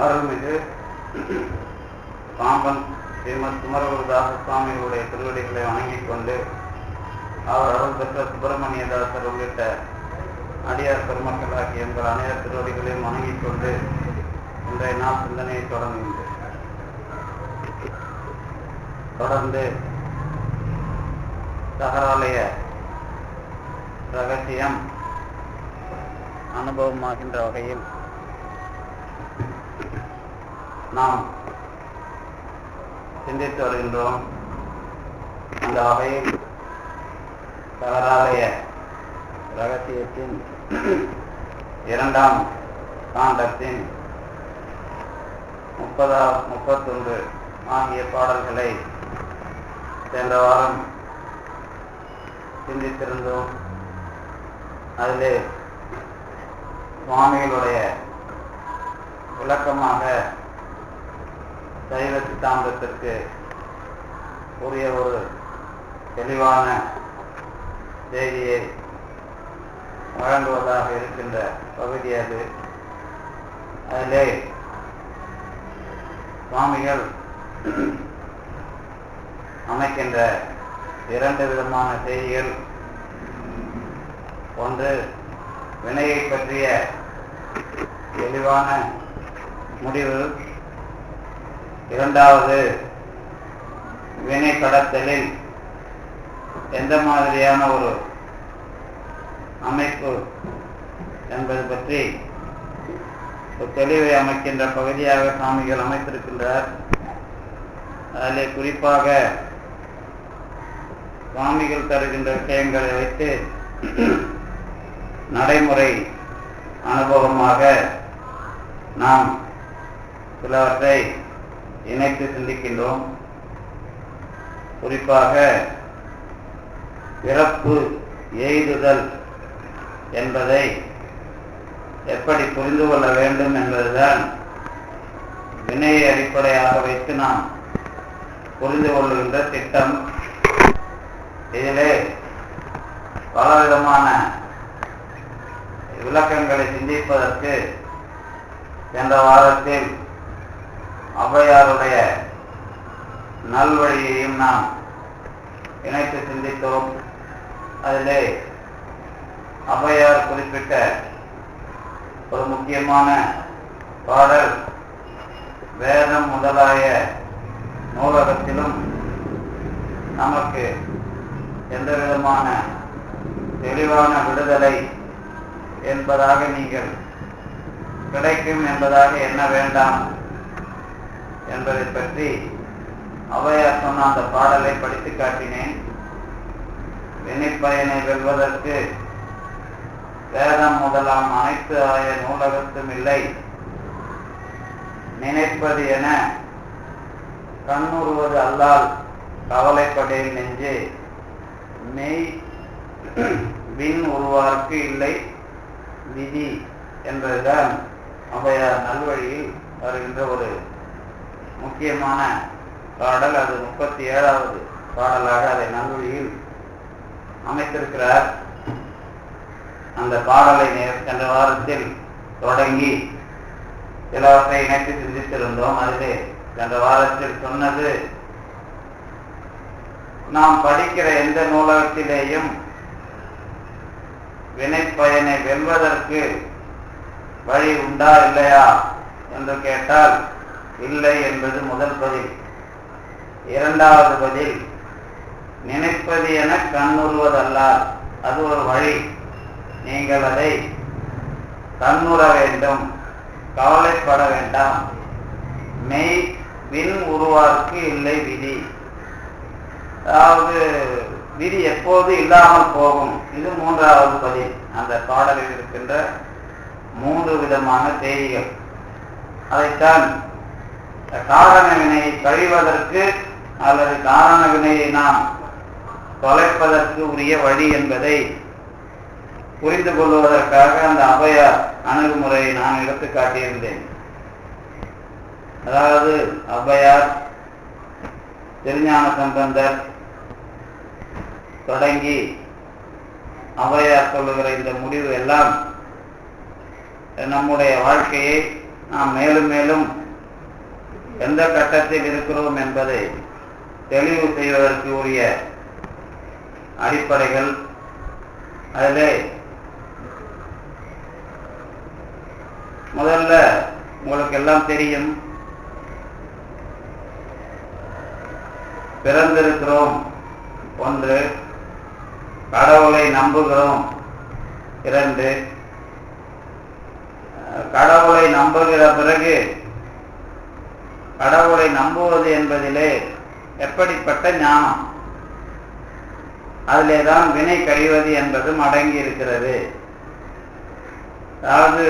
அருள்மிகு பாம்பன் ஸ்ரீமத் குமரகுருதாச சுவாமிகளுடைய திருவடிகளை வணங்கிக் கொண்டு அவர் அருள் பெற்ற சுப்பிரமணியதாசர் உள்ளிட்ட அடியார் பெருமக்களாகிய எங்கள் அனைவர் திருவடிகளையும் வணங்கிக் கொண்டு இன்றைய நாள் சிந்தனையை தொடர்ந்து சகராலய ரகசியம் அனுபவமாகின்ற வகையில் நாம் சிந்தித்து வருகின்றோம். அந்த வகையில் சகராலய ரகசியத்தின் 2ஆம் காண்டத்தின் 30-31 ஆகிய பாடல்களை சென்ற வாரம் சிந்தித்திருந்தோம். அதிலே சுவாமிகளுடைய விளக்கமாக சைவ சித்தாந்தத்திற்கு உரிய ஒரு தெளிவான செய்தியை வழங்குவதாக இருக்கின்ற பகுதி அது. அதிலே சுவாமிகள் அமைக்கின்ற 2 விதமான செய்திகள். ஒன்று, வினையை பற்றிய தெளிவான முடிவு. 2வது, வினை கடத்தலில் எந்த மாதிரியான ஒரு அமைப்பு என்பது பற்றி ஒரு தெளிவை அமைக்கின்ற பகுதியாக சுவாமிகள் அமைத்திருக்கின்றார். அதிலே குறிப்பாக சுவாமிகள் தருகின்ற விஷயங்களை வைத்து நடைமுறை அனுபவமாக நாம் சிலவற்றை இணைத்து சிந்திக்கின்றோம். குறிப்பாக பிறப்பு எய்துதல் என்பதை எப்படி புரிந்து கொள்ள வேண்டும் என்பதுதான் வினையை அடிப்படையாக வைத்து நாம் புரிந்து கொள்ளுகின்ற திட்டம். இதிலே பலவிதமான விளக்கங்களை சிந்திப்பதற்கு சென்ற வாரத்தில் ஔவையாருடைய நல்வழியையும் நாம் இணைத்து சிந்தித்தோம். அதிலே ஔவையார் குறிப்பிட்ட ஒரு முக்கியமான பாடல், வேதம் முதலாய நூலகத்திலும் நமக்கு எந்த விதமான தெளிவான விடுதலை என்பதாக நீங்கள் கிடைக்கும் என்பதாக எண்ண வேண்டாம் என்பதை பற்றி ஔவையார் சொன்ன அந்த பாடலை படித்து காட்டினேன். வினைப்பயனை வெல்வதற்கு வேதம் முதலாம் அனைத்து ஆய நூலகத்தும் இல்லை, நினைப்பது என கண்ணுறுவது அல்லால் கவலைப்படேன் நெஞ்சே, மெய் விண் உருவார்க்கு இல்லை விதி என்பதுதான் ஔவையார் நல்வழியில் வருகின்ற ஒரு முக்கியமான பாடல். அது 37வது பாடலாக அதை நல்வழியில் அமைத்திருக்கிறார். அந்த பாடலை சென்ற வாரத்தில் தொடங்கி சிலவற்றை இணைத்து சிந்தித்திருந்தோம். அதிலே சென்ற வாரத்தில் சொன்னது, நாம் படிக்கிற எந்த நூலகத்திலேயும் வினைப்பயனை வெல்வதற்கு வழி உண்டா இல்லையா என்று கேட்டால் இல்லை என்பது முதல் பதில். 2வது பதில், நினைப்பது என கண்ணுறுவதல்லால் அது ஒரு வழி, நீங்கள் அதை கண்ணுற வேண்டும், கவலைப்பட வேண்டாம், மெய் விண் உருவார்க்கு இல்லை விதி, அதாவது விதி எப்போது இல்லாமல் போகும். இது 3வது பதில். அந்த பாடலில் இருக்கின்ற 3 விதமான செய்திகள். அதைத்தான் காரண வினையை கழிவதற்கு அல்லது காரண வினையை நாம் தொலைப்பதற்கு உரிய வழி என்பதை புரிந்து கொள்வதற்காக அந்த ஔவையார் அணுகுமுறையை நான் எடுத்து காட்டியிருந்தேன். அதாவது ஔவையார், திருஞான சம்பந்தர் தொடங்கி ஔவையார் சொல்லுகிற இந்த முடிவு எல்லாம் நம்முடைய வாழ்க்கையை நாம் மேலும் மேலும் எந்த கட்டத்தில் இருக்கிறோம் என்பதை தெளிவு செய்வதற்கு உரிய அடிப்படைகள். அதிலே முதல்ல உங்களுக்கு எல்லாம் தெரியும், பிறந்திருக்கிறோம். 1, கடவுளை நம்புகிறோம். 2, கடவுளை நம்புகிற பிறகு கடவுளை நம்புவது என்பதிலே எப்படிப்பட்ட ஞானம், அதிலேதான் வினை கழிவது என்பதும் அடங்கி இருக்கிறது. அதாவது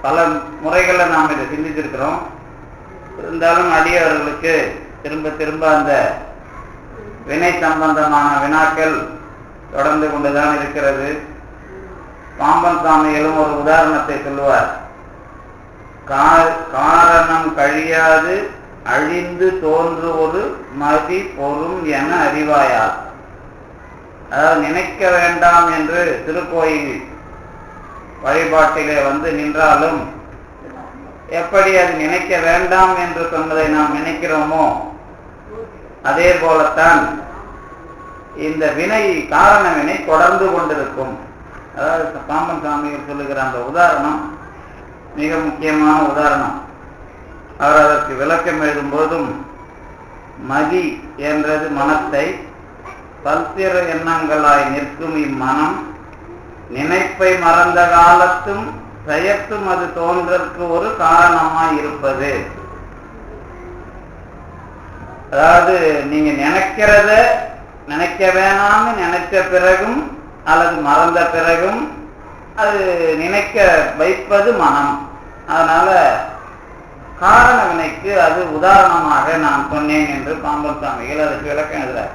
பல முறைகளில் நாம் இதை சிந்தித்திருக்கிறோம். இருந்தாலும் அடியவர்களுக்கு திரும்ப திரும்ப அந்த வினை சம்பந்தமான வினாக்கள் தொடர்ந்து கொண்டுதான் இருக்கிறது. பாம்பன் சாமிகளும் ஒரு உதாரணத்தை சொல்லுவார். காரணம் கழியாது அழிந்து தோன்றுவது மதி பொறும் என அறிவாயார். அதாவது நினைக்க வேண்டாம் என்று திருக்கோயில் வழிபாட்டிலே வந்து நின்றாலும் எப்படி அது நினைக்க வேண்டாம் என்று சொன்னதை நாம் நினைக்கிறோமோ அதே போலத்தான் இந்த வினை, காரண வினை தொடர்ந்து கொண்டிருக்கும். அதாவது பாம்பன் சாமிகள் சொல்லுகிற அந்த உதாரணம் மிக முக்கியமான உதாரணம். அவர் அதற்கு விளக்கம் எழுதும் போதும், மதி என்றது மனத்தை, பல்சிற எண்ணங்களாய் நிற்கும் இம்மனம் நினைப்பை மறந்த காலத்தும் செயத்தும் அது தோன்றற்கு ஒரு காரணமாய் இருப்பது. அதாவது நீங்க நினைக்கிறத நினைக்க வேணாம்னு நினைச்ச பிறகும் அல்லது மறந்த பிறகும் அது நினைக்க வைப்பது மனம். அதனால காரண வினைக்கு அது உதாரணமாக நான் சொன்னேன் என்று பாம்பன் சாமிகள் அதுக்கு விளக்கம் எழுதுறார்.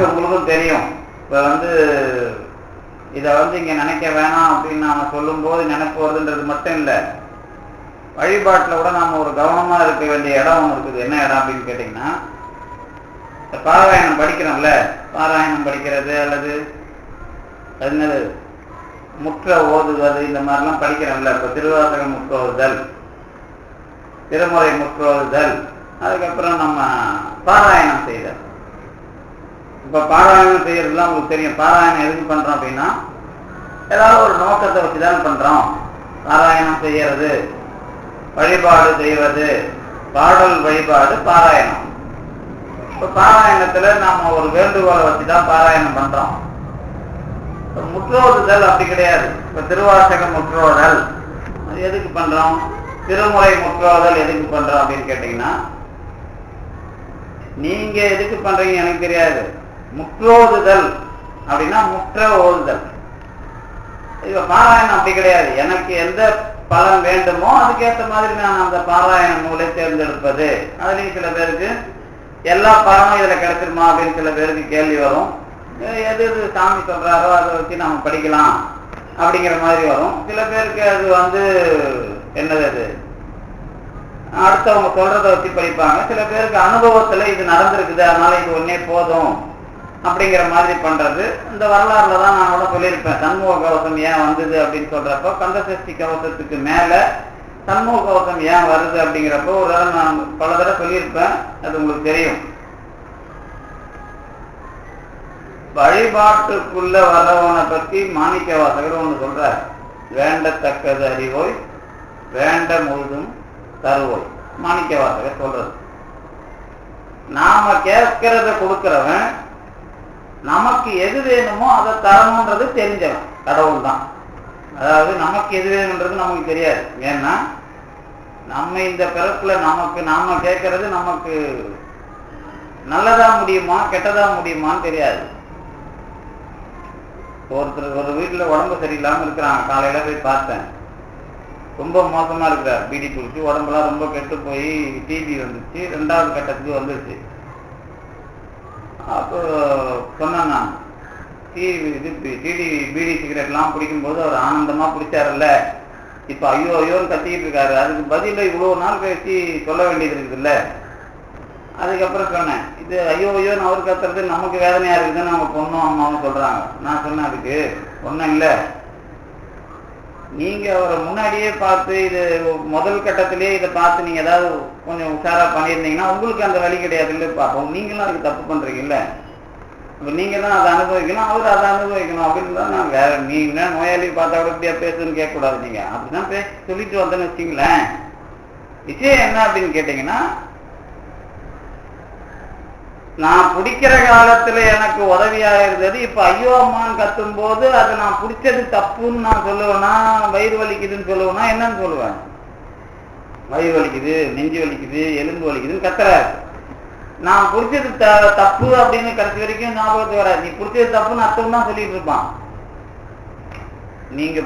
உங்களுக்கும் தெரியும், இப்ப இதை இங்க நினைக்க வேணாம் அப்படின்னு நாம சொல்லும் போது நினைப்பு வருதுன்றது மட்டும் இல்லை, வழிபாட்டில் கூட நாம ஒரு கவனமா இருக்க வேண்டிய இடம் ஒன்று இருக்குது. என்ன இடம் அப்படின்னு கேட்டீங்கன்னா, பாராயணம் படிக்கிறோம்ல, பாராயணம் படிக்கிறது அல்லது என்னது முற்ற ஓதுவது, இந்த மாதிரிலாம் படிக்கிறோம்ல. இப்போ திருவாசகம் முற்றோதுதல், திருமுறை முற்றோதுதல், அதுக்கப்புறம் நம்ம பாராயணம் செய்தல். இப்போ பாராயணம் செய்யறதுலாம் உங்களுக்கு தெரியும். பாராயணம் எதுக்கு பண்றோம் அப்படின்னா, ஏதாவது ஒரு நோக்கத்தை வச்சுதான் பண்றோம். பாராயணம் செய்யறது, வழிபாடு செய்வது, பாடல் வழிபாடு பாராயணம். இப்போ பாராயணத்துல நாம ஒரு வேண்டுகோளை வச்சுதான் பாராயணம் பண்றோம். முற்றோதுதல் அப்படி கிடையாது. இப்ப திருவாசகம் முற்றோதல் அது எதுக்கு பண்றோம், திருமுறை முற்றோதல் எதுக்கு பண்றோம் அப்படின்னு கேட்டீங்கன்னா, நீங்க எதுக்கு பண்றீங்க எனக்கு தெரியாது. முற்றோதுதல் அப்படின்னா முற்ற ஓதுதல். இப்ப பாராயணம் அப்படி கிடையாது. எனக்கு எந்த பலன் வேண்டுமோ அதுக்கேற்ற மாதிரி நான் அந்த பாராயண நூலை தேர்ந்தெடுப்பது. அதுலயும் சில பேருக்கு எல்லா பலனும் இதுல கிடைச்சிருமா அப்படின்னு சில பேருக்கு கேள்வி வரும். எது எது சாமி சொல்றாரோ அதை வச்சு நம்ம படிக்கலாம் அப்படிங்கிற மாதிரி வரும். சில பேருக்கு அது என்னது, அது அடுத்தவங்க சொல்றதை வச்சு படிப்பாங்க. சில பேருக்கு அனுபவத்துல இது நடந்திருக்குது, அதனால இது ஒன்னே போதும் அப்படிங்கிற மாதிரி பண்றது. இந்த வரலாறுல தான் நான் கூட சொல்லியிருப்பேன், சண்முக கவசம் ஏன் வந்தது அப்படின்னு சொல்றப்போ, கந்தசஷ்டி கவசத்துக்கு மேல சண்முக கவசம் ஏன் வருது அப்படிங்கிறப்போ ஒரு தடவை நான் பல தடவை சொல்லியிருப்பேன், அது உங்களுக்கு தெரியும். வழிபாட்டுக்குள்ள வர்றவனை பற்றி மாணிக்க வாசகர் ஒன்று சொல்றார், வேண்டத்தக்கது அறிவோய் வேண்ட முழுதும் தருவோய். மாணிக்க வாசகர் சொல்றது, நாம கேட்கிறத கொடுக்கிறவன் நமக்கு எது வேணுமோ அதை தரணுன்றது தெரிஞ்சவன் கடவுள் தான். அதாவது நமக்கு எது வேணுன்றது நமக்கு தெரியாது. ஏன்னா நம்ம இந்த பிறப்புல நாம கேட்கறது நமக்கு நல்லதா முடியுமா கெட்டதா முடியுமான்னு தெரியாது. ஒருத்தர் ஒரு வீட்டுல உடம்பு சரியில்லாம இருக்கிறாங்க, காலையில போய் பார்த்தேன், ரொம்ப மோசமா இருக்கிறார், பீடி குடிச்சு உடம்பெல்லாம் ரொம்ப கெட்டு போய் டிபி வந்துச்சு, 2வது கட்டத்துக்கு வந்துருச்சு. அப்போ சொன்னேன் நான், பீடி சிகரெட்லாம் பிடிக்கும்போது அவர் ஆனந்தமா பிடிச்சாருல்ல, இப்ப ஐயோ ஐயோன்னு கத்திக்கிட்டு இருக்காரு, அதுக்கு பதில இவ்வளவு நாள் கழிச்சு சொல்ல வேண்டியது இருக்குதுல்ல. அதுக்கப்புறம் சொன்னேன், இது ஐயோ ஐயோன்னு அவர் கத்துறது நமக்கு வேதனையா இருக்குதுன்னு அவங்க பொண்ணும் அம்மாவும் சொல்றாங்க. நான் சொன்னேன், அதுக்கு ஒன்றும் இல்லை, நீங்க அவரை முன்னாடியே பார்த்து இது முதல் கட்டத்திலேயே இதை பார்த்து நீங்க ஏதாவது கொஞ்சம் உஷாரா பண்ணியிருந்தீங்கன்னா உங்களுக்கு அந்த வழி கிடையாது. இல்லை பார்ப்போம், நீங்களும் அதுக்கு தப்பு பண்றீங்கல்ல, இப்போ நீங்க தான் அதை அனுபவிக்கணும், அவர் அதை அனுபவிக்கணும் அப்படின்னு தான். நான் வேற நீங்க நோயாளி பார்த்தா கூட இப்படியா பேசுன்னு கேட்கக்கூடாது. நீங்க அப்படிதான் பேச சொல்லிட்டு வந்தேன்னு வச்சுங்களேன். விஷயம் என்ன அப்படின்னு கேட்டீங்கன்னா, நான் பிடிக்கிற காலத்துல எனக்கு உதவியா இருந்தது. இப்ப ஐயோ அம்மான்னு கத்தும் போது அது நான் பிடிச்சது தப்புன்னு நான் சொல்லுவேன்னா, வயிறு வலிக்குதுன்னு சொல்லுவேன்னா என்னன்னு சொல்லுவேன்? வயிறு வலிக்குது, நெஞ்சு வலிக்குது, எலும்பு வலிக்குதுன்னு கத்துறாரு. நான் பிடிச்சது தப்பு அப்படின்னு கடைசி வரைக்கும் ஞாபகத்துக்கு வராது. நீ பிடிச்சது தப்புன்னு அர்த்தம் தான் சொல்லிட்டு இருப்பான். நீங்க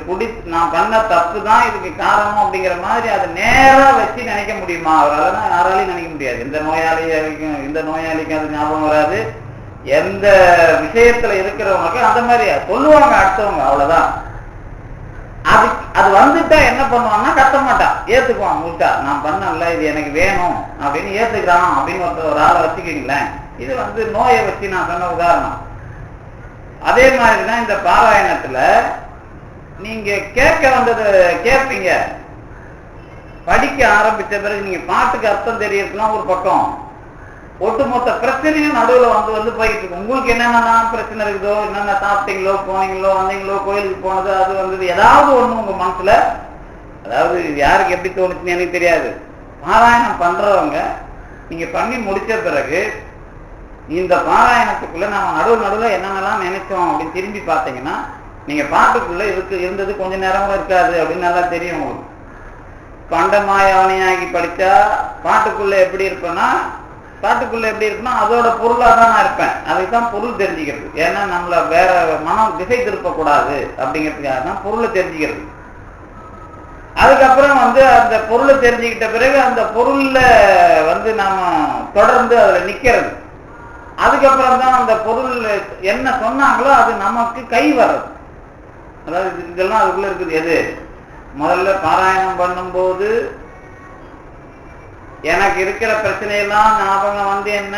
நான் பண்ண தப்பு தான் இதுக்கு காரணம் அப்படிங்கிற மாதிரி அதை நேரா வச்சு நினைக்க முடியுமா? அவரால் யாராலையும் நினைக்க முடியாது. இந்த நோயாளிக்கும் அது ஞாபகம் வராது. எந்த விஷயத்துல இருக்கிறவங்களுக்கு அந்த மாதிரி சொல்லுவாங்க அடுத்தவங்க, அவ்வளவுதான். அது வந்துட்டா என்ன பண்ணுவாங்கன்னா கத்த மாட்டான், ஏத்துக்குவான். முட்டா நான் பண்ணல, இது எனக்கு வேணும் அப்படின்னு ஏத்துக்கிறான் அப்படின்னு ஒரு ஆளை வச்சுக்கிங்களேன். இது நோயை வச்சு நான் சொன்ன உதாரணம். அதே மாதிரிதான் இந்த பாராயணத்துல நீங்க கேட்க வந்தது கேட்பீங்க. படிக்க ஆரம்பிச்ச பிறகு நீங்க பாட்டுக்கு அர்த்தம் தெரியறதுலாம் ஒரு பக்கம், ஒட்டுமொத்த பிரச்சனையும் நடுவில் வந்து போயிட்டு இருக்கு. உங்களுக்கு என்னென்ன பிரச்சனை இருக்குதோ, என்னென்ன சாப்பிட்டீங்களோ, போனீங்களோ, வந்தீங்களோ, கோயிலுக்கு போனது, அது வந்தது, ஏதாவது ஒண்ணு உங்க மனசுல, அதாவது யாருக்கு எப்படி தோணுச்சுன்னு எனக்கு தெரியாது. பாராயணம் பண்றவங்க நீங்க பண்ணி முடிச்ச பிறகு இந்த பாராயணத்துக்குள்ள நம்ம நடுவில் என்னென்னலாம் நினைச்சோம் அப்படின்னு திரும்பி பார்த்தீங்கன்னா, நீங்க பாட்டுக்குள்ள இருந்தது கொஞ்ச நேரம் கூட இருக்காது அப்படின்னு நல்லா தெரியும் உங்களுக்கு. பண்டமாயாவணியாகி படிச்சா பாட்டுக்குள்ள எப்படி இருப்பேன்னா, அதோட பொருளா தான் நான் இருப்பேன். அதுதான் பொருள் தெரிஞ்சுக்கிறது. ஏன்னா நம்மள வேற மனம் திசை திருப்பக்கூடாது அப்படிங்கிறதுக்காக தான் பொருளை தெரிஞ்சுக்கிறது. அதுக்கப்புறம் அந்த பொருளை தெரிஞ்சுக்கிட்ட பிறகு அந்த பொருள்ல நாம தொடர்ந்து அதுல நிக்கிறது. அதுக்கப்புறம் தான் அந்த பொருள் என்ன சொன்னாங்களோ அது நமக்கு கை வர்றது. அதாவது இதெல்லாம் அதுக்குள்ள இருக்குது. எது முதல்ல பாராயணம் பண்ணும்போது எனக்கு இருக்கிற பிரச்சனையெல்லாம் ஞாபகம் என்ன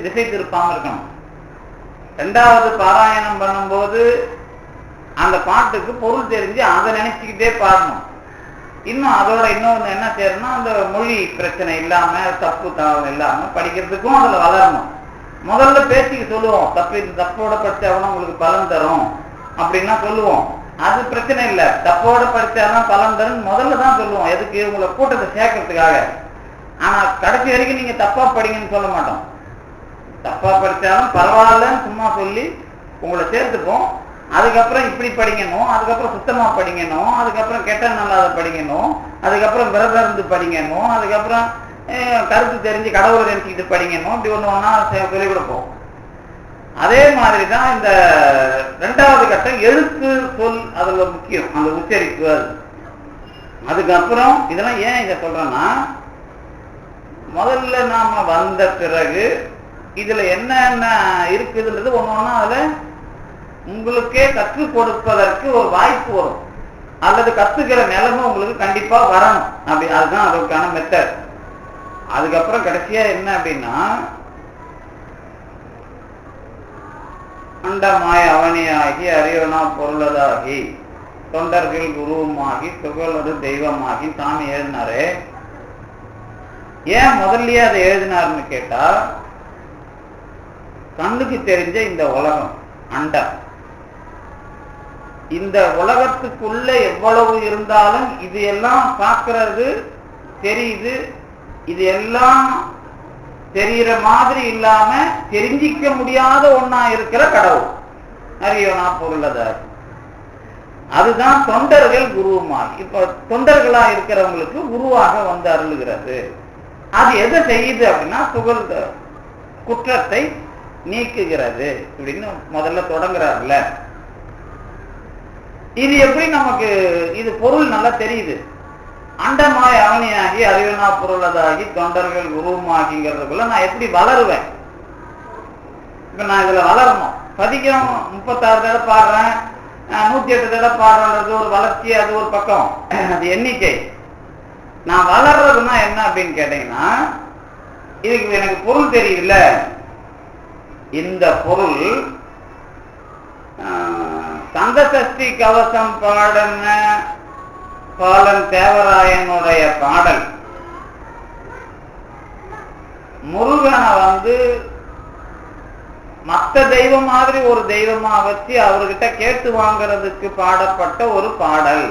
திசை திருப்பாம இருக்கணும். ரெண்டாவது பாராயணம் பண்ணும்போது அந்த பாட்டுக்கு பொருள் தெரிஞ்சு அதை நினைச்சுக்கிட்டே பாடணும். இன்னும் அதோட இன்னொன்று என்ன செய்யணும்னா, அந்த மொழி பிரச்சனை இல்லாம தப்பு தவறு இல்லாம படிக்கிறதுக்கும் அதுல வளரணும். முதல்ல பேசிக்க சொல்லுவோம், தப்போட படிச்சாலும் உங்களுக்கு பலன் தரும் அப்படின்னா சொல்லுவோம். அது பிரச்சனை இல்லை, தப்போட படிச்சாதான் பலன் தரும் முதல்ல தான் சொல்லுவோம். எதுக்கு? உங்களை கூட்டத்தை சேர்க்கறதுக்காக. ஆனா கடைசி வரைக்கும் நீங்க தப்பா படிங்கன்னு சொல்ல மாட்டோம். தப்பா படிச்சாலும் பரவாயில்லன்னு சும்மா சொல்லி உங்களை சேர்த்துப்போம். அதுக்கப்புறம் இப்படி படிக்கணும், அதுக்கப்புறம் சுத்தமா படிக்கணும், அதுக்கப்புறம் கெட்ட நல்லாத படிக்கணும், அதுக்கப்புறம் விரதம் இருந்து படிக்கணும், அதுக்கப்புறம் கருத்து தெரிஞ்சு கடவுளை நினைச்சுக்கிட்டு படிக்கணும். இப்படி ஒண்ணா சொல்லிக் கொடுப்போம். அதே மாதிரிதான் இந்த ரெண்டாவது கட்டம் எழுத்து சொல், அதுல முக்கியம் அந்த உச்சரிப்பு. அதுக்கப்புறம் இதெல்லாம் ஏன் இதை சொல்றேன்னா, முதல்ல நாம வந்த பிறகு இதுல என்னென்ன இருக்குதுன்றது ஒண்ணு அதுல உங்களுக்கே கற்றுக் கொடுப்பதற்கு ஒரு வாய்ப்பு வரும், அல்லது கத்துக்கிற நிலைமை உங்களுக்கு கண்டிப்பா வரணும். அப்படி அதுதான் அதற்கான மெத்தட். அதுக்கப்புறம் கடைசியா என்ன அப்படின்னா, அண்டமாய் அவனியாகி அறிவனா பொருளதாகி தொண்டர்கள் குருவுமாகி துகளொரு தெய்வமாகி சாமி எழுதினாரு. ஏன் முதல்லயே அதை எழுதினாருன்னு கேட்டா, கண்ணுக்கு தெரிஞ்ச இந்த உலகம் அண்டம், இந்த உலகத்துக்குள்ள எவ்வளவு இருந்தாலும் இது எல்லாம் பார்க்கறது தெரியுது, இது எல்லாம் தெரிகிற மாதிரி இல்லாம தெரிஞ்சிக்க முடியாத ஒன்னா இருக்கிற கடவுள் அறியவனா பொருளதாகி, அதுதான் தொண்டர்கள் குருவுமாகி. இப்ப தொண்டர்களா இருக்கிறவங்களுக்கு குருவாக வந்து அருளுகிறது. அது எதை செய்யுது அப்படின்னா, குற்றத்தை நீக்குகிறது அப்படின்னு முதல்ல தொடங்குறாருல. இது எப்படி நமக்கு இது பொருள் நல்லா தெரியுது. அண்டமாய் அவனியாகி அறிவனா பொருளதாகி தொண்டர்கள் குருவுமாகிங்கிறதுக்குள்ள நான் எப்படி வளருவேன்? இப்ப நான் இதுல வளரணும். பதிகம் 36 தடவை பாடுறேன், 108 தடவை பாடுறது ஒரு வளர்ச்சி, அது ஒரு பக்கம், அது எண்ணிக்கை. நான் வளர்றதுன்னா என்ன அப்படின்னு கேட்டீங்கன்னா, இதுக்கு எனக்கு பொருள் தெரியுதுல்ல. இந்த பொருள் கந்த சஷ்டி கவசம் பாடன பாலன் தேவராயனுடைய பாடல் முருகனை மற்ற தெய்வம் மாதிரி ஒரு தெய்வமா வச்சு அவர்கிட்ட கேட்டு வாங்கிறதுக்கு பாடப்பட்ட ஒரு பாடல்.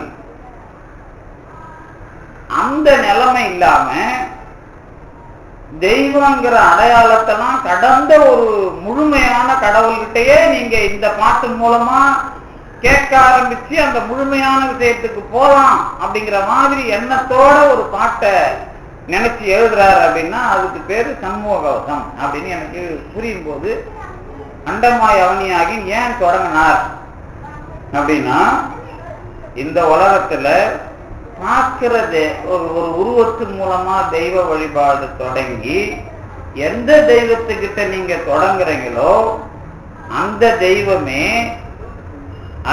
அந்த நிலைமை இல்லாம தெய்வங்கிற அடையாளத்தெல்லாம் கடந்த ஒரு முழுமையான கடவுள்கிட்டயே நீங்க இந்த பாட்டு மூலமா கேட்க ஆரம்பிச்சு அந்த முழுமையான விஷயத்துக்கு போலாம் அப்படிங்கிற மாதிரி எண்ணத்தோட ஒரு பாட்டை நினைச்சு எழுதுறாரு அப்படின்னா அதுக்கு பேரு சண்முகவசம் அப்படின்னு எனக்கு புரியும் போது அண்டமாய் அவனியாகி ஏன் தொடங்கினார் அப்படின்னா இந்த உலகத்துல பார்க்கிறது ஒரு உருவத்து மூலமா தெய்வ வழிபாடு தொடங்கி எந்த தெய்வத்துக்கிட்ட நீங்க தொடங்குறீங்களோ அந்த தெய்வமே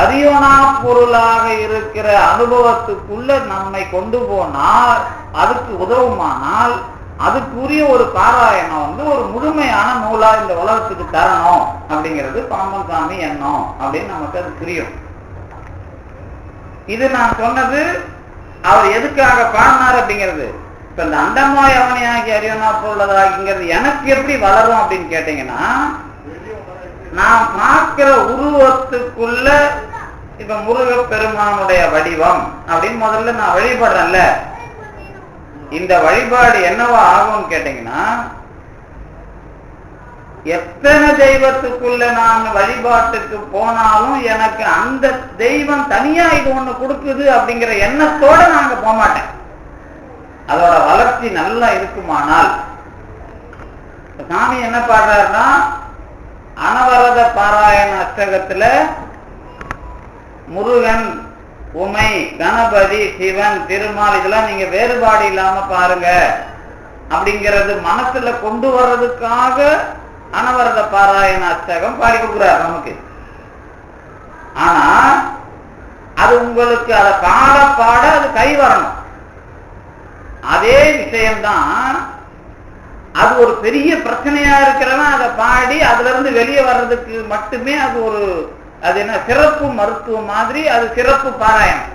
அறிவனா பொருளாக இருக்கிற அனுபவத்துக்குள்ள நம்மை கொண்டு போனால் அதுக்கு உதவுமானால் அதுக்குரிய ஒரு பாராயணம் ஒரு முழுமையான நூலா இந்த உலகத்துக்கு தரணும் அப்படிங்கிறது பாம்பன் சாமி எண்ணம் அப்படின்னு நமக்கு அது புரியும். இது நான் சொன்னது அவர் எதுக்காக பாடினார் அப்படிங்கிறது. இப்ப இந்த அண்டமாய் அவனியாகி அறிவனா பொருளதாகிங்கிறது எனக்கு எப்படி வளரும் அப்படின்னு கேட்டீங்கன்னா, நான் பார்க்கிற உருவத்துக்குள்ள இப்ப முருகப்பெருமானுடைய வடிவம் அப்படின்னு முதல்ல நான் வழிபடுறேன்ல, இந்த வழிபாடு என்னவா ஆகும் கேட்டீங்கன்னா, எத்தனை தெய்வத்துக்குள்ள நான் வழிபாட்டுக்கு போனாலும் எனக்கு அந்த தெய்வம் தனியா இது ஒண்ணு கொடுக்குது அப்படிங்கிற எண்ணத்தோட நாங்க போக மாட்டேன். அதோட வளர்ச்சி நல்லா இருக்குமானால் சாமி என்ன பாடுறாருன்னா, அனவரத பாராயண அஷ்டகத்துல முருகன், உமை, கணபதி, சிவன், திருமால் இதெல்லாம் நீங்க வேறுபாடு இல்லாம பாருங்க அப்படிங்கிறது மனசுல கொண்டு வர்றதுக்காக அனவரத பாராயண அஷ்டகம் பாடி கொடுக்குறாரு நமக்கு. ஆனா அது உங்களுக்கு அதை பாட பாட அது கை வரணும். அதே விஷயம்தான் அது ஒரு பெரிய பிரச்சனையா இருக்கிறவன் அதை பாடி அதுல இருந்து வெளியே வர்றதுக்கு மட்டுமே அது என்ன சிறப்பு மருத்துவம் மாதிரி அது சிறப்பு பாராயணம்.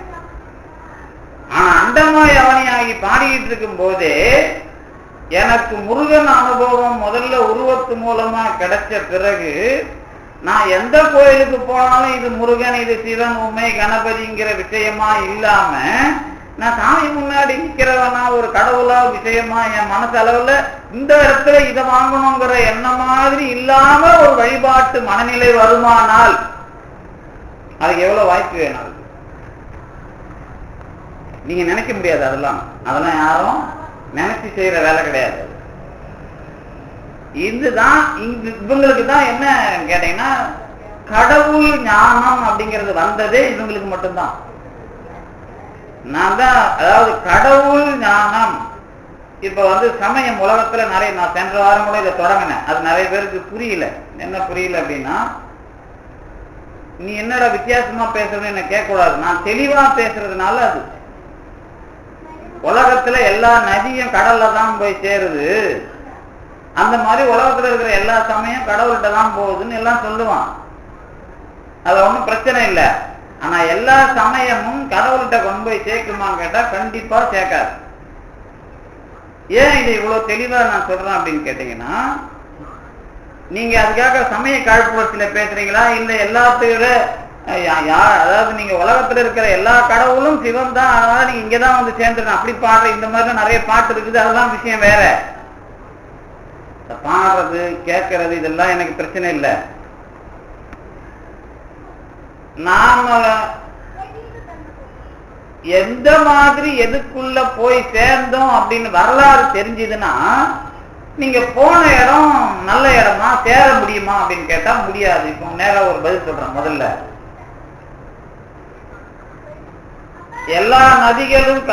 ஆனா அண்டமாய் அவனியாகி பாடிக்கிட்டு இருக்கும் போதே எனக்கு முருகன் அனுபவம் முதல்ல உருவத்து மூலமா கிடைச்ச பிறகு நான் எந்த கோயிலுக்கு போனாலும் இது முருகன், இது சிவன், உமை, கணபதிங்கிற விஷயமா இல்லாம நான் சாமி முன்னாடி நிக்கிறவனா ஒரு கடவுளா விஷயமா என் மனசு அளவுல இந்த இடத்துல இதை வாங்கணுங்கிற எண்ணம் மாதிரி இல்லாம ஒரு வழிபாட்டு மனநிலை வருமானால் அதுக்கு எவ்வளவு வாய்ப்பு வேணும். அதுக்கு நீங்க நினைக்க முடியாது. அதெல்லாம் யாரும் நினைச்சு செய்யற வேலை கிடையாது. இதுதான் இவங்களுக்கு தான் என்ன கேட்டீங்கன்னா, கடவுள் ஞானம் அப்படிங்கிறது வந்ததே இவங்களுக்கு மட்டும்தான். நான் தான் அதாவது கடவுள் ஞானம் இப்ப சமயம் உலகத்துல நிறைய, நான் சென்ற வாரம் கூட இதை தொடங்கினேன், அது நிறைய பேருக்கு புரியல. என்ன புரியல அப்படின்னா, நீ என்னடா வித்தியாசமா பேசுறதுன்னு என்ன கேட்க கூடாது. நான் தெளிவா பேசுறதுனால அது உலகத்துல எல்லா நதியும் கடல்ல தான் போய் சேருது, அந்த மாதிரி உலகத்துல இருக்கிற எல்லா சமயம் கடவுள்கிட்ட தான் போகுதுன்னு எல்லாம் சொல்லுவான். அது ஒன்றும் பிரச்சனை இல்லை. ஆனா எல்லா சமயமும் கடவுள்கிட்ட கொண்டு போய் சேர்க்குமான்னு கேட்டா கண்டிப்பா சேர்க்காது. ஏன் இதை இவ்வளவு தெளிவா நான் சொல்றேன் அப்படின்னு கேட்டீங்கன்னா, நீங்க அதுக்காக சமய காழ்ப்புணர்ச்சியில பேசுறீங்களா, இல்ல எல்லாத்துக்கிற அதாவது நீங்க உலகத்துல இருக்கிற எல்லா கடவுளும் சிவன் தான், அதனால நீங்க இங்கதான் சேர்ந்துருக்கணும் அப்படி பாடுற இந்த மாதிரி நிறைய பாட்டு இருக்குது, அதெல்லாம் விஷயம் வேற. பாடுறது கேட்கறது இதெல்லாம் எனக்கு பிரச்சனை இல்லை. நாம எந்த மாதிரி எதுக்குள்ள போய் சேர்ந்தோம் அப்படின்னு வரலாறு தெரிஞ்சதுன்னா, நீங்க போன இடம் நல்ல இடமா சேர முடியுமா அப்படின்னு கேட்டா முடியாது. இப்போ நேரா ஒரு பதில் சொல்றேன். முதல்ல எல்லா நதிகளும்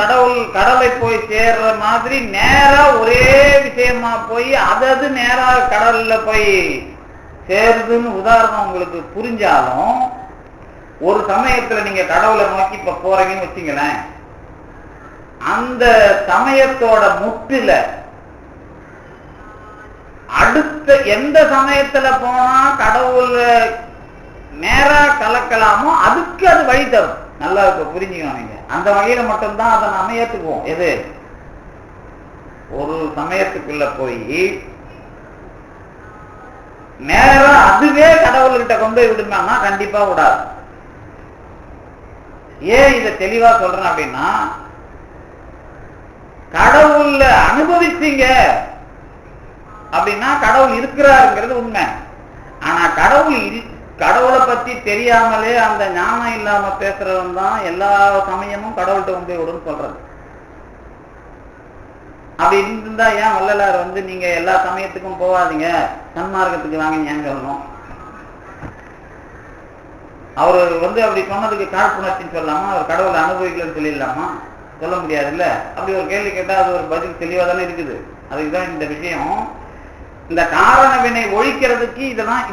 கடலை போய் சேர்ற மாதிரி நேரா ஒரே விஷயமா போய் அது நேரா கடல்ல போய் சேருதுன்னு உதாரணம் உங்களுக்கு புரிஞ்சாலும், ஒரு சமயத்துல நீங்க கடவுளை நோக்கி இப்ப போறீங்கன்னு வச்சுங்களேன், அந்த சமயத்தோட முற்றில அடுத்த எந்த சமயத்துல போனா கடவுள நேரா கலக்கலாமோ அதுக்கு அது வழி தரும். நல்லா இப்ப புரிஞ்சுக்கணும். நீங்க அந்த வகையில மட்டும்தான் அதை நாம ஏத்துக்குவோம். எது ஒரு சமயத்துக்குள்ள போய் நேரம் அதுவே கடவுள்கிட்ட கொண்டு போய் விடுமான்னா கண்டிப்பா விடாது. ஏன் இதை தெளிவா சொல்றேன் அப்படின்னா, கடவுள்ல அனுபவிச்சீங்க அப்படின்னா கடவுள் இருக்கிறாருங்கிறது உண்மை. ஆனா கடவுளை பத்தி தெரியாமலே அந்த ஞானம் இல்லாம பேசுறவன் தான் எல்லா சமயமும் கடவுள்கிட்ட கொண்டு போய் விடுன்னு சொல்றது. அப்படி இருந்தா ஏன் வள்ளலார் நீங்க எல்லா சமயத்துக்கும் போகாதீங்க, சன்மார்க்கத்துக்கு வாங்க ஏன் சொல்லணும்? அவரு அப்படி சொன்னதுக்கு காழ்ப்புணர்ச்சின்னு சொல்லலாமா? அவர் கடவுளை அனுபவிக்கலன்னு சொல்லிடலாமா? சொல்ல முடியாது இல்ல. அப்படி ஒரு கேள்வி கேட்டா அது ஒரு பதில் தெளிவா தானே இருக்குது. அதுக்குதான் இந்த விஷயம். இந்த காரண வினை ஒழிக்கிறதுக்கு இதெல்லாம்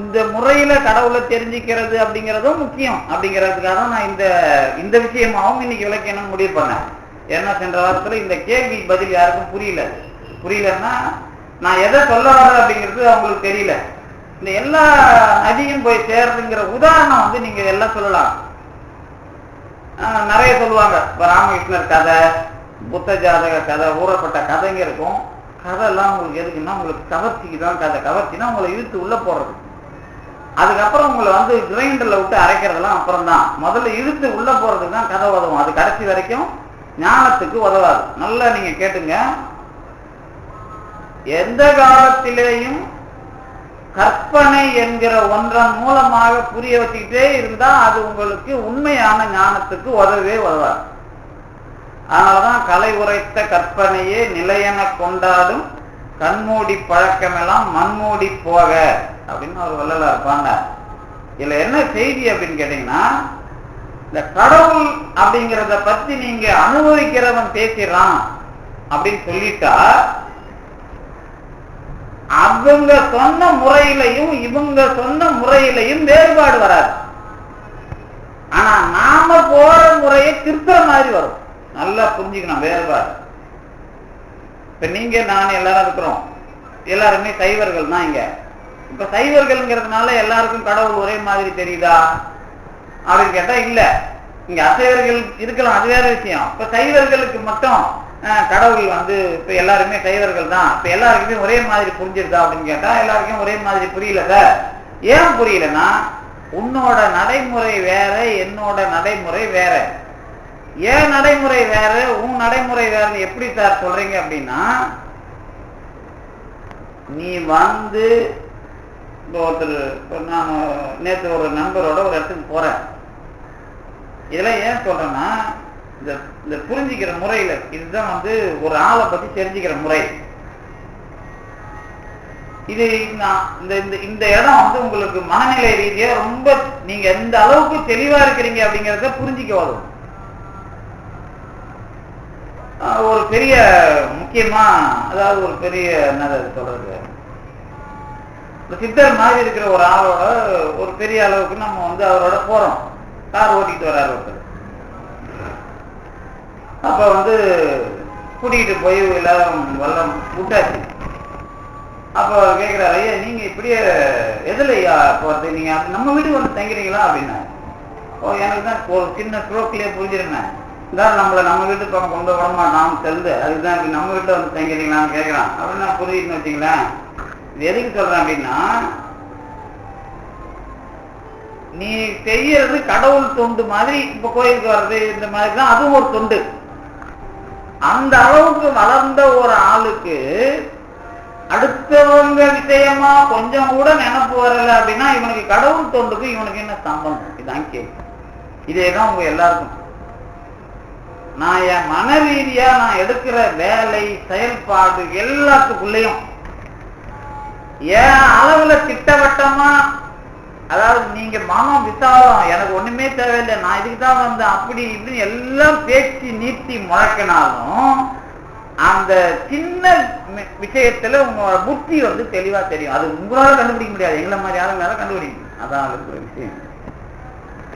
இந்த முறையில கடவுளை தெரிஞ்சுக்கிறது அப்படிங்கிறதும் முக்கியம். அப்படிங்கிறதுக்காக தான் நான் இந்த விஷயமாவும் இன்னைக்கு விளக்கணும் முடிவு பண்ணேன். ஏன்னா சென்ற வாரத்துல இந்த கேள்வி பதில் யாருக்கும் புரியலன்னா நான் எதை சொல்ல வர்றேன் அப்படிங்கிறது அவங்களுக்கு தெரியல. இந்த எல்லா நதியும் போய் சேர்றதுங்கிற உதாரணம் நீங்க எல்லாம் சொல்லலாம். நிறைய சொல்லுவாங்க. இப்ப ராமகிருஷ்ணர் கதை, புத்த ஜாதக கதை, ஊறப்பட்ட கதைங்க இருக்கும். கதை எல்லாம் உங்களுக்கு எதுக்குன்னா உங்களுக்கு கவர்ச்சிக்கு தான் கதை. கவர்ச்சினா உங்களை இழுத்து உள்ள போடுறது. அதுக்கப்புறம் உங்களை கிரைண்டர்ல விட்டு அரைக்கிறதெல்லாம் அப்புறம் தான். முதல்ல இழுத்து உள்ள போறதுக்கு தான் கதை உதவும். அது கடைசி வரைக்கும் ஞானத்துக்கு உதவாது. நல்லா நீங்க கேட்டுங்க. எந்த காலத்திலேயும் கற்பனை என்கிற ஒன்றன் மூலமாக புரிய வச்சுக்கிட்டே இருந்தா அது உங்களுக்கு உண்மையான ஞானத்துக்கு உதவவே உதவாது. அதனாலதான் கலை உரைத்த கற்பனையே நிலையென கொண்டாடும் கண்மூடி பழக்கமெல்லாம் மண்மூடி போக அப்படின்னு ஒரு வள்ளலார் இருப்பாங்க. இதுல என்ன செய்தி அப்படின்னு கேட்டீங்கன்னா, இந்த கடவுள் அப்படிங்கிறத பத்தி நீங்க அனுபவிக்கிறவன் பேசுறான் அப்படின்னு சொல்லிட்டா அவங்க சொன்ன முறையிலையும் இவங்க சொன்ன முறையிலையும் வேறுபாடு வராது. ஆனா நாம போற முறையை திருத்துற மாதிரி வரும். நல்லா புரிஞ்சுக்கணும் வேறுபாடு. இப்ப நீங்க நான் எல்லாரும் இருக்கிறோம், எல்லாருமே சைவர்கள் தான். இங்க இப்ப சைவர்கள்ங்கிறதுனால எல்லாருக்கும் கடவுள் ஒரே மாதிரி தெரியுதா அப்படின்னு கேட்டா இல்ல. இங்க அசைவர்கள் இருக்கலாம், அது வேற விஷயம். இப்ப சைவர்களுக்கு மட்டும் கடவுள் இப்ப எல்லாருமே சைவர்கள் தான், இப்ப எல்லாருக்குமே ஒரே மாதிரி புரிஞ்சிருதா அப்படின்னு கேட்டா எல்லாருக்கும் ஒரே மாதிரி புரியல சார். ஏன் புரியலன்னா, உன்னோட நடைமுறை வேற, என்னோட நடைமுறை வேற. ஏன் நடைமுறை வேற, உன் நடைமுறை வேறன்னு எப்படி சார் சொல்றீங்க அப்படின்னா, நீ ஒருத்தர் நான் நேற்று ஒரு நண்பரோட ஒரு இடத்துக்கு போறேன். இதெல்லாம் ஏன் சொல்றேன்னா, இந்த புரிஞ்சுக்கிற முறையில இதுதான் ஒரு ஆளை பத்தி தெரிஞ்சுக்கிற முறை. இது இந்த இடம் உங்களுக்கு மனநிலை ரீதியா ரொம்ப நீங்க எந்த அளவுக்கு தெளிவா இருக்கிறீங்க அப்படிங்கிறத புரிஞ்சுக்க வரும். ஒரு பெரிய முக்கியமா, அதாவது ஒரு பெரிய என்ன சொல்றது, சித்தர் மாதிரி இருக்கிற ஒரு ஆளோட ஒரு பெரிய அளவுக்கு நம்ம அவரோட போறோம். கார் ஓட்டிட்டு வர்றாரு ஒருத்தர். அப்ப கூட்டிகிட்டு போய் எல்லாரும் வெள்ளம் விட்டாச்சு. அப்ப கேட்கிறாரு, ஐயா நீங்க இப்படியே எதுலையா போறது, நீங்க நம்ம வீட்டுக்கு தங்கிறீங்களா அப்படின்னா, எனக்கு தான் ஒரு சின்ன ஸ்ட்ரோக்லயே புரிஞ்சிருந்தேன். இருந்தாலும் நம்ம வீட்டு பக்கம் கொண்டு விட மாட்டான் தெரிந்து, அதுதான் இப்படி நம்ம வீட்டுல தங்கிறீங்களான்னு கேட்கறான் அப்படின்னு நான் புரியுதுன்னு வச்சுங்களேன். இது எதுக்கு சொல்றேன் அப்படின்னா, நீ செய்யறது கடவுள் தொண்டு மாதிரி. இப்ப கோயிலுக்கு வர்றது இந்த மாதிரி தான், அதுவும் ஒரு தொண்டு. அந்த அளவுக்கு வளர்ந்த ஒரு ஆளுக்கு அடுத்தவங்க விஷயமா கொஞ்சம் கூட நினைப்பு வரல அப்படின்னா இவனுக்கு கடவுள் தொண்டுக்கு இவனுக்கு என்ன சம்பந்தம்? இதான் கேள்வி. இதேதான் உங்க எல்லாருக்கும். நான் என் மன ரீதியா நான் எடுக்கிற வேலை செயல்பாடு எல்லாத்துக்குள்ளேயும் என் அளவுல திட்டவட்டமா, அதாவது நீங்க மனம் விசாலம், எனக்கு ஒண்ணுமே தேவையில்லை, நான் இதுக்கு தான் வந்தேன் அப்படி இப்படின்னு எல்லாம் பேச்சு நீட்டி முழக்கினாலும் அந்த சின்ன விஷயத்துல உங்களோட புத்தி தெளிவா தெரியும். அது உங்களால கண்டுபிடிக்க முடியாது, எங்களை மாதிரி ஆளுங்களால கண்டுபிடிக்கும். அதான் இருக்கிற விஷயம்.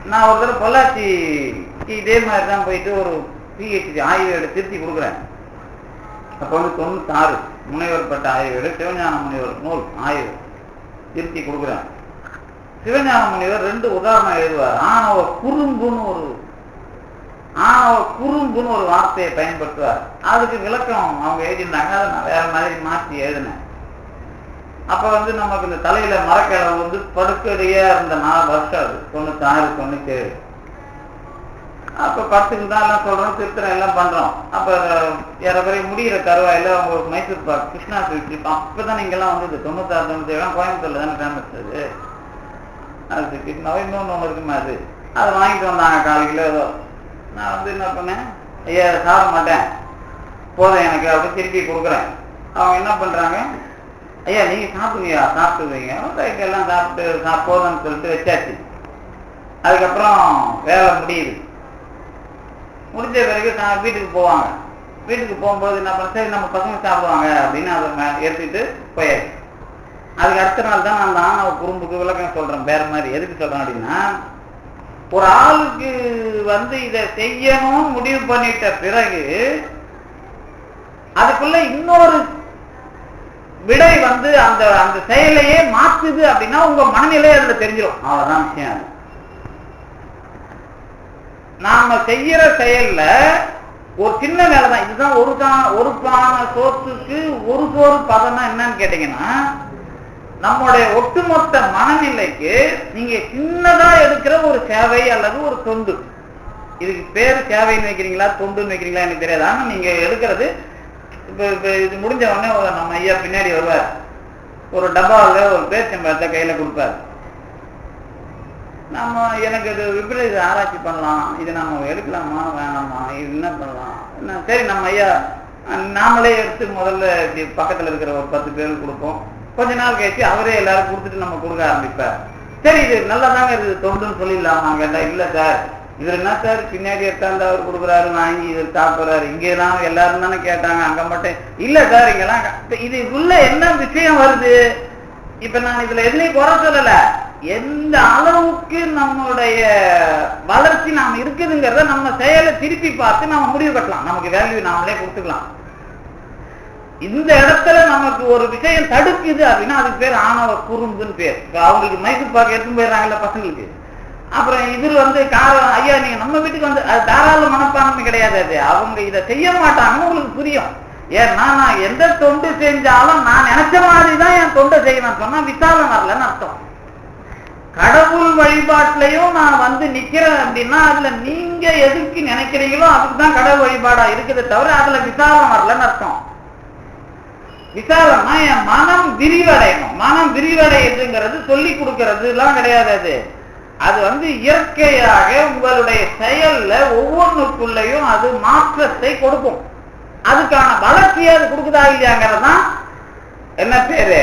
நான் ஒரு தடவை பொள்ளாச்சிக்கு இதே மாதிரிதான் போயிட்டு ஒரு பிஹெச்டி ஆய்வேடு திருத்தி கொடுக்குறேன். அப்ப 96 முனைவர் பட்ட ஆய்வேடு, சிவஞான முனைவர் நூல் ஆய்வு திருத்தி கொடுக்குறேன். சிவஞான முனிவர் 2 உதாரணம் எழுதுவார். ஆணவ குறும்புன்னு ஒரு வார்த்தையை பயன்படுத்துவார். அதுக்கு விளக்கம் அவங்க எழுதியிருந்தாங்க. அதை நான் வேற மாதிரி மாற்றி எழுதினேன். அப்ப நமக்கு இந்த தலையில மரக்கிழவு படுக்கையா இருந்த 4 வருஷம், அது 96, 97. அப்ப படுத்துக்கிட்டு தான் எல்லாம் சொல்றோம், திருத்தம் எல்லாம் பண்றோம். அப்ப ஏறக்குறைய முடிகிற தருவாயில அவங்க மைசூர் பார்க், கிருஷ்ணா ஸ்வீட், அப்பதான் நீங்க எல்லாம் 96, 97 கோயம்புத்தூர்ல தானே ஃபேமஸ். அது கிருஷ்ணாவை இன்னொன்று இருக்குமா, அது வாங்கிட்டு வந்தாங்க 4 கிலோ ஏதோ. நான் என்ன பண்ணேன், ஐயா சாப்பிட மாட்டேன் போதும் எனக்கு அப்படின்னு திருப்பி கொடுக்குறேன். அவங்க என்ன பண்றாங்க, ஐயா நீங்க சாப்பிடுங்கய்யா, சாப்பிட்டுவீங்க எல்லாம் சாப்பிட்டு போதும்னு சொல்லிட்டு வச்சாச்சு. அதுக்கப்புறம் வேலை முடிஞ்ச பிறகு வீட்டுக்கு போவாங்க. வீட்டுக்கு போகும்போது என்ன பண்ண, சரி நம்ம பசங்க சாப்பிடுவாங்க அப்படின்னு அதை எடுத்துக்கிட்டு போயாச்சு. அதுக்கு அடுத்த நாள் தான் நான் அந்த ஆணவ குறும்புக்கு விளக்கம் சொல்றேன். வேற மாதிரி எதுக்கு சொல்றேன் அப்படின்னா, ஒரு ஆளுக்கு இதை செய்யணும்னு முடிவு பண்ணிட்ட பிறகு அதுக்குள்ள இன்னொரு விடை அந்த செயலையே மாத்துது அப்படின்னா உங்க மனநிலை அதுல தெரிஞ்சிடும். அவ்வளவுதான் விஷயம். நாம செய்யற செயல்ல ஒரு சின்ன வேலை தான். இதுதான் ஒரு பான சோத்துக்கு ஒரு சோறு பதம்னா என்னன்னு கேட்டீங்கன்னா, நம்முடைய ஒட்டுமொத்த மனநிலைக்கு நீங்க சின்னதா எடுக்கிற ஒரு சேவை அல்லது ஒரு தொண்டு, இதுக்கு பேரு சேவைன்னு வைக்கிறீங்களா தொண்டுன்னு வைக்கிறீங்களா எனக்கு தெரியாது. ஆனா நீங்க எடுக்கிறது, இப்ப இது முடிஞ்ச உடனே நம்ம ஐயா பின்னாடி வருவார், ஒரு டப்பாவில் ஒரு பேச்சம்பழத்தை கையில கொடுப்பார். நம்ம எனக்கு இது விபரீத ஆராய்ச்சி பண்ணலாம், இதை நம்ம எடுக்கலாமா வேணாமா, இது என்ன பண்ணலாம், சரி நம்ம ஐயா நாமளே எடுத்து முதல்ல இப்படி பக்கத்துல இருக்கிற ஒரு 10 பேருக்கு கொடுப்போம். கொஞ்ச நாள் கழிச்சு அவரே எல்லாரும் கொடுத்துட்டு நம்ம கொடுக்க ஆரம்பிப்பார். சரி இது நல்லாதாங்க இது தொண்டுன்னு சொல்லிடலாமா கேட்டா, இல்ல சார் இவர் என்ன சார் பின்னாடி எடுத்தாந்து அவர் கொடுக்குறாரு, வாங்கி இவர் சாப்பிட்றாரு, இங்கெல்லாம் எல்லாரும் தானே கேட்டாங்க, அங்க மட்டும் இல்ல சார் இங்கெல்லாம். இது உள்ள என்ன விஷயம் வருது, இப்ப நான் இதுல எதுலையும் குறை சொல்லல, எந்த அளவுக்கு நம்மளுடைய வளர்ச்சி நாம் இருக்குதுங்கிறத நம்ம செயலை திருப்பி பார்த்து நம்ம முடிவு கட்டலாம், நமக்கு வேல்யூ நாமளே கொடுத்துக்கலாம். இந்த இடத்துல நமக்கு ஒரு விஷயம் தடுக்குது அப்படின்னா அதுக்கு பேர் ஆணவ குறும்புன்னு பேர். அவங்களுக்கு மைசூர் பாக்கு எடுத்துன்னு போயிடுறாங்கல்ல பசங்களுக்கு. அப்புறம் இவர் காரம், ஐயா நீங்க நம்ம வீட்டுக்கு அது தாராள மனப்பான்மை கிடையாது. அது அவங்க இதை செய்ய மாட்டாங்கன்னு உங்களுக்கு புரியும். ஏன்னா நான் எந்த தொண்டு செஞ்சாலும் நான் நினைச்ச மாதிரிதான் என் தொண்டை செய்வேன் சொன்னா விசாலம் வரலன்னு அர்த்தம். கடவுள் வழிபாட்டிலையும் நான் நிக்கிறேன் அப்படின்னா அதுல நீங்க எதுக்கு நினைக்கிறீங்களோ அதுக்குதான் கடவுள் வழிபாடா இருக்குதே தவிர அதுல விசாலம் வரலன்னு அர்த்தம். விசாலம்னா என் மனம் விரிவடையணும். மனம் விரிவடையுதுங்கிறது சொல்லி கொடுக்கறது எல்லாம் கிடையாது. அது இயற்கையாக உங்களுடைய செயல்ல ஒவ்வொன்றுக்குள்ளேயும் அது மாற்றத்தை கொடுக்கும். அதுக்கான வளர்ச்சியை அது கொடுக்குதா இல்லையாங்கிறதுதான் என்ன பேரு,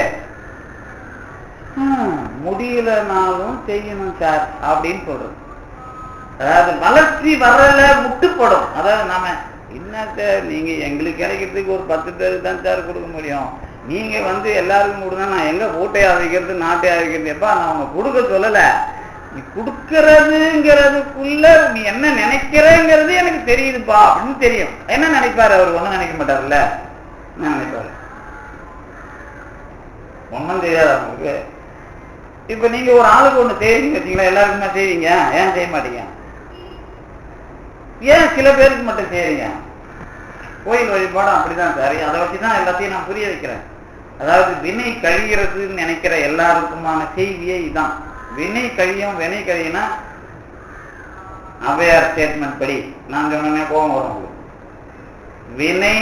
முடியலனாலும் செய்யணும் சார் அப்படின்னு சொல்றது. அதாவது வளர்ச்சி வரல முட்டுப்படும். அதாவது நாம என்ன சார் நீங்க எங்களுக்கு கிடைக்கிறதுக்கு ஒரு 10 பேருக்கு தான் சார் கொடுக்க முடியும், நீங்க எல்லாருக்கும் கொடுங்க, நான் எங்க ஓட்டையா வைக்கிறது நாட்டையா வைக்கிறது, எப்பா நான் அவங்க கொடுக்க சொல்லல, நீ கொடுக்கறதுங்கிறதுக்குள்ள நீ என்ன நினைக்கிறேங்கிறது எனக்கு தெரியுதுப்பா அப்படின்னு தெரியும். என்ன நினைப்பாரு அவர், ஒண்ணும் நினைக்க மாட்டாருல்ல, என்ன நினைப்பாரு, ஒன்னும் தெரியாது அவங்களுக்கு. இப்ப நீங்க ஒரு ஆளுக்கு ஒண்ணு செய்வீங்க வச்சீங்களா, எல்லாருக்குமே செய்வீங்க, ஏன் செய்ய மாட்டீங்க, ஏன் சில பேருக்கு மட்டும் செய்றீங்க? கோயில் வழிபாடும் அப்படிதான் சார். அதை வச்சுதான் எல்லாத்தையும் நான் புரிய வைக்கிறேன். அதாவது வினை கழிகிறதுன்னு நினைக்கிற எல்லாருக்குமான செய்தியே இதுதான். வினை கழியும், வினை கழியினா அவ்வையார் ஸ்டேட்மெண்ட் படி நான் சொன்னே கோபம் வரும். வினை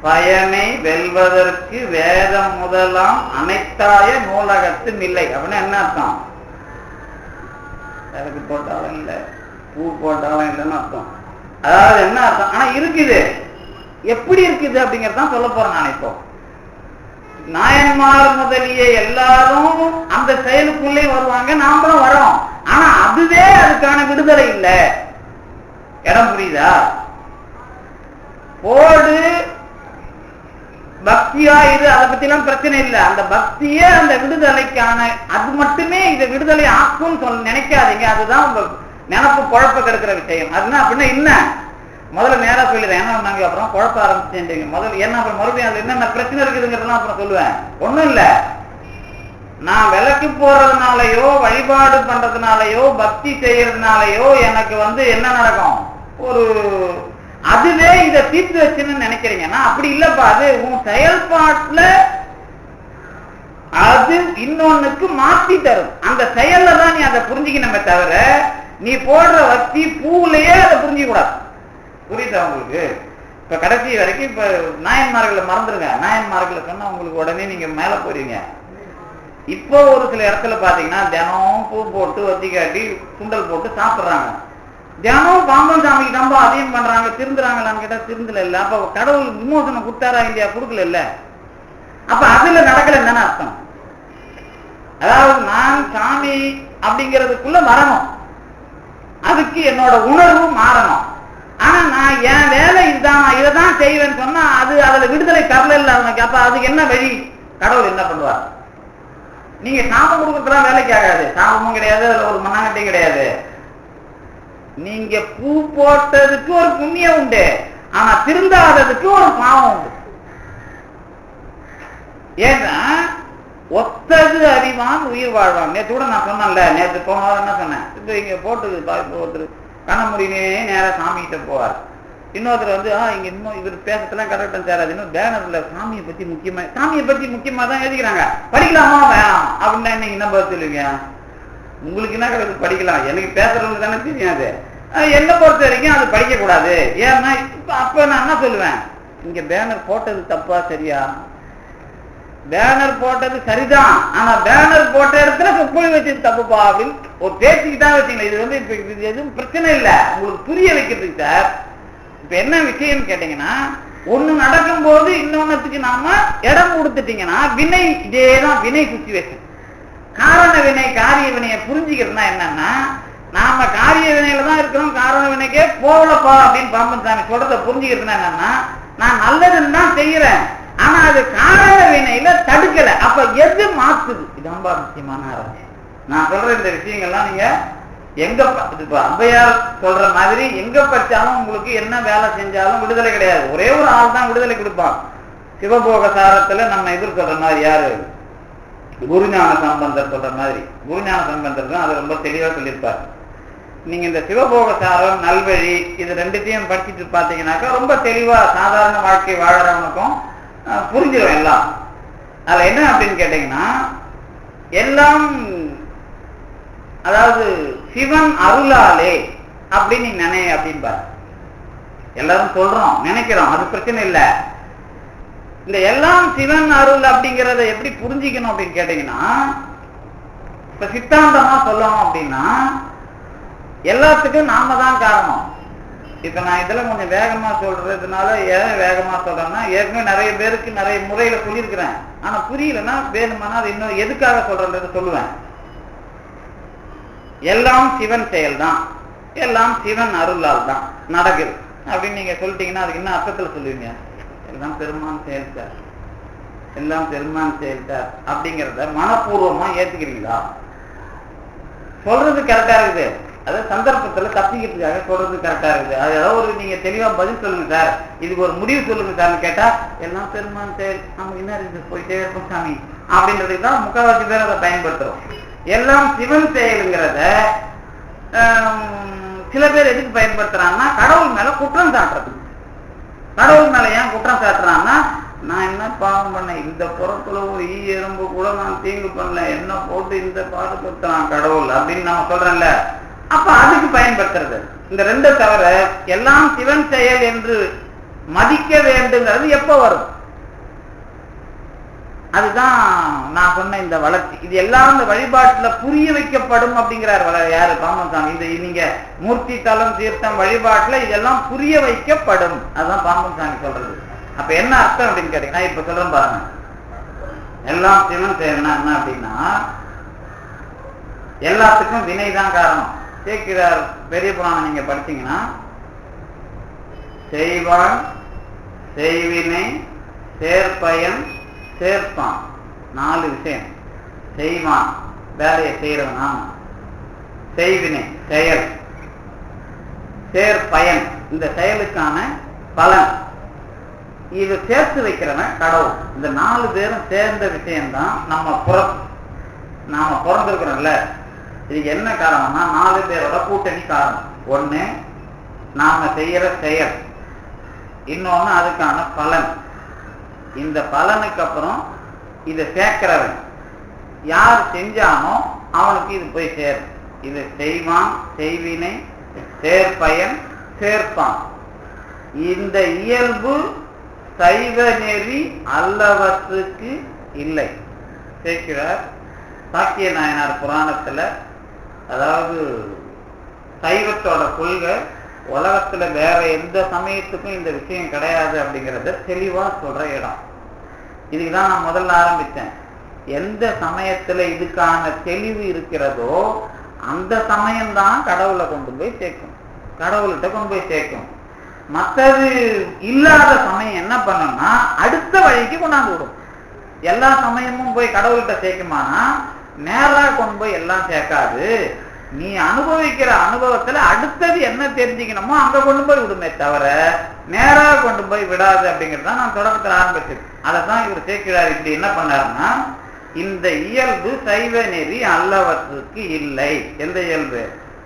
பயனை வெல்வதற்கு வேதம் முதலாம் அனைத்தாய நூலகத்து இல்லை அப்படின்னா என்ன அர்த்தம்? எனக்கு போட்டாலும் இல்லை, பூ போட்டாலும் இல்லைன்னு அர்த்தம். அதாவது என்ன அர்த்தம், ஆனா இருக்குது, எப்படி இருக்குது அப்படிங்கறதான் சொல்ல போறேன் நான். இப்போ நாயன்மார் முதலிய எல்லாரும் அந்த செயலுக்குள்ளே வருவாங்க, நாமளும் வரோம். ஆனா அதுவே அதுக்கான விடுதலை இல்லை. இடம் புரியுதா? போடு பக்தியா இது, அதை பத்தி எல்லாம் பிரச்சனை இல்லை. அந்த பக்தியே அந்த விடுதலைக்கான, அது மட்டுமே இதை விடுதலை ஆக்கும் சொல்ல நினைக்காதீங்க. அதுதான் உங்க நினப்பு குழப்ப கெடுக்கிற விஷயம். அதுனா அப்படின்னா என்ன, முதல்ல நேரா சொல்லிடுறேன். ஏன்னா நாங்க அப்புறம் குழப்ப ஆரம்பிச்சுட்டீங்க முதல்ல. என்ன அப்புறம் மறுபடியும் அது என்னென்ன பிரச்சனை இருக்குதுங்கிறதுலாம் அப்புறம் சொல்லுவேன். ஒண்ணும் இல்ல, நான் விளக்கு போறதுனாலயோ வழிபாடு பண்றதுனாலயோ பக்தி செய்யறதுனாலயோ எனக்கு என்ன நடக்கும், ஒரு அதுவே இதை தீர்த்து வச்சுன்னு நினைக்கிறீங்கன்னா அப்படி இல்லப்பா. அது உன் செயல்பாட்டுல அது இன்னொன்னுக்கு மாத்தி தரும். அந்த செயல்ல தான் நீ அதை புரிஞ்சுக்கணுமே தவிர நீ போடுற வத்தி பூவிலேயே அதை புரிஞ்சிக்க கூடாது. புரியுதா உங்களுக்கு? இப்ப கடைசி வரைக்கும் இப்ப நாயன்மார்களை மறந்துருங்க. நாயன்மார்களை சொன்னா உங்களுக்கு உடனே நீங்க மேல போயிருவீங்க. இப்போ ஒரு சில இடத்துல பாத்தீங்கன்னா தினம் பூ போட்டு வத்தி காட்டி சுண்டல் போட்டு சாப்பிடுறாங்க. தினம் பாம்பன் சாமிக்கு ரொம்ப அதிகம் பண்றாங்க. திருந்துறாங்களான்னு கேட்டா திருந்தல இல்ல. அப்ப கடவுள் விமோசனம் கொடுத்தாரா இல்லையா? கொடுக்கல இல்ல. அப்ப அதுல நடக்கலன்னு தானே அர்த்தம். அதாவது நான் சாமி அப்படிங்கிறதுக்குள்ள வரணும், அதுக்கு என்னோட உணர்வு மாறணும். ஆனா நான் என் வேலை இதுதான், நான் இதைதான் செய்வேன்னு சொன்னா அது அதுல விடுதலை தரல இல்ல அவனுக்கு. அப்ப அதுக்கு என்ன வழி? கடவுள் என்ன பண்ணுவார்? நீங்க சாபம் கொடுக்கறதுலாம் வேலைக்கு ஆகாது. சாபமும் கிடையாது, அதுல ஒரு மண்ணாங்கட்டையும் கிடையாது. நீங்க பூ போட்டதுக்கு ஒரு புண்ணியம் உண்டு, ஆனா திருந்தாததுக்கு ஒரு பாவம் உண்டு. ஏன்னா ஒத்தது அறிவான் உயிர் வாழ்வான். நேற்று கூட நான் சொன்னேன்ல, நேற்று போனவர் என்ன சொன்னேன், இப்ப இங்க போட்டுது ஒருத்தர் கண்ணமுடினே நேரா சாமி கிட்ட போவார். இன்னொருத்தர் இங்க இன்னும் இவர் பேசத்தெல்லாம் கரெக்டம் சேராது. இன்னும் பேனர்ல சாமியை பத்தி முக்கியமா தான் எழுதிக்கிறாங்க. படிக்கலாமா வேணாம் அப்படின்னா நீங்க என்ன பதில் சொல்லுவீங்க? உங்களுக்கு என்ன கிடையாது படிக்கலாம், எனக்கு பேசுறவங்களுக்கு தானே தெரியாது. என்ன பொறுத்த வரைக்கும் அது படிக்க கூடாது. ஏன்னா அப்ப நான் என்ன சொல்லுவேன், இங்க பேனர் போட்டது தப்பா சரியா? பேனர் போட்டது சரிதான், ஆனா பேனர் போட்ட இடத்துல சொற்பொழி வச்சது தப்புப்பா அப்படின்னு ஒரு பேச்சுக்கு தான் வச்சுங்களேன். இது இப்ப இது எதுவும் பிரச்சனை இல்லை, உங்களுக்கு புரிய வைக்கிறதுக்கு சார். இப்ப என்ன விஷயம்னு கேட்டீங்கன்னா, ஒண்ணு நடக்கும் போது இன்னொன்னுக்கு நாம இடம் கொடுத்துட்டீங்கன்னா வினை இதேதான் வினை சிச்சுவேஷன். காரண வினை காரிய வினையை புரிஞ்சுக்கிறதுனா என்னன்னா, நாம காரிய வினையில தான் இருக்கிறோம், காரண வினைக்கே போகலப்பா அப்படின்னு பாம்பன் சாமி சொல்றத புரிஞ்சுக்கிறதுனா என்னன்னா, நான் நல்லதுன்னு தான் செய்யறேன், ஆனா அது காரண வினையில தடுக்கல. அப்ப எது மாத்துது? இதான்பா முக்கியமான ஆரம்பம். நான் சொல்ற இந்த விஷயங்கள்லாம் நீங்க எங்க அம்பையார் சொல்ற மாதிரி எங்க பச்சாலும் உங்களுக்கு என்ன வேலை செஞ்சாலும் விடுதலை கிடையாது. ஒரே ஒரு ஆள் தான் விடுதலை கொடுப்பான். சிவபோக சாரத்துல நம்ம எதிர் சொல்ற மாதிரி யாரு? குருஞான சம்பந்தர் சொல்ற மாதிரி. குருஞான சம்பந்தர் தான் அது ரொம்ப தெளிவா சொல்லியிருப்பார். நீங்க இந்த சிவபோக சாரம் நல்வழி இது ரெண்டுத்தையும் படிச்சுட்டு பாத்தீங்கன்னாக்கா ரொம்ப தெளிவா சாதாரண வாழ்க்கை வாழறவனுக்கும் புரிஞ்சிடும் எல்லாம். அதுல என்ன அப்படின்னு கேட்டீங்கன்னா, எல்லாம் அதாவது சிவன் அருளாலே அப்படின்னு நீங்க நினை அப்படின்னு பாரு. எல்லாரும் சொல்றோம் நினைக்கிறோம், அது பிரச்சனை இல்லை. இந்த எல்லாம் சிவன் அருள் அப்படிங்கிறத எப்படி புரிஞ்சிக்கணும் அப்படின்னு கேட்டீங்கன்னா, இப்ப சித்தாந்தமா சொல்லணும் அப்படின்னா எல்லாத்துக்கும் நாம தான் காரணம். இப்ப நான் இதெல்லாம் கொஞ்சம் வேகமா சொல்றதுனால ஏன் வேகமா சொல்றேன்னா, ஏற்கனவே நிறைய பேருக்கு நிறைய முறையில சொல்லியிருக்கிறேன். ஆனா புரியலன்னா வேணுமானா அது இன்னும் எதுக்காக சொல்றேன்றத சொல்லுவேன். எல்லாம் சிவன் செயல் தான், எல்லாம் சிவன் அருளால் தான் நடக்குது அப்படின்னு நீங்க சொல்லிட்டீங்கன்னா அதுக்கு என்ன அர்த்தத்துல சொல்லுவீங்க? எல்லாம் பெருமான் செயல்தார், எல்லாம் பெருமான் செயல்தார் அப்படிங்கிறத மனப்பூர்வமா ஏத்துக்கிறீங்களா? சொல்றது கரெக்டா இருக்குது, அது சந்தர்ப்பத்துல தப்பிக்கிறதுக்காக சொல்றது கரெக்டா இருக்குது. அது ஏதாவது ஒரு நீங்க தெளிவா பதில் சொல்லுங்க சார், இதுக்கு ஒரு முடிவு சொல்லுங்க சார்னு கேட்டா எல்லாம் பெருமான் செயல், நமக்கு என்ன இருக்குது போயிட்டே இருக்கும் சாமி அப்படின்றதுக்கு தான் முக்கால்வாசி பேர் அதை பயன்படுத்துறோம். எல்லாம் சிவன் செயலுங்கிறத சில பேர் எதுக்கு பயன்படுத்துறாங்கன்னா, கடவுள் மேல குற்றம் சாட்டுறது. கடவுள் மேல ஏன் குற்றம் சாட்டுறான்னா, நான் என்ன பாவம் பண்ணேன், இந்த புறத்துல ஒரு ஈ எறும்பு கூட நான் தீங்கு பண்ணல, என்ன போட்டு இந்த பாடுபடுத்துறான் கடவுள் அப்படின்னு நான் சொல்றேன்ல, அப்ப அதுக்கு பயன்படுத்துறது. இந்த ரெண்டு தவிர எல்லாம் சிவன் செயல் என்று மதிக்க வேண்டுங்கிறது எப்ப வரும்? அதுதான் நான் சொன்ன இந்த வளர்ச்சி. இது எல்லாம் இந்த வழிபாட்டுல புரிய வைக்கப்படும் அப்படிங்கிறார் யாரு? பாம்பன் சாமி. இந்த நீங்க மூர்த்தி தலம் தீர்த்தம் வழிபாட்டுல இதெல்லாம் புரிய வைக்கப்படும், அதுதான் பாம்பன் சாமி சொல்றது. அப்ப என்ன அர்த்தம் அப்படின்னு கேட்டீங்கன்னா, இப்ப சொல்றேன் பாருங்க, எல்லாம் சிவன் செயல்னா என்ன அப்படின்னா, எல்லாத்துக்கும் வினைதான் காரணம். சேக்கிரார் பெரிய புராணம் நீங்க படிச்சீங்கன்னா, செய்வான் செய்வினை சேர்ப்பயன் சேர்ப்பான், 4 விஷயம். செய்வான் வேலையை செய்யறவன் நாம, செய்வினை செயல், சேர்ப்பயன் இந்த செயலுக்கான பலன், இது சேர்த்து வைக்கிறவன் கடவுள். இந்த 4 பேரும் சேர்ந்த விஷயம்தான் நம்ம புறம். நாம பிறந்திருக்கிறோம்ல, இதுக்கு என்ன காரணம்னா 4 பேரோட கூட்டணி காரணம். ஒண்ணு நாம செய்யற செயல், இன்னொன்னு அதுக்கான பலன். இந்த பலனுக்கு அப்புறம் இதை சேர்க்கிறவன் யார் செஞ்சானோ அவனுக்கு இது போய் சேரும். இது செய்வான், செய்வினை, சேர்ப்பயன், சேர்ப்பான். இந்த இயல்பு சைவ நெறி அல்லவற்றுக்கு இல்லை. சேர்க்கிறார் சாக்கிய நாயனார் புராணத்துல. அதாவது சைவத்தோட கொள்கை உலகத்துல வேற எந்த சமயத்துக்கும் இந்த விஷயம் கிடையாது அப்படிங்கிறத தெளிவா சொல்ற இடம். இதுக்குதான் நான் முதல்ல ஆரம்பித்தேன். எந்த சமயத்துல இதுக்கான தெளிவு இருக்கிறதோ அந்த சமயம்தான் கடவுளை கொண்டு போய் சேர்க்கும், கடவுள்கிட்ட கொண்டு போய் சேர்க்கும். மற்றது இல்லாத சமயம் என்ன பண்ணணும்னா அடுத்த வழிக்கு கொண்டாந்து விடும். எல்லா சமயமும் போய் கடவுள்கிட்ட சேர்க்குமானா நேரா கொண்டு போய் எல்லாம் சேர்க்காது. நீ அனுபவிக்கிற அனுபவத்துல அடுத்தது என்ன தெரிஞ்சுக்கணுமோ அங்க கொண்டு போய் விடுமே தவிர நேரா கொண்டு போய் விடாது அப்படிங்கிறது தான் நான் தொடக்கத்தில் ஆரம்பிச்சது. அதைதான் இவர் சேர்க்கிறார். இப்படி என்ன பண்ணாருன்னா, இந்த இயல்பு சைவ நெறி அல்லவற்றுக்கு இல்லை. எந்த இயல்பு?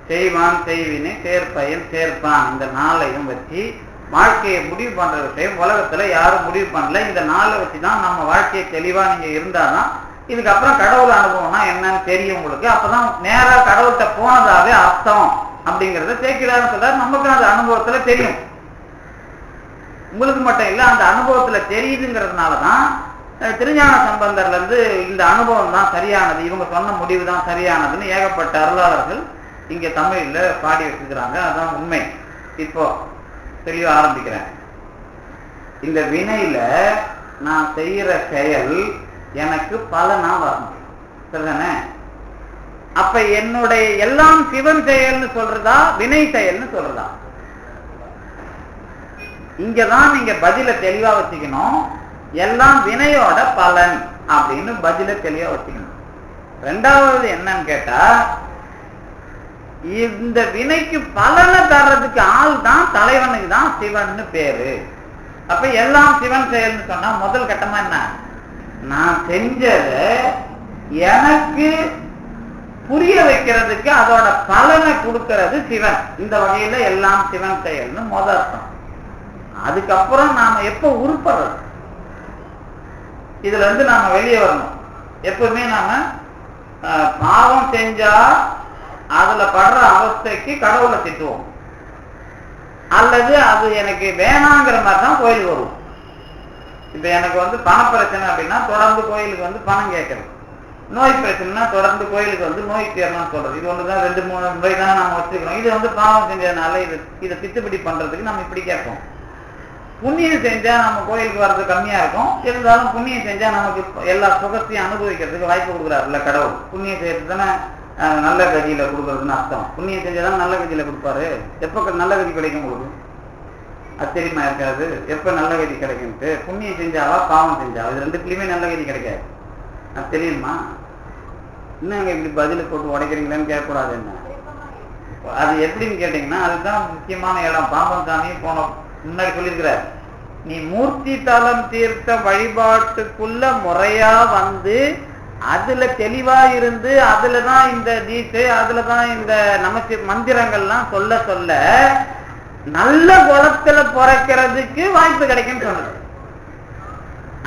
செய்வான், செய்வினை, சேர்ப்பயன், சேர்ப்பான். இந்த 4ஐயும் வச்சு வாழ்க்கையை முடிவு பண்ற விஷயம் உலகத்துல யாரும் முடிவு பண்ணல. இந்த 4 வச்சுதான் நம்ம வாழ்க்கையை தெளிவா நீங்க இருந்தாதான் இதுக்கப்புறம் கடவுள் அனுபவம்னா என்னன்னு தெரியும் உங்களுக்கு. அப்பதான் நேரா கடவுள்கிட்ட போனதாவே அர்த்தம் அப்படிங்கிறத சேர்க்கிறாருன்னு சொல்றாரு. நமக்கு அந்த அனுபவத்துல தெரியும், உங்களுக்கு மட்டும் இல்ல, அந்த அனுபவத்துல தெரியுதுங்கிறதுனாலதான் திருஞான சம்பந்தர்ல இருந்து இந்த அனுபவம் தான் சரியானது, இவங்க சொன்ன முடிவு தான் சரியானதுன்னு ஏகப்பட்ட அருளாளர்கள் இங்க தமிழ்ல பாடி வச்சுக்கிறாங்க. அதான் உண்மை. இப்போ தெளிவா ஆரம்பிக்கிறேன். இந்த வினையில நான் செய்யற செயல் எனக்கு பலனா வரணும், சரிதானே? அப்ப என்னுடைய எல்லாம் சிவன் செயல்னு சொல்றதா வினை செயல்னு சொல்றதா? இங்கதான் நீங்க பதில தெளிவா வச்சுக்கணும். எல்லாம் வினையோட பலன் அப்படின்னு பதில தெளிவா வச்சுக்கணும். ரெண்டாவது என்னன்னு கேட்டா, இந்த வினைக்கு பலனை தர்றதுக்கு ஆள் தான் தலைவனுக்கு தான் சிவன் பேரு. அப்ப எல்லாம் சிவன் செயல்னு சொன்னா முதல் கட்டமா என்ன? நான் செஞ்சத எனக்கு புரிய வைக்கிறதுக்கு அதோட பலனை கொடுக்கிறது சிவன். இந்த வகையில எல்லாம் சிவன் செயல்னு முதல் அர்த்தம். அதுக்கப்புறம் நாம எப்ப உருப்படுறது, இதுல இருந்து நாம வெளியே வரணும். எப்பவுமே நாம பாவம் செஞ்சா அதுல படுற அவஸ்தைக்கு கடவுளை திட்டுவோம், அல்லது அது எனக்கு வேணாங்கிற மாதிரி தான் கோயிலுக்கு வருவோம். இப்ப எனக்கு பண பிரச்சனை அப்படின்னா தொடர்ந்து கோயிலுக்கு பணம் கேட்கறது, நோய் பிரச்சனைனா தொடர்ந்து கோயிலுக்கு நோய் தீரணும்னு சொல்றது. இது ஒண்ணுதான், 2-3 முறை தான் நாம வச்சுக்கிறோம். இது பாவம் செஞ்சதுனால இதை திட்டுப்படி பண்றதுக்கு நம்ம இப்படி கேட்போம். புண்ணியம் செஞ்சா நம்ம கோயிலுக்கு வர்றது கம்மியா இருக்கும், இருந்தாலும் புண்ணியம் செஞ்சா நமக்கு எல்லா சுகத்தையும் அனுபவிக்கிறதுக்கு வாய்ப்பு கொடுக்குறாருல்ல கடவுள். புண்ணியம் செய்யறது தானே நல்ல கதியில கொடுக்கறதுன்னு அர்த்தம். புண்ணியம் செஞ்சாதான் நல்ல கதியில கொடுப்பாரு. எப்ப நல்ல கதி கிடைக்கும் உங்களுக்கு அது தெரியுமா? இருக்காது. எப்ப நல்ல கதி கிடைக்கும்ட்டு புண்ணியம் செஞ்சாவா பாவம் செஞ்சாவா, இது ரெண்டுத்துலயுமே நல்ல கதி கிடைக்காது. அது தெரியுமா? இன்னும் இப்படி பதில போட்டு உடைக்கிறீங்களேன்னு கேட்கக்கூடாது. என்ன அது எப்படின்னு கேட்டீங்கன்னா, அதுதான் முக்கியமான இடம். பாம்பன் சாமி போன முன்னாடி சொல்லியிருக்கிறார், நீ மூர்த்தி தலம் தீர்த்த வழிபாட்டுக்குள்ள முறையா அதுல தெளிவா இருந்து அதுலதான் இந்த தீட்சை, அதுலதான் இந்த நமக்கு மந்திரங்கள்லாம் சொல்ல சொல்ல நல்ல குலத்துல பிறக்கிறதுக்கு வாய்ப்பு கிடைக்கும்னு சொன்னது.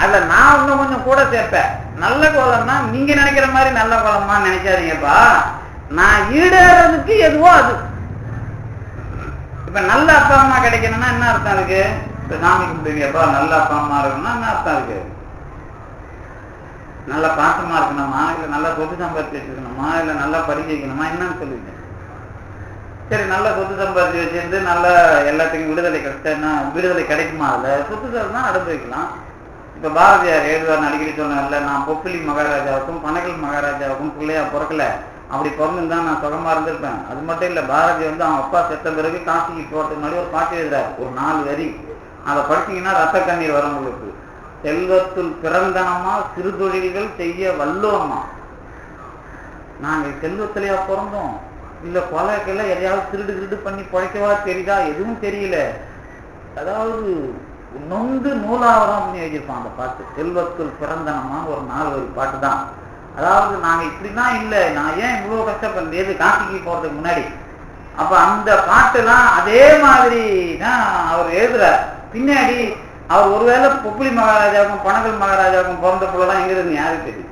அதுல நான் இன்னும் கொஞ்சம் கூட சேர்ப்பேன். நல்ல குலம்னா நீங்க நினைக்கிற மாதிரி நல்ல குலமா நினைக்காதீங்கப்பா, நான் ஈடேறதுக்கு எதுவோ அது. இப்ப நல்ல அப்பா அம்மா கிடைக்கணும்னா என்ன அர்த்தம் இருக்கு? இப்ப சாமி கும்பிடுவீங்கப்பா, நல்ல அப்பா அம்மா இருக்கணும்னா என்ன அர்த்தம் இருக்கு? நல்ல பாசமா இருக்கணுமா, இல்ல நல்லா சொத்து சம்பாதிச்சு வச்சுக்கணுமா, இல்ல நல்லா படிக்க வைக்கணுமா, என்னன்னு சொல்லுவீங்க. சரி, நல்ல சொத்து சம்பாதிச்சு வச்சிருந்து நல்ல எல்லாத்துக்கும் விடுதலை கிடைச்சா விடுதலை கிடைக்குமா? அதுல சொத்து தான் அனுபவிக்கலாம். இப்ப பாரதியார் எழுதுவார், அடிக்கடி சொன்னார்ல, நான் பொப்பிலி மகாராஜாவுக்கும் பனகல் மகாராஜாவுக்கும் பிள்ளையா பிறக்கல, அப்படி பிறந்துதான் நான் சுகமா இருந்திருப்பேன். அது மட்டும் இல்ல, பாரதி அவன் அப்பா செத்த பிறகு காசிக்கு போறதுக்கு முன்னாடி ஒரு பாட்டு எழுதுறாரு, ஒரு 4 வரி. அதை படிச்சீங்கன்னா ரத்த கண்ணீர் வரும் உங்களுக்கு. செல்வத்துள் பிறந்தனமா சிறு தொழில்கள் செய்ய வல்லோமா. நாங்க செல்வத்திலேயா பிறந்தோம், இல்ல கொலைக்கெல்லாம் எதையாவது திருடு பண்ணி பிழைக்கவா தெரியுதா? எதுவும் தெரியல. அதாவது நொந்து நூலாவரம் அப்படின்னு எழுதியிருப்பான் அந்த பாட்டு. செல்வத்துள் பிறந்தனமா ஒரு 4 வரி பாட்டு தான். அதாவது நாங்க இப்படிதான் இல்லை, நான் ஏன் இவ்வளவு கஷ்டப்படுறது, எது காசிக்கு போறதுக்கு முன்னாடி அப்ப அந்த பாட்டுலாம் அதே மாதிரி தான் அவர் எழுதுறார். பின்னாடி அவர் ஒருவேளை பொப்புளி மகாராஜாவுக்கும் பனகல் மகாராஜாவுக்கும் பிறந்த பிள்ளைலாம் எங்க இருந்து யாருக்கு தெரியும்?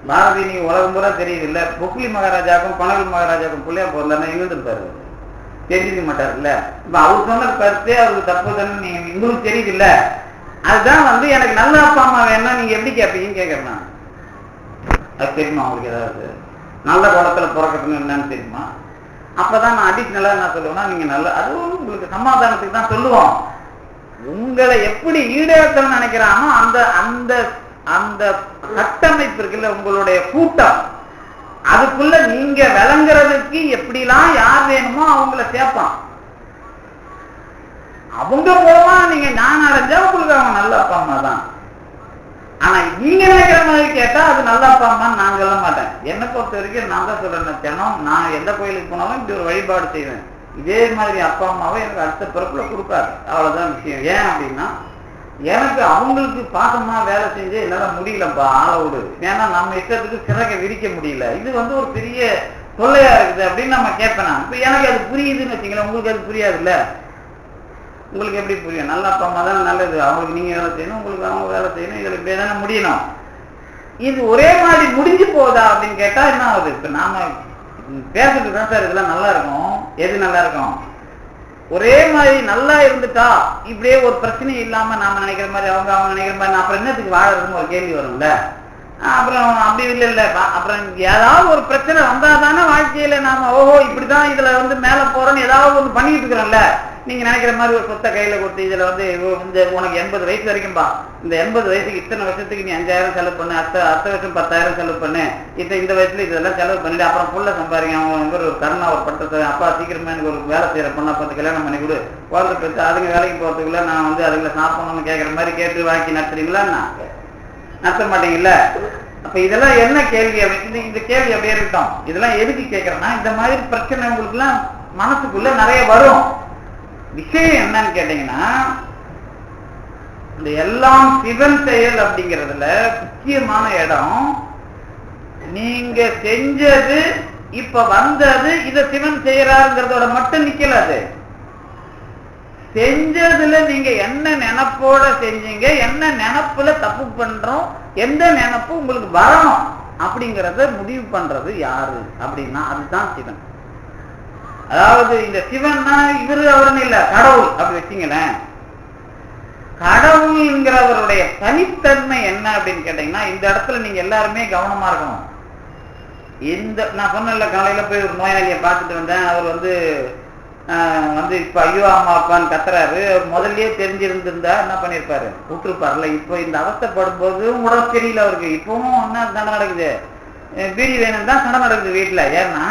பாரதி நீங்க உலகம் பூரா தெரியுது இல்ல, பொப்புளி மகாராஜாவுக்கும் பனகல் மகாராஜாவுக்கும் பிள்ளையா பிறந்தாருன்னா எங்க இருப்பாரு? தெரிஞ்சுக்க மாட்டார் இல்ல. இப்ப அவர் சொன்ன கருத்தே அவருக்கு தப்பு தானே நீங்க உங்களுக்கு தெரியுது இல்ல. அதுதான் வந்து எனக்கு நல்ல அப்பா அம்மா வேணா நீங்க எப்படி கேட்பீங்கன்னு கேட்கறேன். அது தெரியுமா அவங்களுக்கு? ஏதாவது நல்ல குளத்துல பிறக்கணும்னு என்னன்னு தெரியுமா? அப்பதான் நான் அடிஷ்னலா என்ன சொல்லுவேன்னா, நீங்க நல்ல அதுவும் உங்களுக்கு சமாதானத்துக்கு தான் சொல்லுவோம். உங்களை எப்படி ஈடேற்றணும்னு நினைக்கிறானோ அந்த அந்த அந்த கட்டமைப்பு இருக்குல்ல, உங்களுடைய கூட்டம், அதுக்குள்ள நீங்க விளங்குறதுக்கு எப்படிலாம் யார் வேணுமோ அவங்கள சேர்ப்பான். அவங்க மூலமா நீங்க ஞானம் அடைஞ்சா உங்களுக்கு அவங்க நல்ல அப்பா அம்மா தான். ஆனா நீங்க நினைக்கிற மாதிரி கேட்டா அது நல்ல அப்பா அம்மான்னு நான் சொல்ல மாட்டேன். என்னை பொறுத்த வரைக்கும் நான் தான் சொல்றேன், தினம் நான் எந்த கோயிலுக்கு போனாலும் இப்படி ஒரு வழிபாடு செய்வேன். இதே மாதிரி அப்பா அம்மாவை எனக்கு அடுத்த பிறப்புல கொடுக்காது. அவ்வளவுதான் விஷயம். ஏன் அப்படின்னா எனக்கு அவங்களுக்கு பாசமா வேலை செஞ்சு என்னால முடியலப்பா ஆளோடு. ஏன்னா நம்ம இஷ்டத்துக்கு சிறகை விரிக்க முடியல, இது வந்து ஒரு பெரிய தொல்லையா இருக்குது அப்படின்னு நம்ம கேட்பேன். இப்ப எனக்கு அது புரியுதுன்னு வச்சுங்களேன், உங்களுக்கு அது புரியாது இல்ல. உங்களுக்கு எப்படி புரியும்? நல்ல அப்பா அம்மா தானே நல்லது, அவங்களுக்கு நீங்க வேலை செய்யணும், உங்களுக்கு அவங்க வேலை செய்யணும், இதுல இப்படியே தானே முடியணும். இது ஒரே மாதிரி முடிஞ்சு போதா அப்படின்னு கேட்டா என்ன ஆகுது? இப்ப நாம பேசுறது தான் சார் இதெல்லாம் நல்லா இருக்கும். எது நல்லா இருக்கும்? ஒரே மாதிரி நல்லா இருந்துட்டா இப்படியே ஒரு பிரச்சனை இல்லாம நாம நினைக்கிற மாதிரி அவங்க நினைக்கிற மாதிரி அப்புறம் என்னத்துக்கு வாழறதுன்னு ஒரு கேள்வி வரும்ல. அப்புறம் அப்படி இல்லை இல்ல, அப்புறம் ஏதாவது ஒரு பிரச்சனை வந்தாதானே வாழ்க்கையில நாம ஓஹோ இப்படிதான் இதுல வந்து மேல போறோம்னு ஏதாவது ஒன்று பண்ணிட்டு இருக்கிறோம்ல. நீங்க நினைக்கிற மாதிரி ஒரு சொத்தை கையில கொடுத்து இதுல வந்து உனக்கு 80 வயசு வரைக்கும்பா, இந்த 80 வயசுக்கு இத்தனை வருஷத்துக்கு நீ 5000 செலவு பண்ணு, அடுத்த வருஷம் 10,000 செலவு பண்ணு, இந்த வயசுல இதெல்லாம் செலவு பண்ணிட்டு அப்புறம் புள்ள சம்பாதிங்க. அவங்க ஒரு கருணா ஒரு பட்டத்தை, அப்பா சீக்கிரமா எனக்கு ஒரு வேலை செய்யற பொண்ணா பார்த்து கல்யாணம் பண்ணி கொடு, குழந்தை பெற்று அதுங்க வேலைக்கு போறதுக்குள்ள நான் வந்து அதுங்களை சாப்பிடணும்னு கேட்கற மாதிரி கேட்டு வாங்கி நடத்துறீங்களா? நடத்த மாட்டீங்கல்ல. அப்ப இதெல்லாம் என்ன கேள்வி அப்படின்னு இந்த கேள்வி அப்படியே இருக்கட்டும். இதெல்லாம் எதுக்கு கேட்கறேன்னா, இந்த மாதிரி பிரச்சனை உங்களுக்கு எல்லாம் மனசுக்குள்ள நிறைய வரும். விஷயம் என்னன்னு கேட்டீங்கன்னா, இந்த எல்லாம் சிவன் செயல் அப்படிங்கிறதுல முக்கியமான இடம், நீங்க செஞ்சது இப்ப வந்தது இத சிவன் செய்யறாருங்கிறதோட மட்டும் நிக்கலாது. செஞ்சதுல நீங்க என்ன நினைப்போட செஞ்சீங்க, என்ன நினைப்புல தப்பு பண்றோம், எந்த நினைப்பு உங்களுக்கு வரணும் அப்படிங்கிறத முடிவு பண்றது யாரு அப்படின்னா அதுதான் சிவன். அதாவது இந்த சிவன்னா இவரு அவருன்னு இல்ல, கடவுள் அப்படி வச்சுங்களேன். கடவுள்ங்கிறவருடைய தனித்தன்மை என்ன அப்படின்னு கேட்டீங்கன்னா, இந்த இடத்துல நீங்க எல்லாருமே கவனமா இருக்கணும். நான் சொன்ன காலையில போய் ஒரு நோயாளியை பார்த்துட்டு வந்தேன். அவர் வந்து இப்ப ஐயோ அம்மா அப்பான்னு கத்துறாரு. அவர் முதல்லயே தெரிஞ்சிருந்திருந்தா என்ன பண்ணிருப்பாரு, விட்டுருப்பாருல. இப்போ இந்த அவஸ்தைப்படும் போது உடம்பு தெரியல அவருக்கு. இப்பவும் என்ன சண்டை நடக்குது, பீடி வேணும் தான் சண்டை நடக்குது வீட்டுல. ஏன்னா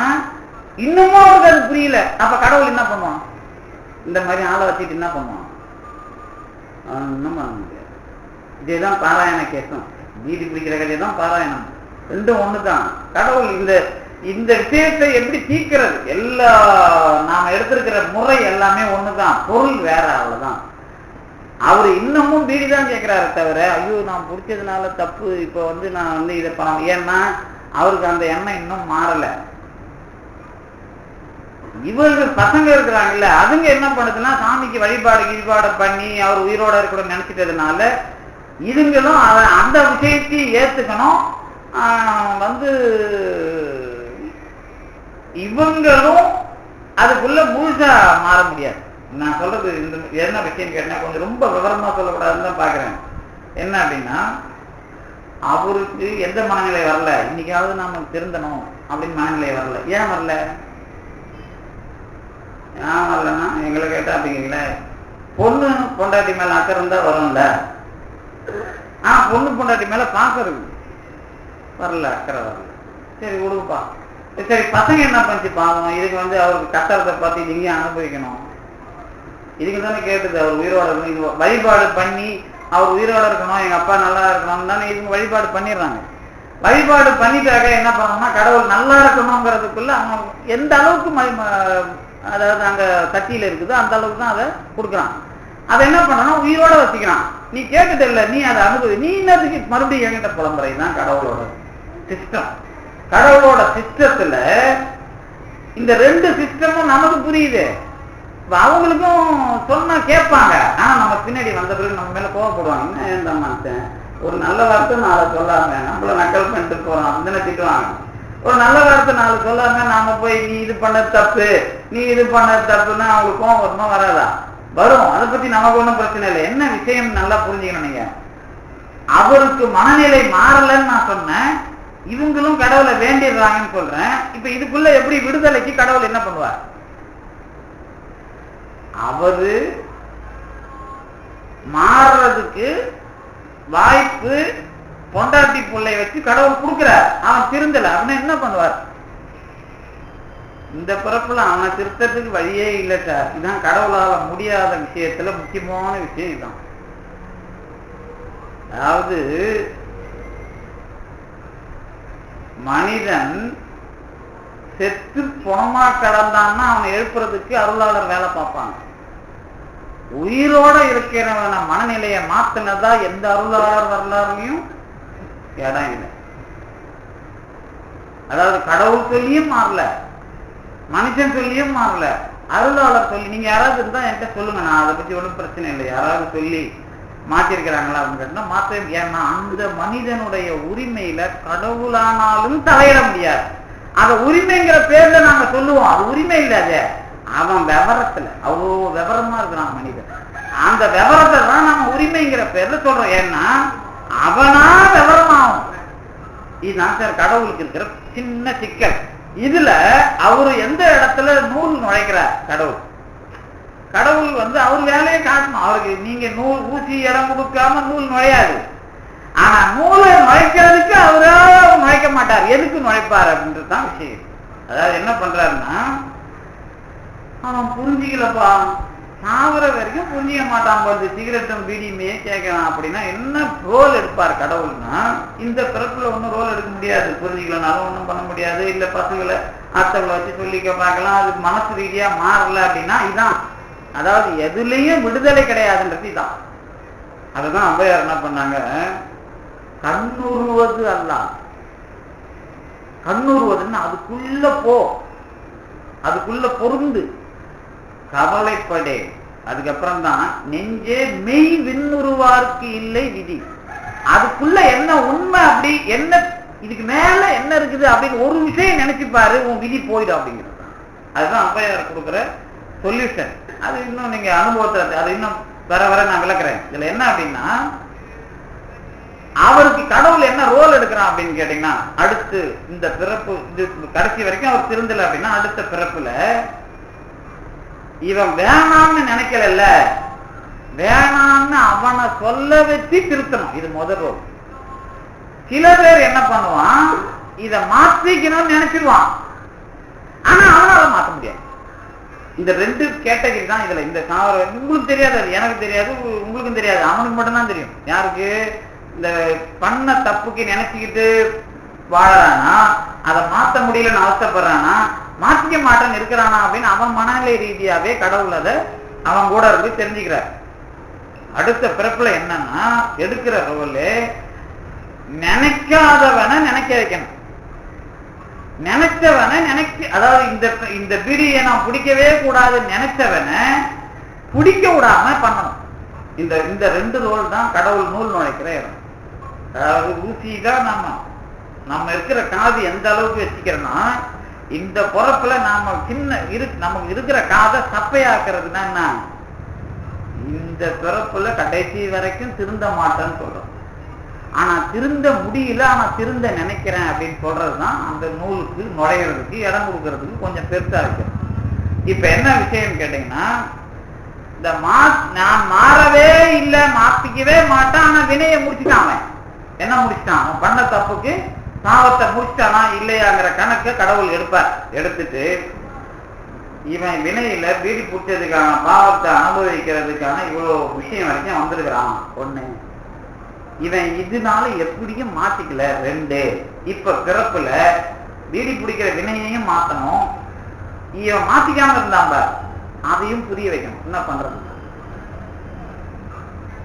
இன்னமும் அவருக்கு அது புரியல. அப்ப கடவுள் என்ன பண்ணுவான்? இந்த மாதிரி ஆளை வச்சுட்டு என்ன பண்ணுவான்? ஒன்னும் பண்ண முடியாது. இதேதான் பாராயண கேசம், பீடி பிடிக்கிற கதையதான் பாராயணம், ரெண்டும் ஒண்ணுதான். கடவுள் இந்த விஷயத்தை எப்படி தீர்க்கிறது, எல்லா நாம எடுத்திருக்கிற முறை எல்லாமே ஒண்ணுதான், பொருள் வேற, அவ்வளவுதான். அவரு இன்னமும் பீடிதான் கேட்கிறாரு தவிர ஐயோ நான் பிடிச்சதுனால தப்பு, இப்ப வந்து நான் வந்து இதை பண்ண, ஏன்னா அவருக்கு அந்த எண்ணம் இன்னும் மாறல. இவர்கள் பசங்க இருக்கிறாங்கல்ல, அதுங்க என்ன பண்ணுதுன்னா சாமிக்கு வழிபாடு பண்ணி அவர் உயிரோட இருக்க நினைச்சிட்டதுனால இதுங்களும் அந்த விஷயத்தை ஏத்துக்கணும். வந்து இவங்களும் அதுக்குள்ள முழுசா மாற முடியாது. நான் சொல்றது இந்த என்ன விஷயம் கேட்டா கொஞ்சம் ரொம்ப விவரமா சொல்லக்கூடாதுன்னு தான் பாக்குறேன். என்ன அப்படின்னா, அவருக்கு எந்த மனநிலை வரல, இன்னைக்காவது நாம திருந்தணும் அப்படின்னு மனநிலை வரல. ஏன் வரல? ஏன் வரலன்னா எங்களை கேட்டா அப்படிங்களே, பொண்ணு பொண்டாட்டி மேல அக்கறை இருந்தா வரும்ல. பொண்ணு பொண்டாட்டி மேல பாக்குறது வரல, அக்கறை வரல. சரி விடுப்பா. சரி பசங்க என்ன பண்ணிச்சு பாவம், இதுக்கு வந்து அவருக்கு கஷ்டத்தை பார்த்து இது இங்கேயும் அனுபவிக்கணும், இதுக்கு தானே கேட்டுது. அவர் உயிரோட இருக்கணும், வழிபாடு பண்ணி அவர் உயிரோட இருக்கணும், எங்க அப்பா நல்லா இருக்கணும் தானே இதுங்க வழிபாடு பண்ணிடுறாங்க. வழிபாடு பண்ணிட்டாக்க என்ன பண்ணணும்னா, கடவுள் நல்லா இருக்கணுங்கிறதுக்குள்ள அவங்க எந்த அளவுக்கு அதாவது அங்க சக்தியில இருக்குதோ அந்த அளவுக்கு தான் அதை கொடுக்குறான். அதை என்ன பண்ணணும், உயிரோட வச்சுக்கிறான். நீ கேட்டுட்ட இல்ல, நீ அதை அனுபவி, நீ என்னதுக்கு மறுபடியும் என்கிட்ட புலம்புறை தான் கடவுளோட சிஸ்டம். கடவுளோட சிஸ்டத்துல இந்த ரெண்டு சிஸ்டமும் நமக்கு புரியுது. அவங்களுக்கும் சொன்னா கேட்பாங்க. ஆனா நம்ம பின்னாடி வந்த பிறகு நம்ம மேல கோவப்படுவாங்க. என்ன இந்த மனுஷன் ஒரு நல்ல வார்த்தை நாளை சொல்லாம நம்மள நக்கல் பண்ணிட்டு போறோம் அப்படின்னு திட்டுவாங்க. ஒரு நல்ல வார்த்தை நாளை சொல்லாம நாம போய் நீ இது பண்ண தப்பு, நீ இது பண்ண தப்புன்னா அவங்களுக்கு கோவம் வருமா வராதா? வரும். அதை பத்தி நமக்கு ஒன்றும் பிரச்சனை இல்லை. என்ன விஷயம் நல்லா புரிஞ்சுக்கணும். நீங்க அவருக்கு மனநிலை மாறலன்னு நான் சொன்னேன், இவங்களும் கடவுளை வேண்டிடுறாங்கன்னு சொல்றேன். இப்ப இதுக்குள்ள எப்படி விடுதலைக்கு கடவுள் என்ன பண்ணுவார்? அவரு மாறுறதுக்கு வாய்ப்பு பொண்டாட்டி பிள்ளை வச்சு கடவுள் கொடுக்கிறார். அவன் திருந்தல அவனை என்ன பண்ணுவார்? இந்த பிறப்புல அவனை திருத்தத்துக்கு வழியே இல்லை சார். இதுதான் கடவுளால முடியாத விஷயத்துல முக்கியமான விஷயம் இதுதான். அதாவது மனிதன் செத்து பொணமா கடந்தான்னா அவனை எழுப்புறதுக்கு அருளாளர் வேலை பார்ப்பாங்க. உயிரோட இருக்கிறவன மனநிலையை மாத்தினதா எந்த அருளாளர் வரலாறுலையும் இடம் இல்லை. அதாவது கடவுள் சொல்லியும் மாறல, மனுஷன் சொல்லியும் மாறல, அருளாளர் சொல்லி. நீங்க யாராவது இருந்தா என்கிட்ட சொல்லுங்க, நான் அதை பத்தி ஒன்றும் பிரச்சனை இல்லை. யாராவது சொல்லி மாற்றிருக்கிறாங்களா அப்படின்னு மாற்ற. ஏன்னா அந்த மனிதனுடைய உரிமையில கடவுளானாலும் தலையிட முடியாது. அந்த உரிமைங்கிற பேர்ல நாங்க சொல்லுவோம், அது உரிமை இல்லாத. அவன் விவரத்துல அவ்வளோ விவரமா இருக்கிறான் மனிதன். அந்த விவரத்தை தான் நம்ம உரிமைங்கிற பேர்ல சொல்றோம். ஏன்னா அவனா விவரமாகும். இதுதான் சார் கடவுளுக்கு இருக்கிற சின்ன சிக்கல். இதுல அவரு எந்த இடத்துல நூல் நுழைக்கிறார்? கடவுள் அவர் வேலையை காட்டணும். அவருக்கு நீங்க நூல் ஊசி இடம் கொடுக்காம நூல் நுழையாது. ஆனா நூலை நுழைக்கிறதுக்கு அவரா நுழைக்க மாட்டார். எதுக்கு நுழைப்பார் அப்படின்றதுதான் விஷயம். அதாவது என்ன பண்றாருன்னா, அவன் புரிஞ்சிக்கலப்பா, சாவர வரைக்கும் புரிஞ்சிக்க மாட்டான் போது, சிகரெட்டும் பீடியுமே கேட்கலாம் அப்படின்னா என்ன ரோல் எடுப்பார் கடவுள்னா? இந்த பிறப்புல ஒன்றும் ரோல் எடுக்க முடியாது. புரிஞ்சிக்கலனாலும் ஒன்றும் பண்ண முடியாது. இல்ல பசங்களை அர்த்தங்களை வச்சு சொல்லிக்க பார்க்கலாம். அது மனசு ரீதியா மாறல அப்படின்னா இதான். அதாவது எதுலையும் விடுதலை கிடையாதுன்றது இதான். அதுதான் ஔவையார் என்ன பண்ணாங்க, கண்ணுறுவது அல்ல, கண்ணுறுவதுன்னு அதுக்குள்ள போ, அதுக்குள்ள பொருந்து, கவலைப்படே. அதுக்கப்புறம் தான் நெஞ்சே மெய் விண்ணுருவார்க்கு இல்லை விதி. அதுக்குள்ள என்ன உண்மை, அப்படி என்ன இதுக்கு மேல என்ன இருக்குது அப்படின்னு ஒரு விஷயம் நினைச்சுப்பாரு, உன் விதி போயிடும் அப்படிங்கிறது. அதுதான் ஔவையார் கொடுக்குற சொல்யூஷன். அது இன்னும் நீங்க அனுபவத்தை அது இன்னும் வர வர நான் விளக்குறேன். இதுல என்ன அப்படின்னா, அவருக்கு கடவுள் என்ன ரோல் எடுக்கிறான் அப்படின்னு கேட்டீங்கன்னா, அடுத்து இந்த பிறப்பு இது கடைசி வரைக்கும் அவர் திருந்தல அப்படின்னா, அடுத்த பிறப்புல இவன் வேணாம்னு நினைக்கல, வேணாம்னு அவனை சொல்ல வச்சு திருத்தணும். இது முதல் ரோல். சில பேர் என்ன பண்ணுவான், இதை மாற்றிக்கணும்னு நினைச்சிருவான், ஆனா அவனால மாற்ற முடியாது. இந்த ரெண்டு கேட்டகரி தான் இதுல. இந்த உங்களுக்கு தெரியாது, அது எனக்கு தெரியாது, உங்களுக்கும் தெரியாது, அவனுக்கு மட்டும்தான் தெரியும். யாருக்கு? இந்த பண்ண தப்புக்கு நினைச்சுக்கிட்டு வாழறானா, அதை மாற்ற முடியலன்னு அவசரப்படுறானா, மாற்றிக்க மாட்டேன்னு இருக்கிறானா அப்படின்னு அவன் மனநிலை ரீதியாவே கடவுள் அதை அவன் கூட இருந்து தெரிஞ்சுக்கிறார். அடுத்த பிறப்புல என்னன்னா, எடுக்கிற ரோல் நினைக்காதவனை நினைக்க வைக்கணும், நினைச்சவனை நினைச்சு, அதாவது இந்த பீடியை நான் பிடிக்கவே கூடாது நினைச்சவனை பிடிக்க விடாம பண்ணணும். இந்த ரெண்டு ரோல் தான் கடவுள் நூல் நுழைக்கிற இடம். அதாவது ஊசி தான் நம்ம இருக்கிற காது எந்த அளவுக்கு வச்சுக்கிறோம்னா, இந்த பொறப்புல நாம நமக்கு இருக்கிற காதை சப்பையாக்குறதுன்னா என்ன, இந்த பிறப்புல கடைசி வரைக்கும் திருந்த மாட்டேன்னு சொல்றோம். ஆனா திருந்த முடியல, ஆனா திருந்த நினைக்கிறேன் அப்படின்னு சொல்றதுதான் அந்த நூலுக்கு நுழைகிறதுக்கு இடம் கொடுக்கறதுக்கு கொஞ்சம் பெருசா இருக்கு. இப்ப என்ன விஷயம் கேட்டீங்கன்னா, இந்த நான் மாறவே இல்லை, மாத்திக்கவே மாட்டேன், ஆனா வினையை முடிச்சுட்டான். என்ன முடிச்சுட்டான்? அவன் பண்ண தப்புக்கு பாவத்தை முடிச்சிட்டானா இல்லையாங்கிற கணக்கை கடவுள் எடுப்பார். எடுத்துட்டு இவன் வினையில பீடி பிடிச்சதுக்கான பாவத்தை அனுபவிக்கிறதுக்கான இவ்வளவு விஷயம் வரைக்கும் வந்திருக்கிறான். ஒண்ணு, இவன் இதனால எப்படியும் மாத்திக்கல. ரெண்டு, இப்ப பிறப்புல பீடி பிடிக்கிற வினையையும் மாத்தணும், இவன் மாத்திக்காம இருந்தாம்ப அதையும் புரிய வைக்கணும். என்ன பண்றது?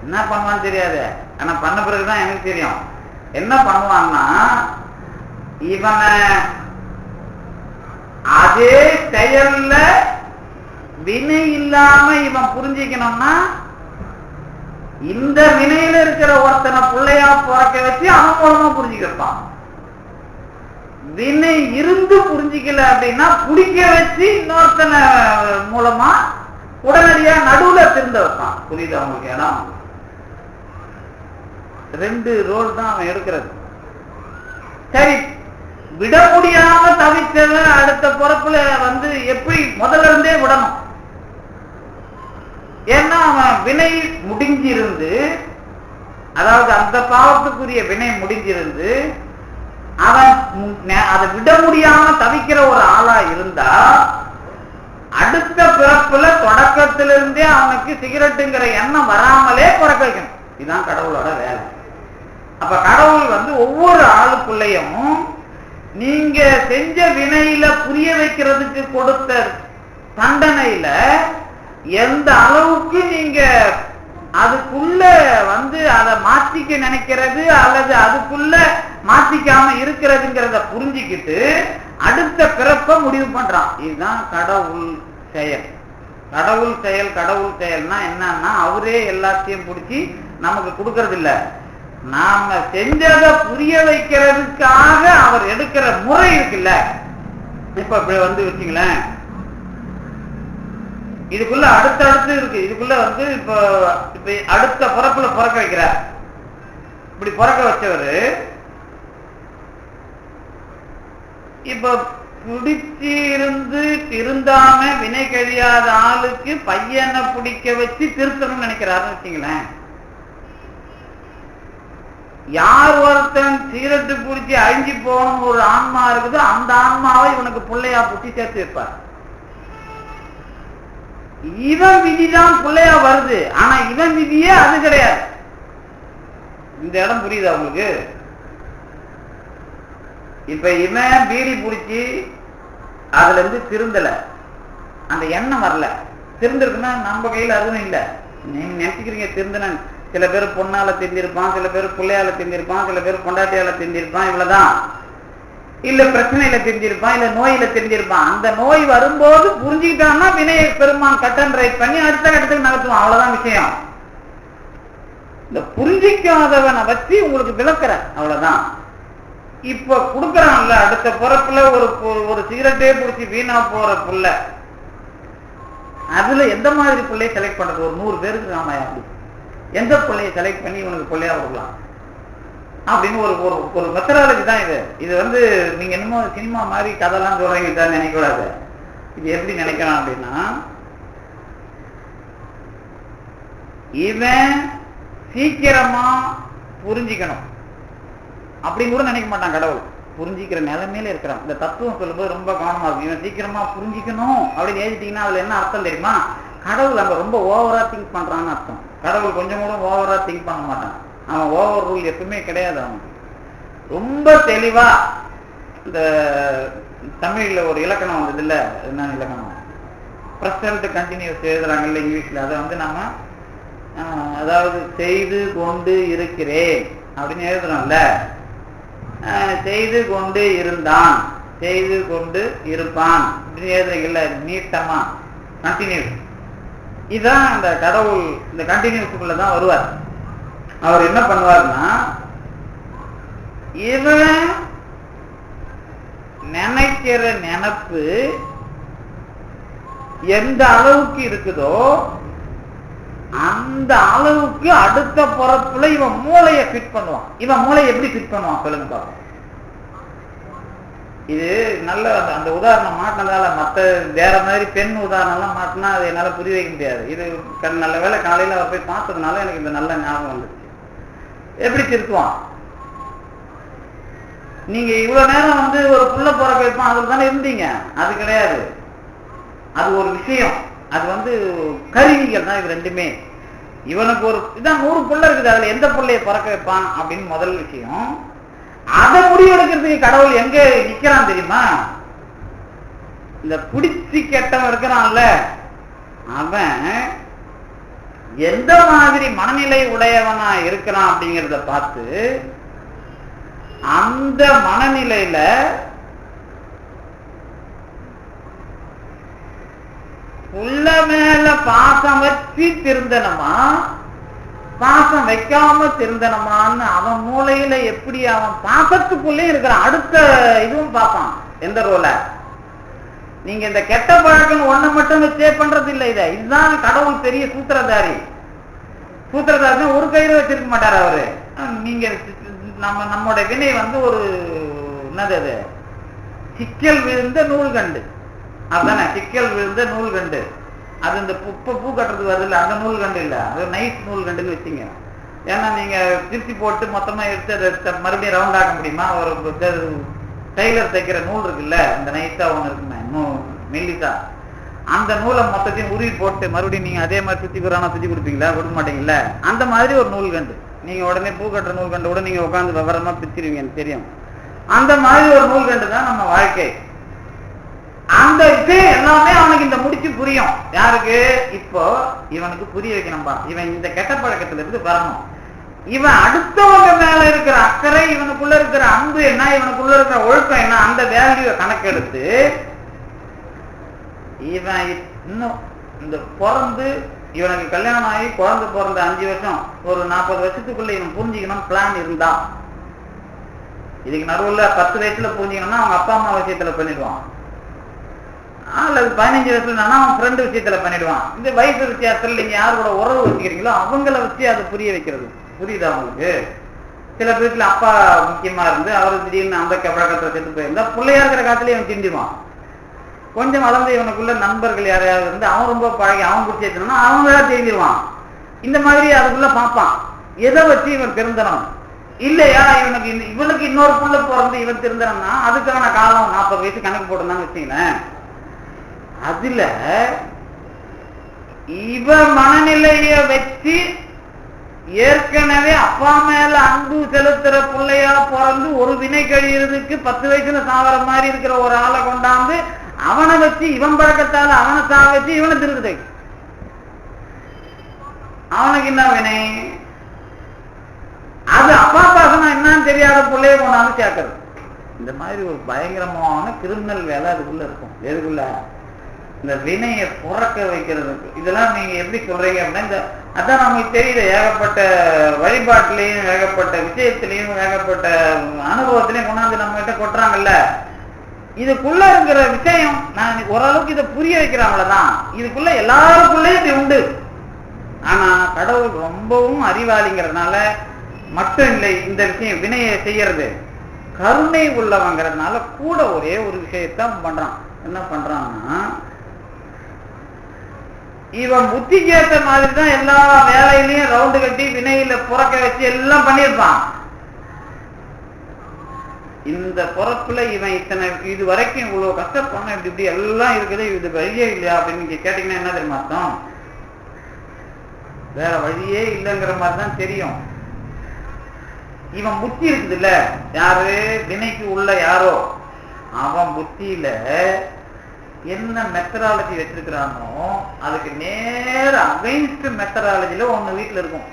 என்ன பண்ணுவான்னு தெரியாது. ஆனா பண்ண பிறகுதான் எனக்கு தெரியும். என்ன பண்ணுவான்னா, இவனை அதே செயல்ல வினை இல்லாம இவன் புரிஞ்சிக்கணும்னா, இந்த வினையில இருக்கிற ஒருத்தனை பிள்ளையா பிறக்க வச்சு அவன் மூலமா புரிஞ்சுக்கிட்டான். வினை இருந்து புரிஞ்சிக்கல அப்படின்னா புடிக்க வச்சு இன்னொருத்தனை மூலமா உடனடியா நடுவுல திருந்த வைப்பான். புரியுது அவங்களுக்கு? ஏன்னா 2 ரோல் தான் அவன் எடுக்கிறது. சரி, விட முடியாம தவிச்சவன் அடுத்த பிறப்புல எப்படி முதல்ல இருந்தே விடணும். ஏன்னா அவன் வினை முடிஞ்சிருந்து, அதாவது அந்த பாவத்துக்குரிய வினை முடிஞ்சிருந்து அவன் அதை விட முடியாம தவிக்கிற ஒரு ஆளா இருந்தா, அடுத்த பிறப்புல தொடக்கத்திலிருந்தே அவனுக்கு சிகரெட்டுங்கிற எண்ணம் வராமலே பிறக்க வைக்கணும். இதுதான் கடவுளோட வேலை. அப்ப கடவுள் ஒவ்வொரு ஆளுக்குள்ளையும் நீங்க செஞ்ச வினையில புரிய வைக்கிறதுக்கு கொடுத்த தண்டனையில எந்த அளவுக்கு நீங்க அதுக்குள்ள அதை மாத்திக்க நினைக்கிறது அல்லது அதுக்குள்ள மாத்திக்காம இருக்கிறதுங்கிறத புரிஞ்சுக்கிட்டு அடுத்த பிறப்ப முடிவு பண்றான். இதுதான் கடவுள் செயல். கடவுள் செயல்னா என்னன்னா, அவரே எல்லாத்தையும் பிடிச்சி நமக்கு கொடுக்கறது இல்ல, நாம செஞ்சதை புரிய வைக்கிறதுக்காக அவர் எடுக்கிற முறை இருக்குல்ல. இப்ப இப்படி வச்சுங்களேன், இதுக்குள்ள அடுத்தடுத்து இருக்கு. இதுக்குள்ள இப்ப அடுத்த பிறப்புல பிறக்க வைக்கிறார். இப்படி பிறக்க வச்சவரு இப்ப பிடிச்சி இருந்து திருந்தாம வினை கழியாத ஆளுக்கு பையனை பிடிக்க வச்சு திருத்தணும்னு நினைக்கிறாருன்னு வச்சுங்களேன். யார் ஒருத்தன் சீரட்டு பிடிச்சி அழிஞ்சு போகணும் ஒரு ஆன்மா இருக்குதோ அந்த ஆன்மாவை இவனுக்கு பிள்ளையா புட்டி சேர்த்து வைப்பார். இவன் விதிதான் பிள்ளையா வருது, ஆனா இவன் விதியே அது கிடையாது. இந்த இடம் புரியுது அவங்களுக்கு? இப்ப இவன் பீடி பிடிச்சி அதுல இருந்து திருந்தல, அந்த எண்ணம் வரல. திருந்திருக்குன்னா நம்ம கையில அதுவும் இல்லை. நீங்க நினைச்சுக்கிறீங்க திருந்தன. சில பேர் பொண்ணால தெரிஞ்சிருப்பான், சில பேர் பிள்ளையால தெரிஞ்சிருப்பான், சில பேர் பொண்டாட்டியால தெரிஞ்சிருப்பான், இவ்வளவுதான். இல்ல பிரச்சனையில தெரிஞ்சிருப்பான், இல்ல நோயில தெரிஞ்சிருப்பான். அந்த நோய் வரும்போது புரிஞ்சுக்கிட்டான்னா வினைய பெருமான் கட்டன் ரைட் பண்ணி அடுத்த கட்டத்துக்கு நகர்த்துவான். அவ்வளவுதான் விஷயம். இந்த புரிஞ்சிக்காதவனை வச்சு உங்களுக்கு விளக்குற, அவ்வளவுதான். இப்ப கொடுக்கறான்ல அடுத்த பிறப்புல ஒரு சிகரெட்டே பிடிச்சி வீணா போற புள்ள, அதுல எந்த மாதிரி பிள்ளைய செலக்ட் பண்றது? ஒரு 100 பேருக்கு நாம எந்த பிள்ளைய செலக்ட் பண்ணி இவனுக்கு பிள்ளையா கொடுக்கலாம் அப்படின்னு ஒரு மெத்தடாலஜி தான் இது. இது நீங்க என்னமோ சினிமா மாதிரி கதைலாம் சொல்றீங்க நினைக்க கூடாது. இது எப்படி நினைக்கலாம் அப்படின்னா, இவன் சீக்கிரமா புரிஞ்சிக்கணும் அப்படின்னு கூட நினைக்க மாட்டான் கடவுள். புரிஞ்சிக்கிற நிலைமையில இருக்கிறான். இந்த தத்துவம் சொல்லும்போது ரொம்ப கவனமா இருக்கும். இவன் சீக்கிரமா புரிஞ்சிக்கணும் அப்படின்னு எழுதிட்டீங்கன்னா அதுல என்ன அர்த்தம் தெரியுமா? கடவுள் அங்க ரொம்ப ஓவரா திங்க் பண்றான்னு அர்த்தம். கடவுள் கொஞ்சம் கூட ஓவரா திங்க் பண்ண மாட்டான். அவன் ஓவர் ரூல் எப்பவுமே கிடையாது. அவனுக்கு ரொம்ப தெளிவா இந்த தமிழ்ல ஒரு இலக்கணம் வந்தது இல்ல, என்ன இலக்கணம்? பிரசன்ட் கண்டினியூஸ் எழுதுறாங்கல்ல இங்கிலீஷ்ல. அதை நம்ம அதாவது செய்து கொண்டு இருக்கிறேன் அப்படின்னு எழுதுறோம்ல. செய்து கொண்டு இருந்தான், செய்து கொண்டு இருப்பான் அப்படின்னு எழுதுறீங்கல்ல நீட்டமா கண்டினியூஸ். இதுதான் அந்த கடவுள் இந்த கண்டினியூஸுக்குள்ளதான் வருவார். அவர் என்ன பண்ணுவார்னா, இவன் நினைக்கிற நினைப்பு எந்த அளவுக்கு இருக்குதோ அந்த அளவுக்கு அடுத்த பிறப்புல இவன் மூளையை ஃபிட் பண்ணுவான். இவன் மூளையை எப்படி ஃபிட் பண்ணுவான் சொல்லுங்க பாப்போம். இது நல்ல அந்த உதாரணம் மாட்டினதால மற்ற வேற மாதிரி பெண் உதாரணம்லாம் மாட்டினா அதை என்னால புரிய வைக்க முடியாது. இது நல்ல வேலை காலையில அவர் போய் பார்த்ததுனால எனக்கு இந்த நல்ல ஞாபகம் வந்துச்சு. எப்படி திருத்துவான்? நீங்க இவ்வளவு நேரம் ஒரு புள்ள பிறக்க வைப்பான் அதுல தானே இருந்தீங்க. அது கிடையாது, அது ஒரு விஷயம். அது கருவிகள் தான் இது ரெண்டுமே. இவனுக்கு இதான் 100 புள்ள இருக்குது, அதுல எந்த புள்ளைய பிறக்க வைப்பான் அப்படின்னு முதல் விஷயம். அதை முடிவெடுக்கிறதுக்கு கடவுள் எங்க நிக்கிறான் தெரியுமா? இந்த புடிச்சு கெட்டவன் இருக்கிறான்ல, அவன் எந்த மாதிரி மனநிலை உடையவனா இருக்கிறான் அப்படிங்கிறத பார்த்து அந்த மனநிலையில உள்ள மேல பாசம் வச்சு திருந்தனமா பாசம் வைக்காம திருந்தனமான்னு அவன் மூளையில எப்படி அவன் பாசத்துக்குள்ளே இருக்கிறான். அடுத்த இதுவும் பார்ப்பான். எந்த ரோல நீங்க இந்த கெட்ட பழக்கம் ஒண்ணு மட்டும் வச்சே பண்றது இல்லை. இதுதான் கடவுள் பெரிய சூத்திரதாரி. சூத்திரதாரி ஒரு கையில வச்சிருக்க மாட்டார் அவரு. நீங்க நம்மோட வினை ஒரு என்னது அது, சிக்கல் விழுந்த நூல்கண்டு. அதுதானே சிக்கல் விழுந்த நூல்கண்டு. அது இந்த பூ கட்டுறது வருது இல்லை, அந்த நூல்கண்டு இல்லை, அது நைஸ் நூல்கண்டுன்னு வச்சுங்க. ஏன்னா நீங்க திருச்சி போட்டு மொத்தமா எடுத்து அதை மறுபடியும் ரவுண்ட் ஆக்க முடியுமா? ஒரு டெய்லர் தைக்கிற நூல் இருக்குல்ல, இந்த நைஸா ஒண்ணு இருக்குமே மெல்லிசா, அந்த நூலை மொத்தத்தையும் உருவி போட்டு மறுபடியும் நீங்க அதே மாதிரி சுத்தி கொடுப்பீங்களா? கொடுக்க மாட்டீங்கல்ல. அந்த மாதிரி ஒரு நூல்கண்டு. நீங்க உடனே பூ கட்டுற நூல்கண்டு கூட நீங்க உட்காந்து விவரமா பிரிச்சிருவீங்க, எனக்கு தெரியும். அந்த மாதிரி ஒரு நூல்கண்டு தான் நம்ம வாழ்க்கை. அந்த விஷயம் எல்லாமே அவனுக்கு இந்த முடிச்சு புரியும். யாருக்கு? இப்போ இவனுக்கு புரிய வைக்கணும்பா, இவன் இந்த கெட்ட பழக்கத்துல இருந்து வரணும். இவன் அடுத்தவங்க மேல இருக்கிற அக்கறை, இவனுக்குள்ள இருக்கிற அன்பு என்ன, இவனுக்குள்ள இருக்கிற ஒழுக்கம் என்ன, அந்த வேல்யூ கணக்கெடுத்து இவன் இன்னும் இந்த பிறந்து இவனுக்கு கல்யாணம் ஆகி குழந்தை பிறந்த 5 வருஷம் ஒரு 40 வருஷத்துக்குள்ள இவன் புரிஞ்சுக்கணும் பிளான் இருந்தா. இதுக்கு நடுவுல 10 வயசுல புரிஞ்சுக்கணும்னா அவங்க அப்பா அம்மா விஷயத்துல பண்ணிடுவான், அல்லது 15 வயசுல அவன் ஃப்ரெண்டு விஷயத்துல பண்ணிடுவான். இந்த வயசு வித்தியாசத்துல நீங்க யாரு கூட உறவு வச்சுக்கிறீங்களோ அவங்கள வச்சு அதை புரிய வைக்கிறது. புரியுதா உங்களுக்கு? சில வீட்டுல அப்பா முக்கியமா இருந்து அவரு திடீர்னு அந்த பழக்கத்தை செத்து போயிருந்தா பிள்ளையா இருக்கிற காலத்துல இவன் திண்டிடுவான். கொஞ்சம் வளர்ந்து இவனுக்குள்ள நண்பர்கள் யாரையாவது இருந்து அவன் ரொம்ப பழகி அவன் பிடிச்சி ஏற்றணும்னா அவன் வேற தெரிஞ்சிருவான். இந்த மாதிரி அதுக்குள்ள பார்ப்பான் எதை வச்சு இவன் திருந்தணும். இல்லையா இவனுக்கு இன்னொரு புள்ள பிறந்து இவன் திருந்தனம்னா அதுக்கான காலம் 40 வயசு கணக்கு போட்டுருந்தான்னு வச்சுங்களேன். அதுல இவ மனநிலைய வச்சு ஏற்கனவே அப்பா மேல அன்பு செலுத்துற பிள்ளையா பிறந்து ஒரு வினை கழியறதுக்கு 10 வயசுல சாவர மாதிரி இருக்கிற ஒரு ஆளை கொண்டாந்து அவனை வச்சு இவன் பழக்கத்தால அவனை சாவ வச்சு இவனை திருடுதை. அவனுக்கு என்ன வினை? அது அப்பா பாசனம் என்னன்னு தெரியாத பிள்ளைய கொண்டாந்து சேர்க்கறது. இந்த மாதிரி ஒரு பயங்கரமான கிரிமினல் வேலை அதுக்குள்ள இருக்கும். எதுக்குள்ள? இந்த வினையை புறக்க வைக்கிறதுக்கு. இதெல்லாம் நீங்க எப்படி சொல்றீங்க அப்படின்னா, அதான் நமக்கு தெரியுது, ஏகப்பட்ட வழிபாட்டிலையும் ஏகப்பட்ட விஷயத்திலையும் ஏகப்பட்ட அனுபவத்திலையும் கொண்டாந்து நம்ம கிட்ட கொட்டுறாங்கல்ல. இதுக்குள்ள இருக்கிற விஷயம் நான் ஓரளவுக்கு இதை புரிய வைக்கிறாங்களதான். இதுக்குள்ள எல்லாருக்குள்ளேயும் இது உண்டு. ஆனா கடவுள் ரொம்பவும் அறிவாளிங்கிறதுனால மட்டும் இல்லை இந்த விஷயம் வினையை செய்யறது, கருணை உள்ளவங்கிறதுனால கூட ஒரே ஒரு விஷயத்தான் பண்றான். என்ன பண்றான்னா, இவன் புத்திக்கு ஏற்ற மாதிரி தான் எல்லா வேலையிலையும் ரவுண்டு கட்டி வினையில புறக்க வச்சு எல்லாம் பண்ணியிருப்பான். இந்த பொறப்புல இவன் இத்தனை இது வரைக்கும் இவ்வளவு கஷ்டப்படணும், இப்படி இப்படி எல்லாம் இருக்குது, இது வழியே இல்லையா அப்படின்னு நீங்க கேட்டீங்கன்னா என்ன தெரியுமா அர்த்தம்? வேற வழியே இல்லைங்கிற மாதிரிதான் தெரியும். இவன் புத்தி இருக்குது இல்ல, யாரு வினைக்கு உள்ள யாரோ அவன் புத்தியில என்ன மெத்தடாலஜி வச்சிருக்கிறானோ அதுக்கு நேர அகைன்ஸ்ட் மெத்தடாலஜில ஒண்ணு வீட்டுல இருக்கும்.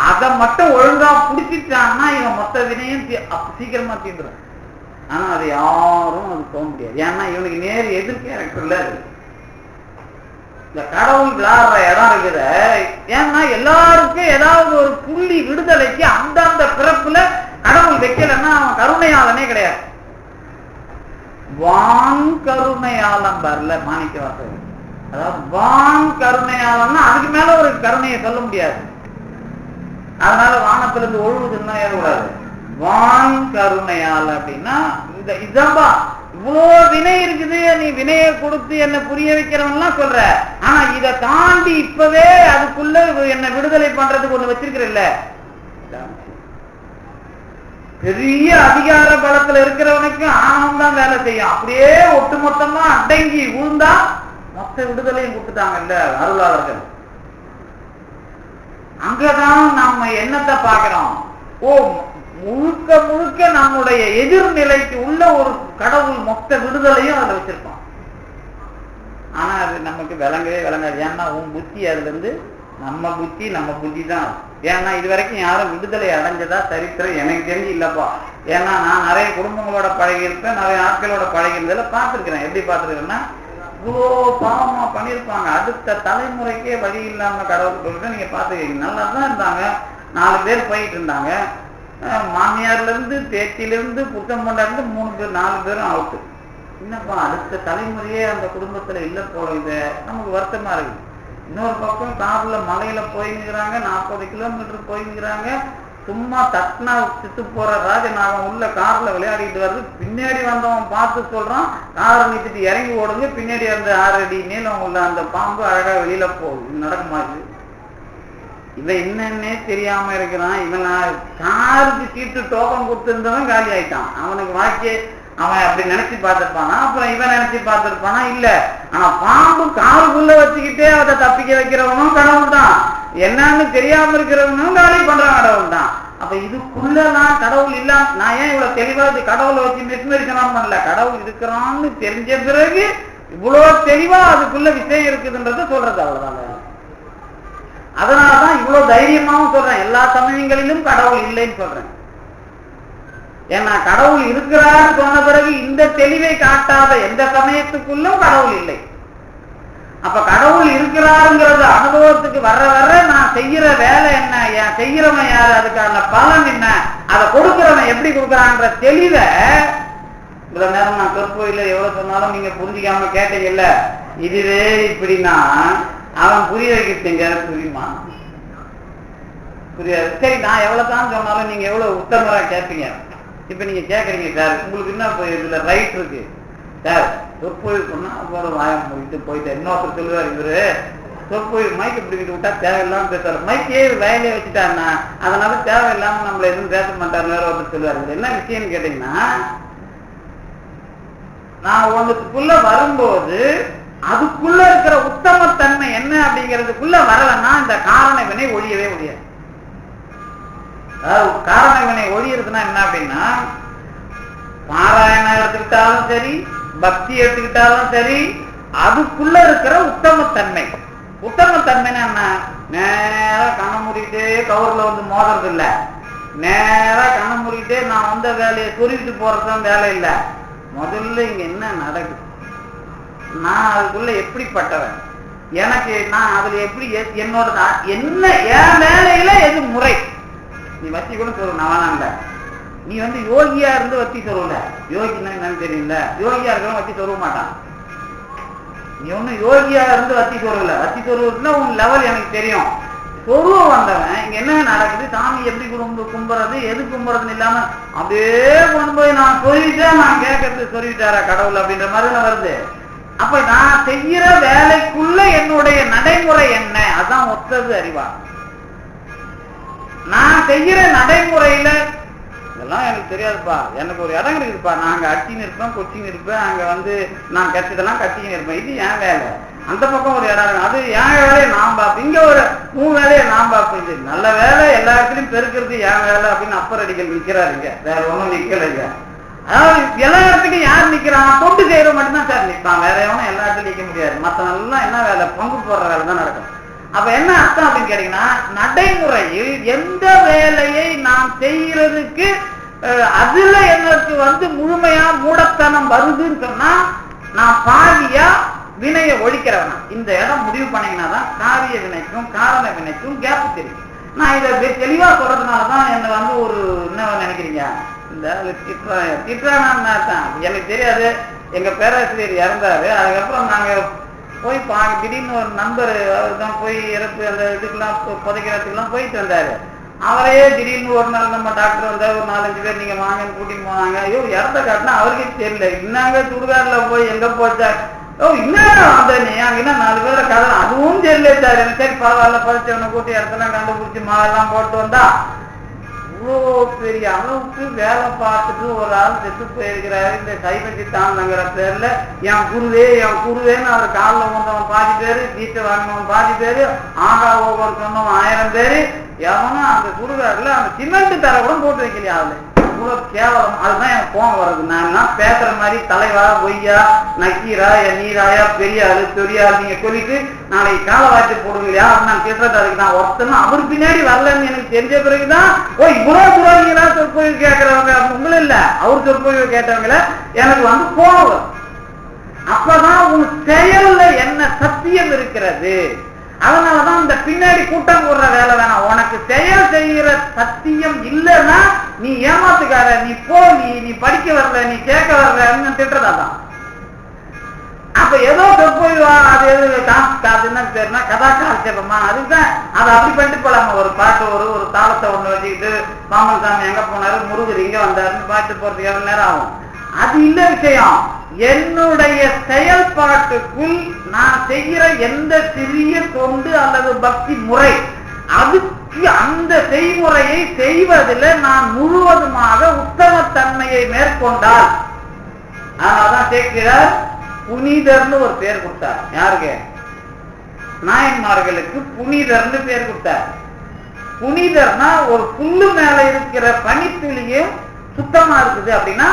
அதை மட்டும் ஒழுங்கா புடிச்சிட்டான்னா இவன் மொத்த வினையும் சீக்கிரமா தீந்துடும். ஆனா அது யாரும் அது போக முடியாது. ஏன்னா இவனுக்கு நேர் எதிர் கேரக்டர்ல இருக்கு. இந்த கடவுள் விளையாடுற இடம் இருக்குத. ஏன்னா எல்லாருக்கும் ஏதாவது ஒரு புள்ளி விடுதலைக்கு அந்தந்த பிறப்புல கடவுள் வைக்கலன்னா அவன் கருணையாளனே கிடையாது. வான் கருணையாளன் வரல மாணிக்க வாசகர். அதாவது வான் கருணையாளன்னா அதுக்கு மேல ஒரு கருணையை சொல்ல முடியாது. அதனால வானத்திலிருந்து ஒழுகுதுன்னா ஏறக்கூடாது. வான் கருணையால் அப்படின்னா இதான்பா இவ்வளோ வினை இருக்குது, நீ வினையை கொடுத்து என்ன புரிய வைக்கிறவன்லாம் சொல்ற. ஆனா இதை தாண்டி இப்பவே அதுக்குள்ள என்ன விடுதலை பண்றதுக்கு ஒண்ணு வச்சிருக்கிறல்ல. பெரிய அதிகார பலத்துல இருக்கிறவனுக்கு ஆணவம் தான் வேலை செய்யும். அப்படியே ஒட்டுமொத்தமா அடங்கி விழுந்தா மொத்த விடுதலையும் கொடுத்துட்டாங்கல்ல அருளாளர்கள். அங்கதான் நம்ம என்னத்தை பார்க்கிறோம்? ஓ, முழுக்க முழுக்க நம்முடைய எதிர்நிலைக்கு உள்ள ஒரு கடவுள் மொத்த விடுதலையும் அதுல வச்சிருக்கோம். ஆனா அது நமக்கு விளங்கவே விளங்காது. ஏன்னா உன் புத்தி அதுல இருந்து நம்ம புத்தி தான். ஏன்னா இது வரைக்கும் யாரும் விடுதலை அடைஞ்சதா சரித்திரம் எனக்கு தெரிஞ்சு இல்லப்பா. ஏன்னா நான் நிறைய குடும்பங்களோட பழகியிருப்பேன், நிறைய ஆட்களோட பழகிருந்ததில் பார்த்துருக்கிறேன். எப்படி பார்த்துருக்கேன்னா, இவ்வளோ பாவமா பண்ணியிருப்பாங்க, அடுத்த தலைமுறைக்கே வழி இல்லாம கடவுள் சொல்லிட்டு நீங்க பார்த்துக்கிறீங்க. நல்லா தான் இருந்தாங்க, 4 பேர் போயிட்டு இருந்தாங்க. மாமியார்ல இருந்து பேத்திலிருந்து புத்தம் கொண்டாந்து 3 பேர் 4 பேரும் அவுட்டு. என்னப்பா அடுத்த தலைமுறையே அந்த குடும்பத்துல இல்ல போல, இது நமக்கு வருத்தமா இருக்கு. இன்னொரு பக்கம் கார்ல மலையில போயிங்கிறாங்க, 40 கிலோமீட்டர் போயிங்கிறாங்க. சும்மா தட்னா சித்து போற ராஜநாகம் உள்ள கார்ல விளையாடிட்டு வருது. பின்னாடி வந்தவன் பார்த்து சொல்றான், காரை நிறுத்திட்டு இறங்கி ஓடுங்க, பின்னாடி அந்த 6 அடி நீளம் உள்ள அந்த பாம்பு அழகா வெளியில போகுது. நடக்குமா இது? இவன் என்னன்னே தெரியாம இருக்கிறான். இவன் காருக்கு சீட்டு டோக்கன் கொடுத்துருந்தவன் காலி ஆயிட்டான். அவனுக்கு வாழ்க்கையை அவன் அப்படி நினைச்சு பார்த்திருப்பானா? அப்புறம் இவன் நினைச்சு பார்த்திருப்பானா? இல்ல. ஆனா பாம்பு காருக்குள்ள வச்சுக்கிட்டே அதை தப்பிக்க வைக்கிறவனும் கடவுள் தான், என்னன்னு தெரியாம இருக்கிறவனும் காலி பண்றான் கடவுள் தான். அப்ப இதுக்குள்ளதான் கடவுள் இல்லாம நான் ஏன் இவ்வளவு தெளிவா கடவுளை வச்சு மெஸ்மரிக்கலாம் பண்ணல. கடவுள் இருக்கிறான்னு தெரிஞ்ச பிறகு இவ்வளவு தெளிவா அதுக்குள்ள விஷயம் இருக்குதுன்றத சொல்றது அவ்வளவுதான். அதனாலதான் இவ்வளவு தைரியமாவும் சொல்றேன், எல்லா சமயங்களிலும் கடவுள் இல்லைன்னு சொல்றேன். ஏன்னா கடவுள் இருக்கிறார் சொன்ன பிறகு இந்த தெளிவை காட்டாத எந்த சமயத்துக்குள்ளும் கடவுள் இல்லை. அப்ப கடவுள் இருக்கிறாருங்கிறது அனுபவத்துக்கு வர வர நான் செய்யற வேலை என்ன, என் செய்யறவன் யாரு, அதுக்கான பலன் என்ன, அதை கொடுக்கிறவன் எப்படி கொடுக்குறான்ற தெளிவை இவ்வளவு நேரம் நான் கற்போயில எவ்வளவு சொன்னாலும் நீங்க புரிஞ்சிக்காம கேட்டீங்கல்ல. இதுவே இப்படின்னா அவன் புரிய வைக்கிறீங்க, புரியுமா? புரியாது. சரி, நான் எவ்வளவு தான் சொன்னாலும் நீங்க எவ்வளவு உத்தமரா கேட்பீங்க. இப்ப நீங்க கேக்குறீங்க, சார் உங்களுக்கு என்ன இதுல ரைட் இருக்கு சார், சொற்பொழிவு சொன்னா அப்புறம் வாயம் போயிட்டு இன்னொருத்தர் சொல்லுவார், இவரு சொற்பொழிவு மைக் பிடிக்கிட்டு விட்டா தேவையில்லாம பேசுறாரு, மைக்கே வேலையை வச்சுட்டாருன்னா அதனால தேவையில்லாம நம்மள எதுவும் பேச மாட்டாரு வேற ஒருத்தர் சொல்லுவாரு. என்ன விஷயம்னு கேட்டீங்கன்னா, நான் ஒண்ணுக்குள்ள வரும்போது அதுக்குள்ள இருக்கிற உத்தமத்தன்மை என்ன அப்படிங்கிறதுக்குள்ள வரலன்னா இந்த காரண வினை ஒழியவே ஒழியாது. அதாவது காரண வினை ஒழியறதுன்னா என்ன அப்படின்னா, பாராயணம் எடுத்துக்கிட்டாலும் சரி, பக்தி எடுத்துக்கிட்டாலும் சரி, அதுக்குள்ள இருக்கிற உத்தமத்தன்மை. உத்தமத்தன்மைன்னா என்ன? நேரா கண்ண மூடிட்டு கவர்ல வந்து மோதுறது இல்ல, நேரா கண்ண மூடிட்டு நான் வந்த வேலையை சொல்லிட்டு போறதுதான் வேலை இல்லை. முதல்ல இங்க என்ன நடக்குது, நான் அதுக்குள்ள எப்படிப்பட்டவன், எனக்கு நான் அதுல எப்படி என்னோட என்ன என் வேலையில எது முறை. நீ வத்தி கூட சொல்ல நவனாண்ட, நீ வந்து யோகியா இருந்து வத்தி சொல்லல. யோகின்னா என்னன்னு தெரியல, யோகியா இருக்கிறவன் வத்தி சொல்ல மாட்டான். நீ ஒன்னும் யோகியா இருந்து வத்தி சொல்லல, வத்தி சொல்லுன்னா உன் லெவல் எனக்கு தெரியும். சொருவ வந்தவன் இங்க என்ன நடக்குது, சாமி எப்படி கும்புறது, எது கும்புறதுன்னு இல்லாம அப்படியே கொண்டு போய் நான் சொல்லிட்டேன், நான் கேட்கறது சொல்லிட்டாரா கடவுள் அப்படின்ற மாதிரி வருது. அப்ப நான் செய்யற வேலைக்குள்ள என்னுடைய நடைமுறை என்ன, அதான் ஒத்தது அறிவா. நான் செய்யற நடைமுறையில இதெல்லாம் எனக்கு தெரியாதுப்பா, எனக்கு ஒரு இடம் இருக்குதுப்பா, நான் அங்க அடிச்சின்னு இருப்பேன், கொச்சின்னு இருப்பேன், அங்க வந்து நான் கட்சிதெல்லாம் கட்டின்னு இருப்பேன், இது என் வேலை. அந்த பக்கம் ஒரு இடம் இருக்கு, அது என் வேலையை நான் பார்ப்பேன், இங்க ஒரு 3 வேலையை நான் பார்ப்பேன். இது நல்ல வேலை, எல்லா இடத்துலையும் பெருக்கிறது என் வேலை அப்படின்னு அப்பர் அடிக்கல் நிக்கிறாருங்க, வேற ஒன்றும் நிக்கலைங்க. அதாவது எல்லா இடத்துக்கும் யார் நிக்கிறான், தொண்டு செய்யற மட்டும்தான் சார் நிற்பான், வேற எவனும் எல்லா இடத்துலையும் நிற்க முடியாது. மற்றவெல்லாம் என்ன வேலை, பங்கு போடுற வேலை தான் நடக்கும். அப்ப என்ன அர்த்தம் அப்படின்னு கேட்டீங்கன்னா, நடைமுறையில் எந்த வேலையை நாம் செய்யறதுக்கு அதுல எனக்கு வந்து முழுமையா மூடத்தனம் வருதுன்னு சொன்னா நான் பாதியா வினையை ஒழிக்கிறவனா. இந்த இடம் முடிவு பண்ணீங்கன்னா தான் காரிய வினைக்கும் காரண வினைக்கும் கேப் தெரியும். நான் இதை தெளிவா சொல்றதுனாலதான் என்ன வந்து ஒரு என்ன நினைக்கிறீங்க, இந்த திட்டானா எனக்கு தெரியாது. எங்க பேராசிரியர் இறந்தாரு, அதுக்கப்புறம் நாங்க போய் திடீர்னு ஒரு நண்பர் அவர்தான் போய் இறப்பு அந்த இதுக்கெல்லாம் புதைக்கிறதுக்கெல்லாம் போயிட்டு வந்தாரு. அவரையே திடீர்னு ஒரு நாள் நம்ம டாக்டர் வந்தார், ஒரு 4-5 பேர் நீங்க வாங்கன்னு கூட்டிட்டு போனாங்க. ஐயோ இறந்த காட்டினா அவருக்கே தெரியல, இன்னாங்க சுடுகாடுல போய் எங்க போச்சா, ஓ இன்னும் அந்த நீ அங்க என்ன 4 பேரை கதை அதுவும் தெரியல சார். எனக்கு சரி பரவாயில்ல, படிச்சவனை கூட்டி இடத்தெல்லாம் கண்டுபிடிச்சி மாவெல்லாம் போட்டு வந்தா. இவ்வளோ பெரிய அளவுக்கு வேலை பார்த்துட்டு ஒரு ஆள் செத்து போயிருக்கிறாரு இந்த சைவ சித்தாந்தங்கிற பேர்ல. என் குருவேன்னு அவர் காலில் வந்தவன் பாதி பேரு, தீட்டை வாங்கினவன் பாதி பேரு, ஆகா ஒவ்வொரு சொன்னவன் 1000 பேரு. எவனும் அந்த குருகாரில் அந்த சிமெண்ட் தர கூட போட்டு வைக்கலையா அவளு. எவ்வளவு கேவலம். அதுதான் எனக்கு கோபம் வருது. நான் பேசுற மாதிரி தலைவா பொய்யா நக்கீரா நீராயா பெரிய ஆளு பெரிய ஆள் நீங்க சொல்லிட்டு நாளைக்கு காலை வாய்ச்சி போடுவீங்களா அப்படின்னு நான் கேட்டது. அதுக்கு நான் ஒருத்தனும் அவர் பின்னாடி வரலன்னு எனக்கு தெரிஞ்ச பிறகுதான் இவ்வளவு துறவிகளா சொற்பொழிவு கேட்கறவங்க உங்களும் இல்ல அவர் சொற்பொழிவு கேட்டவங்கள எனக்கு கோபம் வரும். அப்பதான் உன் செயல்ல என்ன சத்தியம் இருக்கிறது. அதனாலதான் இந்த பின்னாடி கூட்டம் போடுற வேலை வேணாம். உனக்கு செயல் செய்கிற சத்தியம் இல்லைன்னா நீ ஏமாத்துக்கார, நீ போ, நீ படிக்க வரல, நீ கேட்க வரலன்னு திட்டுறதான். அப்ப ஏதோ சொற்பொழிவா அது என்ன பேருனா கதா காலட்சேபமா, அதுதான் அதை அப்படி பண்ணிட்டு போலாமா. ஒரு பாட்டு ஒரு தாளத்தை ஒண்ணு வச்சுக்கிட்டு மாமன் சாமி எங்க போனாரு, முருகர் இங்க வந்தாருன்னு பாட்டு போறதுக்கு எவ்வளவு நேரம் ஆகும். அது இல்ல விஷயம். என்னுடைய செயல்பாட்டுக்குள் நான் செய்கிற எந்த சிறிய தொண்டு அல்லது பக்தி முறை, அதுக்கு அந்த செய்முறையை செய்வதில் நான் முழுவதுமாக உத்தமத்தன்மையை மேற்கொண்டால், அதனால்தான் சேர்க்கிறார் புனிதர்னு ஒரு பேர் கொடுத்தார். யாருக்கு? நாயன்மார்களுக்கு புனிதர்னு பேர் கொடுத்தார். புனிதர்னா ஒரு புல்லு மேல இருக்கிற பனித்துளியும் சுத்தமா இருக்குது அப்படின்னா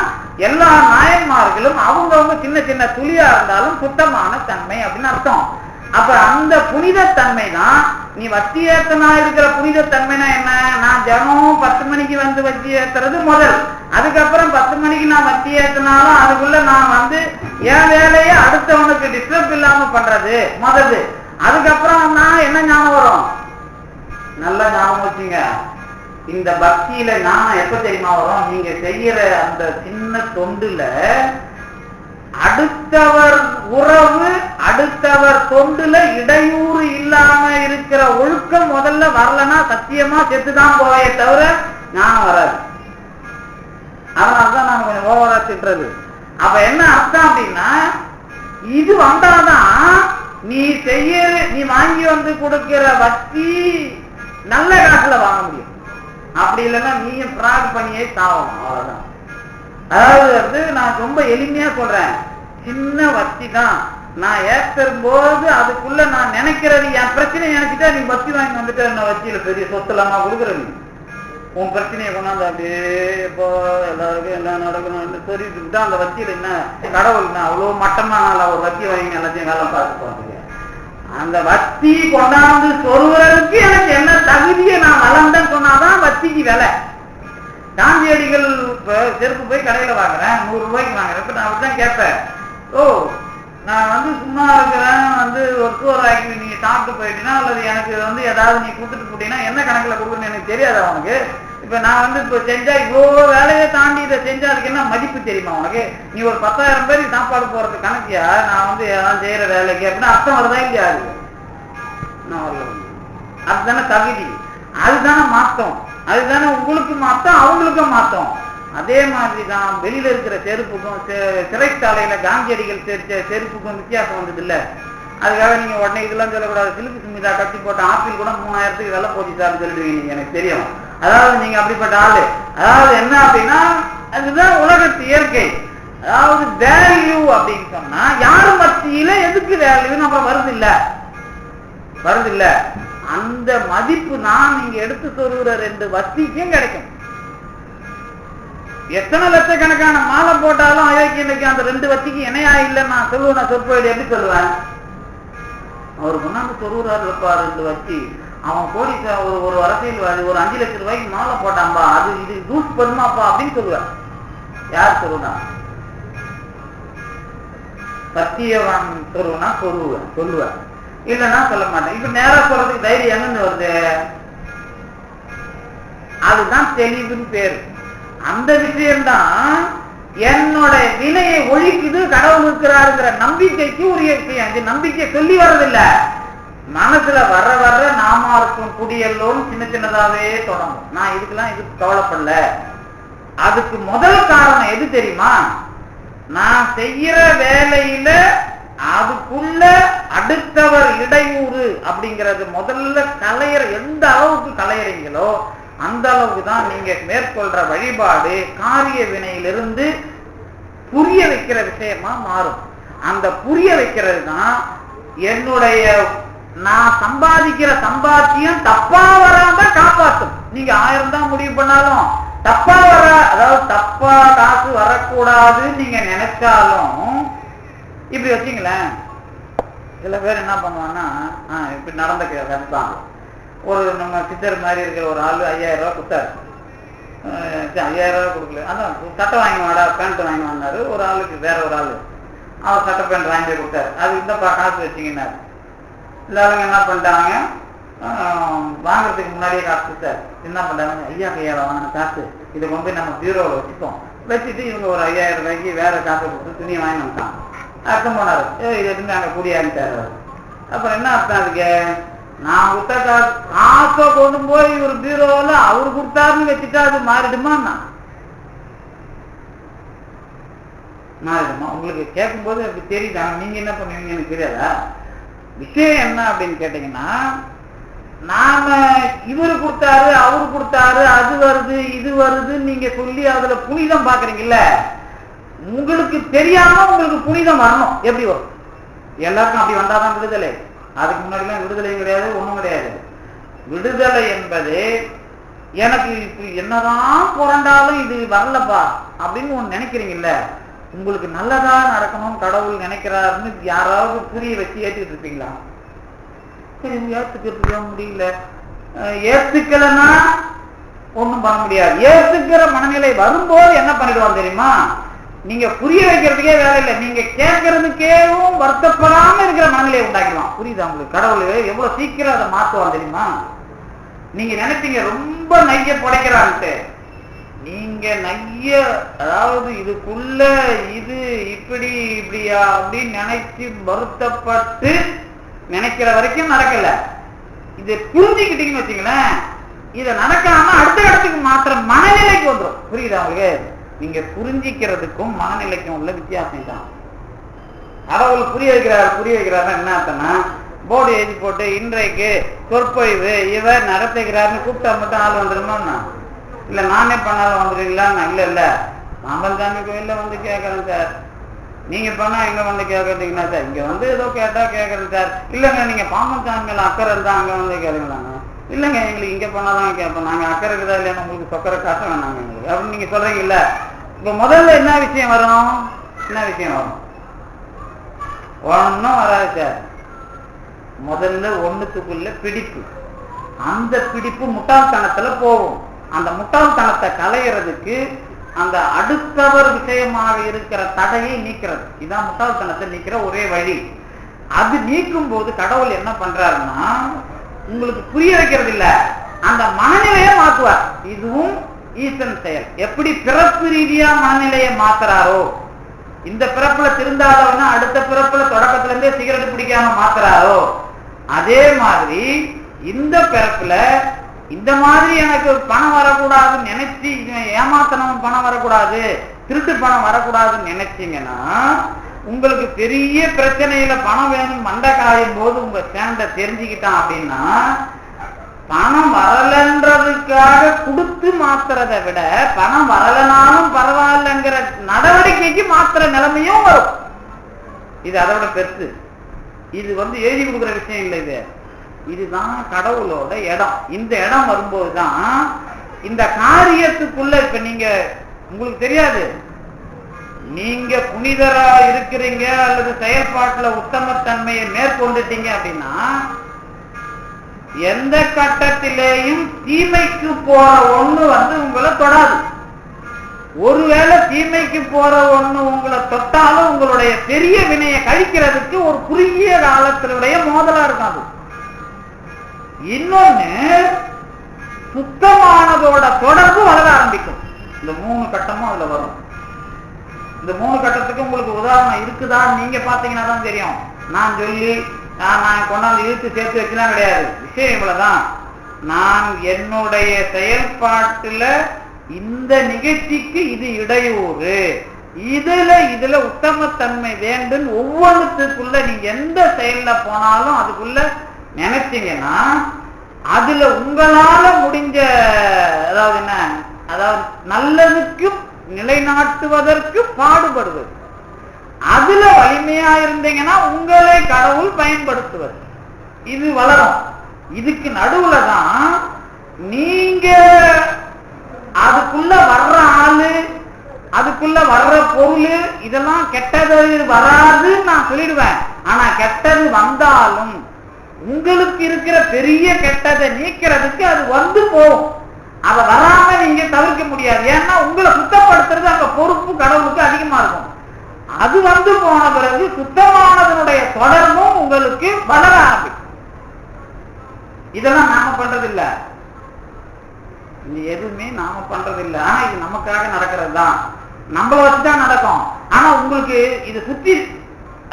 எல்லா நாயன்மார்களும் அவங்கவுங்க சின்ன சின்ன துளியா இருந்தாலும் சுத்தமான தன்மை அப்படின்னு அர்த்தம். அப்ப அந்த புனித தன்மை தான் நீ வத்தி ஏத்தனா இருக்கிற புனித தன்மைனா என்ன? நான் தினம் 10 மணிக்கு வத்தி ஏத்துறது முதல். அதுக்கப்புறம் 10 மணிக்கு நான் வத்தி ஏத்தினாலும் அதுக்குள்ள நான் என் வேலையை அடுத்தவனுக்கு டிஸ்டர்ப் இல்லாம பண்றது முதல். அதுக்கப்புறம் நான் என்ன ஞானம் வரும்? நல்லா ஞாபகம் வச்சுங்க. இந்த பக்தியில ஞானம் எப்ப தெரியுமா வரும்? நீங்க செய்யற அந்த சின்ன தொண்டுல அடுத்தவர் உறவு, அடுத்தவர் தொண்டுல இடையூறு இல்லாம இருக்கிற ஒழுக்கம் முதல்ல வரலன்னா சத்தியமா செத்துதான் போவையே தவிர ஞானம் வராது. அதனாலதான் நான் கொஞ்சம் ஓவரா திட்டுறது. அப்ப என்ன அர்த்தம் அப்படின்னா, இது வந்தாதான் நீ வாங்கி கொடுக்கிற பக்தி நல்ல காசுல வாங்க முடியும். அப்படி இல்லைன்னா நீயும் பிராக் பண்ணியே சாவணும். அவ்வளவுதான். அதாவது நான் ரொம்ப எளிமையா சொல்றேன். சின்ன வத்தி தான். நான் ஏற்றும் போது அதுக்குள்ள நான் நினைக்கிறது என் பிரச்சனை நினைச்சிட்டா நீ பக்தி வாங்கி வந்துட்டு என்ன வச்சியில பெரிய சொத்துலாமா கொடுக்குறது. உன் பிரச்சனையை கொண்டாந்து அப்படியே இப்போ எல்லாருக்கும் எல்லாம் நடக்கணும் சொல்லிட்டு அந்த வச்சியில என்ன கடவுள் என்ன அவ்வளவு மட்டமான ஒரு வத்தி வாங்கி எல்லாத்தையும் வேலை பார்த்து போறதுக்கு. அந்த வத்தி கொண்டாந்து சொல்றதுக்கு எனக்கு என்ன தகுதியை நான் வளர்ந்தேன்னு சொன்னாதான் வத்திக்கு விலை. காந்தியடிகள் செருப்பு போய் கடையில வாங்குறேன், 100 ரூபாய்க்கு வாங்குறேன். இப்ப நான் அப்படிதான் கேட்பேன். நான் சும்மா இருக்கிறேன், ஒரு சோறாக்கி நீ சாப்பிட்டு போயிட்டீங்கன்னா அல்லது எனக்கு ஏதாவது நீ கொடுத்துட்டு போட்டீங்கன்னா என்ன கணக்குல கொடுக்கணும்னு எனக்கு தெரியாது அவனுக்கு. இப்ப நான் இப்ப செஞ்சா இவ்வளோ வேலையை தாண்டி இதை செஞ்சா அதுக்கு என்ன மதிப்பு தெரியுமா உனக்கு? நீ ஒரு 10,000 பேருக்கு சாப்பாடு போறது கணக்கியா நான் எதாவது செய்யற வேலைக்கு அப்படின்னு அர்த்தம் வருதா இல்லையா? அதுதானே தகுதி, அதுதானே மாத்தம், அதுதானே உங்களுக்கு மாத்தம், அவங்களுக்கும் மாத்தம். அதே மாதிரிதான் வெளியில இருக்கிற செருப்புக்கும் சிறைச்சாலையில காந்தியடிகள் செருப்புக்கும் வித்தியாசம் வந்தது இல்ல. அதுக்காக நீங்க உடனே இதெல்லாம் சொல்லக்கூடாது. சிலுக்கு சுமிதா கட்டி போட்ட ஆப்பிள் கூட 3000க்கு விலை போச்சுட்டாருன்னு சொல்லிடுவீங்க. நீங்க எனக்கு தெரியும். அதாவது நீங்க அப்படிப்பட்ட ஆளு. அதாவது என்ன அப்படின்னா அதுதான் உலகத்து இயற்கை. அதாவது வேல்யூ அப்படின்னு சொன்னா யாரு மத்தியில எதுக்கு வேல்யூன்னு அப்புறம் வருது இல்ல அந்த மதிப்பு நான் நீங்க எடுத்து சொல்லுற 2 வத்திக்கும் கிடைக்கும். எத்தனை லட்சக்கணக்கான மாலை போட்டாலும் இன்னைக்கு அந்த 2 வத்திக்கு இணையா இல்லை நான் சொல்லுவேன். நான் சொற்பொழிவு எப்படி சொல்லுவேன்? அவர் முன்னாடி சொல்லுறாரு 2 வத்தி அவன் கோடி ஒரு அரசியல்வாதி ஒரு 5 லட்சம் ரூபாய்க்கு மாலை போட்டான்பா, அது இது ஜூஸ் பண்ணுமாப்பா அப்படின்னு சொல்லுவார். யார் சொல்லுனா? சத்தியவான் சொல்லுவனா சொல்லுவேன் இல்லைன்னா சொல்ல மாட்டேன். இப்ப நேரா சொல்றதுக்கு தைரியம் எங்கன்னு வருது? அதுதான் தெளிவுன்னு பேரு. அந்த விஷயம்தான் என்னோட வினையை ஒழிக்குது, கடவுள் இருக்கிறாருங்கிற நம்பிக்கைக்கு உரிய விஷயம். இது நம்பிக்கை சொல்லி வர்றதில்லை, மனசுல வர்ற நாமா இருக்கும் குடியல்லோன்னு சின்ன சின்னதாவே தொடங்கும். நான் இதுக்கு கவலைப்படல. அதுக்கு முதல் காரணம் எது தெரியுமா? நான் செய்யற வேலையில அதுக்குள்ள அடுத்தவர் இடையூறு அப்படிங்கிறது முதல்ல கலையற. எந்த அளவுக்கு கலையறீங்களோ அந்த அளவுக்கு தான் நீங்க மேற்கொள்ற வழிபாடு காரிய வினையிலிருந்து புரிய வைக்கிற விஷயமா மாறும். அந்த புரிய வைக்கிறது தான் என்னுடைய நான் சம்பாதிக்கிற சம்பாத்தியம் தப்பா வராம காப்பாற்றும். நீங்க 1000 தான் முடிவு பண்ணாலும் தப்பா அதாவது தப்பா காசு வரக்கூடாதுன்னு நீங்க நினைச்சாலும் இப்படி வச்சீங்களேன். சில பேர் என்ன பண்ணுவாங்கன்னா, இப்படி நடந்த கருத்தான். ஒரு நம்ம சித்தர் மாதிரி இருக்கிற ஒரு ஆளு 5000 ரூபாய் கொடுத்தாரு. 5000 ரூபாய் கொடுக்கல, அதான் சட்டை வாங்கி வாடா, பேண்ட் வாங்கி வாங்கினாரு. ஒரு ஆளுக்கு வேற ஒரு ஆளு அவர் சட்டை பேண்ட் வாங்கி போய் கொடுத்தாரு. அது இந்தப்பா காசு வச்சிங்கன்னாரு. எல்லாரும் என்ன பண்ணிட்டாங்க, வாங்குறதுக்கு முன்னாடியே காசு கொடுத்தாரு. என்ன பண்ணிட்டாங்க, ஐயா கையால வாங்கின காசு இதை கொண்டு போய் நம்ம பீரோவில் வச்சுப்போம். வச்சுட்டு இவங்க ஒரு 5000 ரூபாய்க்கு வேற காசை கொடுத்து துணியை வாங்கி வந்துட்டாங்க. அர்த்தம் போனாரு, இது எதுவுமே அங்கே கூடியாங்கிட்டாரு. அப்புறம் என்ன அர்த்தம் அதுக்கு, நான் கொடுத்த காசை கொண்டு போய் ஒரு பீரோவில் அவரு கொடுத்தாருன்னு வச்சுட்டா அது மாறிடுமா? மாறிடுமா? உங்களுக்கு கேட்கும்போது அப்படி தெரியுதா? நீங்க என்ன பண்ணுவீங்க எனக்கு தெரியாதா? விஷயம் என்ன அப்படின்னு கேட்டீங்கன்னா, நாம இவரு கொடுத்தாரு அவரு கொடுத்தாரு அது வருது இது வருது நீங்க சொல்லி அதுல புனிதம் பாக்குறீங்கல்ல, உங்களுக்கு தெரியாம உங்களுக்கு புனிதம் வரணும். எப்படி வரும்? எல்லாருக்கும் அப்படி வந்தாதான் விடுதலை. அதுக்கு முன்னாடிலாம் விடுதலையும் கிடையாது, ஒண்ணும் கிடையாது. விடுதலை என்பது எனக்கு இப்ப என்னதான் புரண்டாலும் இது வரலப்பா அப்படின்னு ஒண்ணு நினைக்கிறீங்கல்ல, உங்களுக்கு நல்லதா நடக்கணும் கடவுள் நினைக்கிறாருன்னு யாராவது புரிய வச்சு ஏற்றுக்கிட்டு இருப்பீங்களா? ஏத்துக்கிறதுக்கு முடியல. ஏத்துக்கலன்னா ஒண்ணும் பண்ண முடியாது. ஏத்துக்கிற மனநிலை வரும்போது என்ன பண்ணிடுவான் தெரியுமா? நீங்க புரிய வைக்கிறதுக்கே வேலை இல்லை, நீங்க கேட்கறதுக்கேவும் வருத்தப்படாம இருக்கிற மனநிலையை உண்டாக்கிடுவான். புரியுதா உங்களுக்கு? கடவுள் எவ்வளவு சீக்கிரம் அதை மாத்துவான் தெரியுமா? நீங்க நினைப்பீங்க ரொம்ப நைய படைக்கிறான்ட்டு, நீங்க நைய அதாவது இதுக்குள்ள இது இப்படி இப்படியா அப்படின்னு நினைச்சு வருத்தப்பட்டு நினைக்கிற வரைக்கும் நடக்கல. இதை புரிஞ்சுக்கிட்டீங்கன்னு வச்சுங்களேன், இதை நடக்காம அடுத்த இடத்துக்கு மாத்திர மனநிலைக்கு வந்துடும். புரியுதா உங்களுக்கு? நீங்க புரிஞ்சிக்கிறதுக்கும் மனநிலைக்கும் உள்ள வித்தியாசம் தான். கடவுள் புரிய வைக்கிறாரு என்ன அர்த்தம்னா, போர்டு எழுதி போட்டு இன்றைக்கு சொற்பொழிவு இவர் நடத்துகிறாருன்னு கூப்பிட்டா மட்டும் ஆள் வந்துருமா? இல்ல நானே பண்ணாலும் வந்துடுவீங்களா? இல்ல மாம்பழசாமி கோயில்ல வந்து கேட்கறேன் சார், நீங்க பண்ணா எங்க வந்து கேட்கறீங்கன்னா சார் இங்க வந்து ஏதோ கேட்டா கேட்கறேன் சார். இல்லைங்க நீங்க பாம்பன் மேல அக்கறை இருந்தா அங்க வந்து கேளுங்களாங்க. இல்லைங்க எங்களுக்கு இங்க பண்ணாதான் கேட்போம், நாங்க அக்கறை இருக்குதா இல்லையா உங்களுக்கு சொக்கரை காட்ட வேணாங்க எங்களுக்கு அப்படின்னு நீங்க சொல்றீங்கல்ல. இப்ப முதல்ல என்ன விஷயம் வரும்? ஒன்னும் வராது சார். முதல்ல ஒண்ணுத்துக்குள்ள பிடிப்பு, அந்த பிடிப்பு முட்டாள்தனத்துல போகும். அந்த முட்டாள்தனத்தை களையிறதுக்கு அந்த அடுத்தவர் விஷயமாக இருக்கிற தடையை நீக்கிறது. இதான் முட்டாள்தனத்தை நீக்கிற ஒரே வழி. அது நீக்கும் போது கடவுள் என்ன பண்றாருன்னா, உங்களுக்கு புரிய வைக்கிறது இல்ல, அந்த மனநிலையை மாற்றுவார். இதுவும் ஈசன் செயல். எப்படி பிறப்பு ரீதியா மனநிலையை மாத்துறாரோ, இந்த பிறப்புல திருந்தாதவனா அடுத்த பிறப்புல தொடக்கத்துல இருந்தே சிகரெட் பிடிக்காம மாத்துறாரோ, அதே மாதிரி இந்த பிறப்புல இந்த மாதிரி எனக்கு பணம் வரக்கூடாதுன்னு நினைச்சு ஏமாத்தனம் பணம் வரக்கூடாது, திருட்டு பணம் வரக்கூடாதுன்னு நினைச்சீங்கன்னா, உங்களுக்கு பெரிய பிரச்சனையில பணம் வேணும் மண்டை காயும் போது உங்க சேண்டை தெரிஞ்சுக்கிட்டான் அப்படின்னா, பணம் வரலன்றதுக்காக கொடுத்து மாத்துறதை விட பணம் வரலனாலும் பரவாயில்லைங்கிற நடவடிக்கைக்கு மாத்துற நிலைமையும் வரும். இது அதை விட பெருசு. இது எழுதி கொடுக்குற விஷயம் இல்லை, இதுதான் கடவுளோட இடம். இந்த இடம் வரும்போதுதான் இந்த காரியத்துக்குள்ள இப்ப நீங்க உங்களுக்கு தெரியாது, நீங்க புனிதரா இருக்கிறீங்க அல்லது செயல்பாட்டுல உத்தமத்தன்மையை மேற்கொண்டுட்டீங்க அப்படின்னா எந்த கட்டத்திலேயும் தீமைக்கு போற ஒண்ணு உங்களை தொடாது. ஒருவேளை தீமைக்கு போற ஒண்ணு உங்களை தொட்டாலும் உங்களுடைய பெரிய வினையை கழிக்கிறதுக்கு ஒரு குறுகிய காலத்தினுடைய மோதலா இருக்காது. இன்னொன்னு, சுத்தமானதோட தொடர்பு வளர ஆரம்பிக்கும். இந்த 3 கட்டமும் அதுல வரும். இந்த 3 கட்டத்துக்கு உங்களுக்கு உதாரணம் இருக்குதான்னு நீங்க பாத்தீங்கன்னா தான் தெரியும். நான் சொல்லி நான் கொண்டாந்து இழுத்து சேர்த்து வச்சுலாம் கிடையாது. விஷயம் இவ்வளவுதான். நான் என்னுடைய செயல்பாட்டுல இந்த நிகழ்ச்சிக்கு இது இடையூறு, இதுல உத்தமத்தன்மை வேண்டும், ஒவ்வொன்றுத்துக்குள்ள நீங்க எந்த செயல்ல போனாலும் அதுக்குள்ள நினைச்சீங்கன்னா அதுல உங்களால முடிஞ்ச அதாவது என்ன, அதாவது நல்லதுக்கு நிலைநாட்டுவதற்கு பாடுபடுவது, அதுல வலிமையா இருந்தீங்கன்னா உங்களை கடவுள் பயன்படுத்துவது. இது வளரும். இதுக்கு நடுவுல தான் நீங்க அதுக்குள்ள வர்ற ஆளு வர்ற பொருள் இதெல்லாம் கெட்டது வராதுன்னு நான் சொல்லிடுவேன். ஆனா கெட்டது வந்தாலும் உங்களுக்கு இருக்கிற பெரிய கெட்டதை நீக்கிறதுக்கு அது வந்து போகும். அதை வராம நீங்க தவிர்க்க முடியாது. ஏன்னா உங்களை சுத்தப்படுத்துறது அங்க பொறுப்பு கடவுளுக்கு அதிகமா இருக்கும். அது வந்து போன பிறகு சுத்தமானதனுடைய தொடர்பும் உங்களுக்கு வளர ஆரம்பிக்கும். இதெல்லாம் நாம பண்றது இல்ல, இது எதுவுமே நாம பண்றது இல்ல. ஆனா இது நமக்காக நடக்கிறது தான், நம்மள வச்சுதான் நடக்கும். ஆனா உங்களுக்கு இது சுத்தி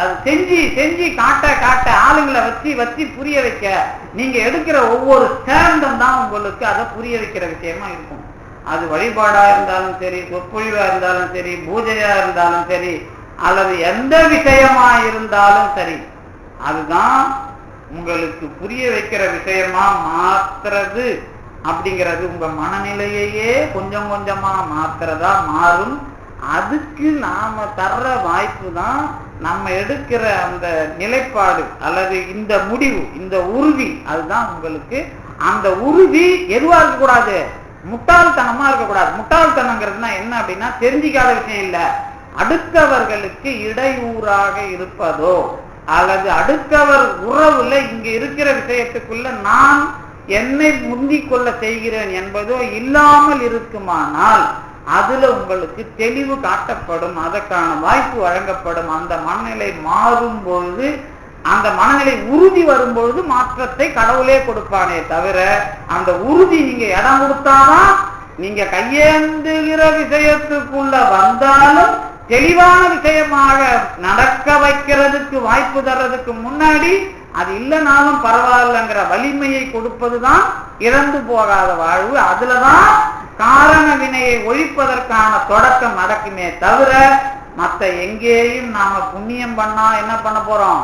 அது செஞ்சு செஞ்சு காட்ட காட்ட ஆளுங்களை வச்சு புரிய வைக்க நீங்க எடுக்கிற ஒவ்வொரு ஸ்டாண்டும் தான் உங்களுக்கு அதை புரிய வைக்கிற விஷயமா இருக்கும். அது வழிபாடா இருந்தாலும் சரி, சொற்பொழிவா இருந்தாலும் சரி, பூஜையா இருந்தாலும் சரி, அல்லது எந்த விஷயமா இருந்தாலும் சரி, அதுதான் உங்களுக்கு புரிய வைக்கிற விஷயமா மாத்துறது அப்படிங்கிறது உங்க மனநிலையே கொஞ்சம் கொஞ்சமா மாத்துறதா மாறும். அதுக்கு நாம தர்ற வாய்ப்பு தான் நம்ம எடுக்கிற அந்த நிலைப்பாடு அல்லது இந்த முடிவு, இந்த உறுதி. அதுதான் உங்களுக்கு அந்த உறுதி எதுவா இருக்கக்கூடாது, முட்டாள்தனமா இருக்கக்கூடாது. முட்டாள்தனங்கிறதுனா என்ன அப்படின்னா தெரிஞ்சிக்காத விஷயம் இல்லை, அடுத்தவர்களுக்கு இடையூறாக இருப்பதோ அல்லது அடுத்தவர் உறவுல இங்க இருக்கிற விஷயத்துக்குள்ள நான் என்னை முந்திக் கொள்ள செய்கிறேன் என்பதோ இல்லாமல் இருக்குமானால் அதுல உங்களுக்கு தெளிவு காட்டப்படும், அதற்கான வாய்ப்பு வழங்கப்படும். அந்த மனநிலை மாறும் பொழுது, அந்த மனநிலை உறுதி வரும்பொழுது மாற்றத்தை கடவுளே கொடுப்பானே தவிர அந்த உறுதி நீங்க இடம் கொடுத்தாதான் நீங்க கையேந்துகிற விஷயத்துக்குள்ள வந்தாலும் தெளிவான விஷயமாக நடக்க வைக்கிறதுக்கு வாய்ப்பு தர்றதுக்கு முன்னாடி அது இல்லைனாலும் பரவாயில்லைங்கிற வலிமையை கொடுப்பதுதான் இறந்து போகாத வாழ்வு. அதுலதான் காரண வினையை ஒழிப்பதற்கான தொடக்கம் நடக்குமே தவிர மற்ற எங்கேயும் நாம புண்ணியம் பண்ணா என்ன பண்ண போறோம்,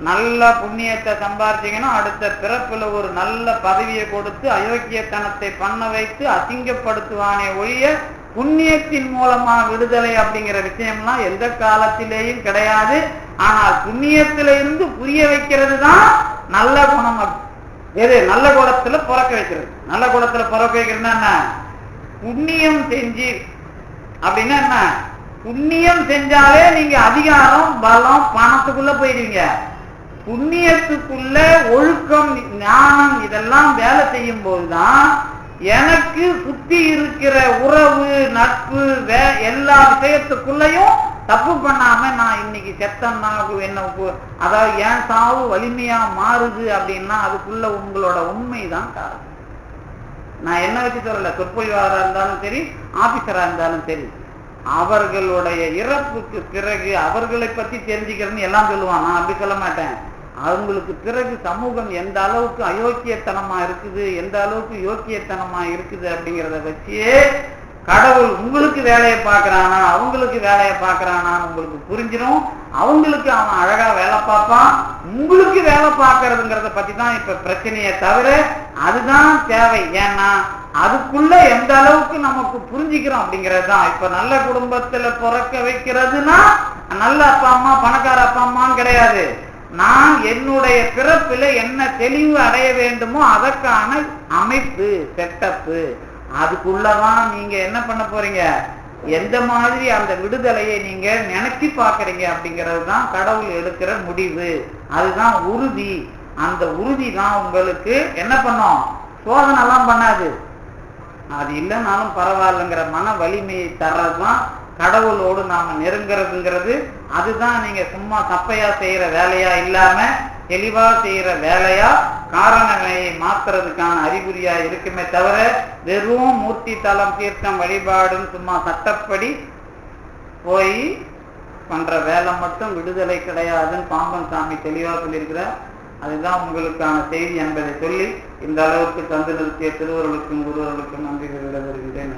நல்ல புண்ணியத்தை சம்பாதிச்சிக்கணும், அடுத்த பிறப்புல ஒரு நல்ல பதவியை கொடுத்து அயோக்கியத்தனத்தை பண்ண வைத்து அசிங்கப்படுத்துவானே ஒழிய புண்ணியத்தின் மூலமா விடுதலை அப்படிங்கிற விஷயம்லாம் எந்த காலத்திலேயும் கிடையாது. ஆனால் புண்ணியத்திலிருந்து புரிய வைக்கிறது தான் நல்ல குணம். எது நல்ல குணத்துல பிறக்க வைக்கிறது, நல்ல குணத்துல பிறக்க வைக்கிறதுனா என்ன, புண்ணியம் செஞ்சு அப்படின்னா என்ன, புண்ணியம் செஞ்சாலே நீங்க அதிகாரம் பலம் பணத்துக்குள்ள போயிடுவீங்க. புண்ணியத்துக்குள்ள ஒழுக்கம் ஞானம் இதெல்லாம் வேலை செய்யும் போதுதான் எனக்கு சுத்தி இருக்கிற உறவு நட்பு எல்லா விஷயத்துக்குள்ளையும் தப்பு பண்ணாம நான் இன்னைக்கு செத்தன்னா என்ன, அதாவது ஏன் சாவு வலிமையா மாறுது அப்படின்னா அதுக்குள்ள உங்களோட உண்மைதான் காரணம். நான் என்ன வச்சு சொல்லல, சொற்பொழிவாளராக இருந்தாலும் சரி, ஆபீசரா இருந்தாலும் சரி, அவர்களுடைய இறப்புக்கு பிறகு அவர்களை பத்தி தெரிஞ்சுக்கிறதுன்னு எல்லாம் சொல்லுவான். நான் அப்படி சொல்ல மாட்டேன். அவங்களுக்கு பிறகு சமூகம் எந்த அளவுக்கு அயோக்கியத்தனமா இருக்குது, எந்த அளவுக்கு யோக்கியத்தனமா இருக்குது அப்படிங்கிறத வச்சே கடவுள் உங்களுக்கு வேலையை பார்க்கறானா அவங்களுக்கு வேலையை பார்க்கறானான்னு உங்களுக்கு புரிஞ்சிடும். அவங்களுக்கு அவன் அழகா வேலை பார்ப்பான், உங்களுக்கு வேலை பார்க்கறதுங்கிறத பத்தி தான் இப்ப பிரச்சனையே தவிர அதுதான் தேவை. ஏன்னா அதுக்குள்ள எந்த அளவுக்கு நமக்கு புரிஞ்சுக்கிறோம் அப்படிங்கிறது தான். இப்ப நல்ல குடும்பத்துல பிறக்க வைக்கிறதுனா நல்ல அப்பா அம்மா பணக்கார அப்பா அம்மான்னு கிடையாது. நான் என்னுடைய பிறப்பில என்ன தெளிவு அடைய வேண்டுமோ அதற்கான அமைப்பு செட்டப்பு, அதுக்குள்ளதான் நீங்க என்ன பண்ண போறீங்க, எந்த மாதிரி அந்த விடுதலையை நீங்க நினைச்சு பாக்குறீங்க அப்படிங்கிறது தான் கடவுள் எடுக்கிற முடிவு. அதுதான் உறுதி. அந்த உறுதி தான் உங்களுக்கு என்ன பண்ணும், சோதனை எல்லாம் பண்ணாது. அது இல்லைனாலும் பரவாயில்லைங்கிற மன வலிமையை தர்றதுதான் கடவுளோடு நாம நெருங்கிறதுங்கிறது. அதுதான் நீங்க சும்மா தப்பையா செய்யற வேலையா இல்லாம தெளிவா செய்யற வேலையா காரணங்களை மாத்துறதுக்கான அறிகுறியா இருக்குமே தவிர வெறும் மூர்த்தி தலம் தீர்த்தம் வழிபாடுன்னு சும்மா சட்டப்படி போய் பண்ற வேலை மட்டும் விடுதலை கிடையாதுன்னு பாம்பன் சாமி தெளிவா சொல்லியிருக்கிறார். அதுதான் உங்களுக்கான செய்தி என்பதை சொல்லி இந்த அளவுக்கு தந்து நிறுத்திய திருவர்களுக்கும் குருவர்களுக்கும் நன்றி விட வருகிறேன்.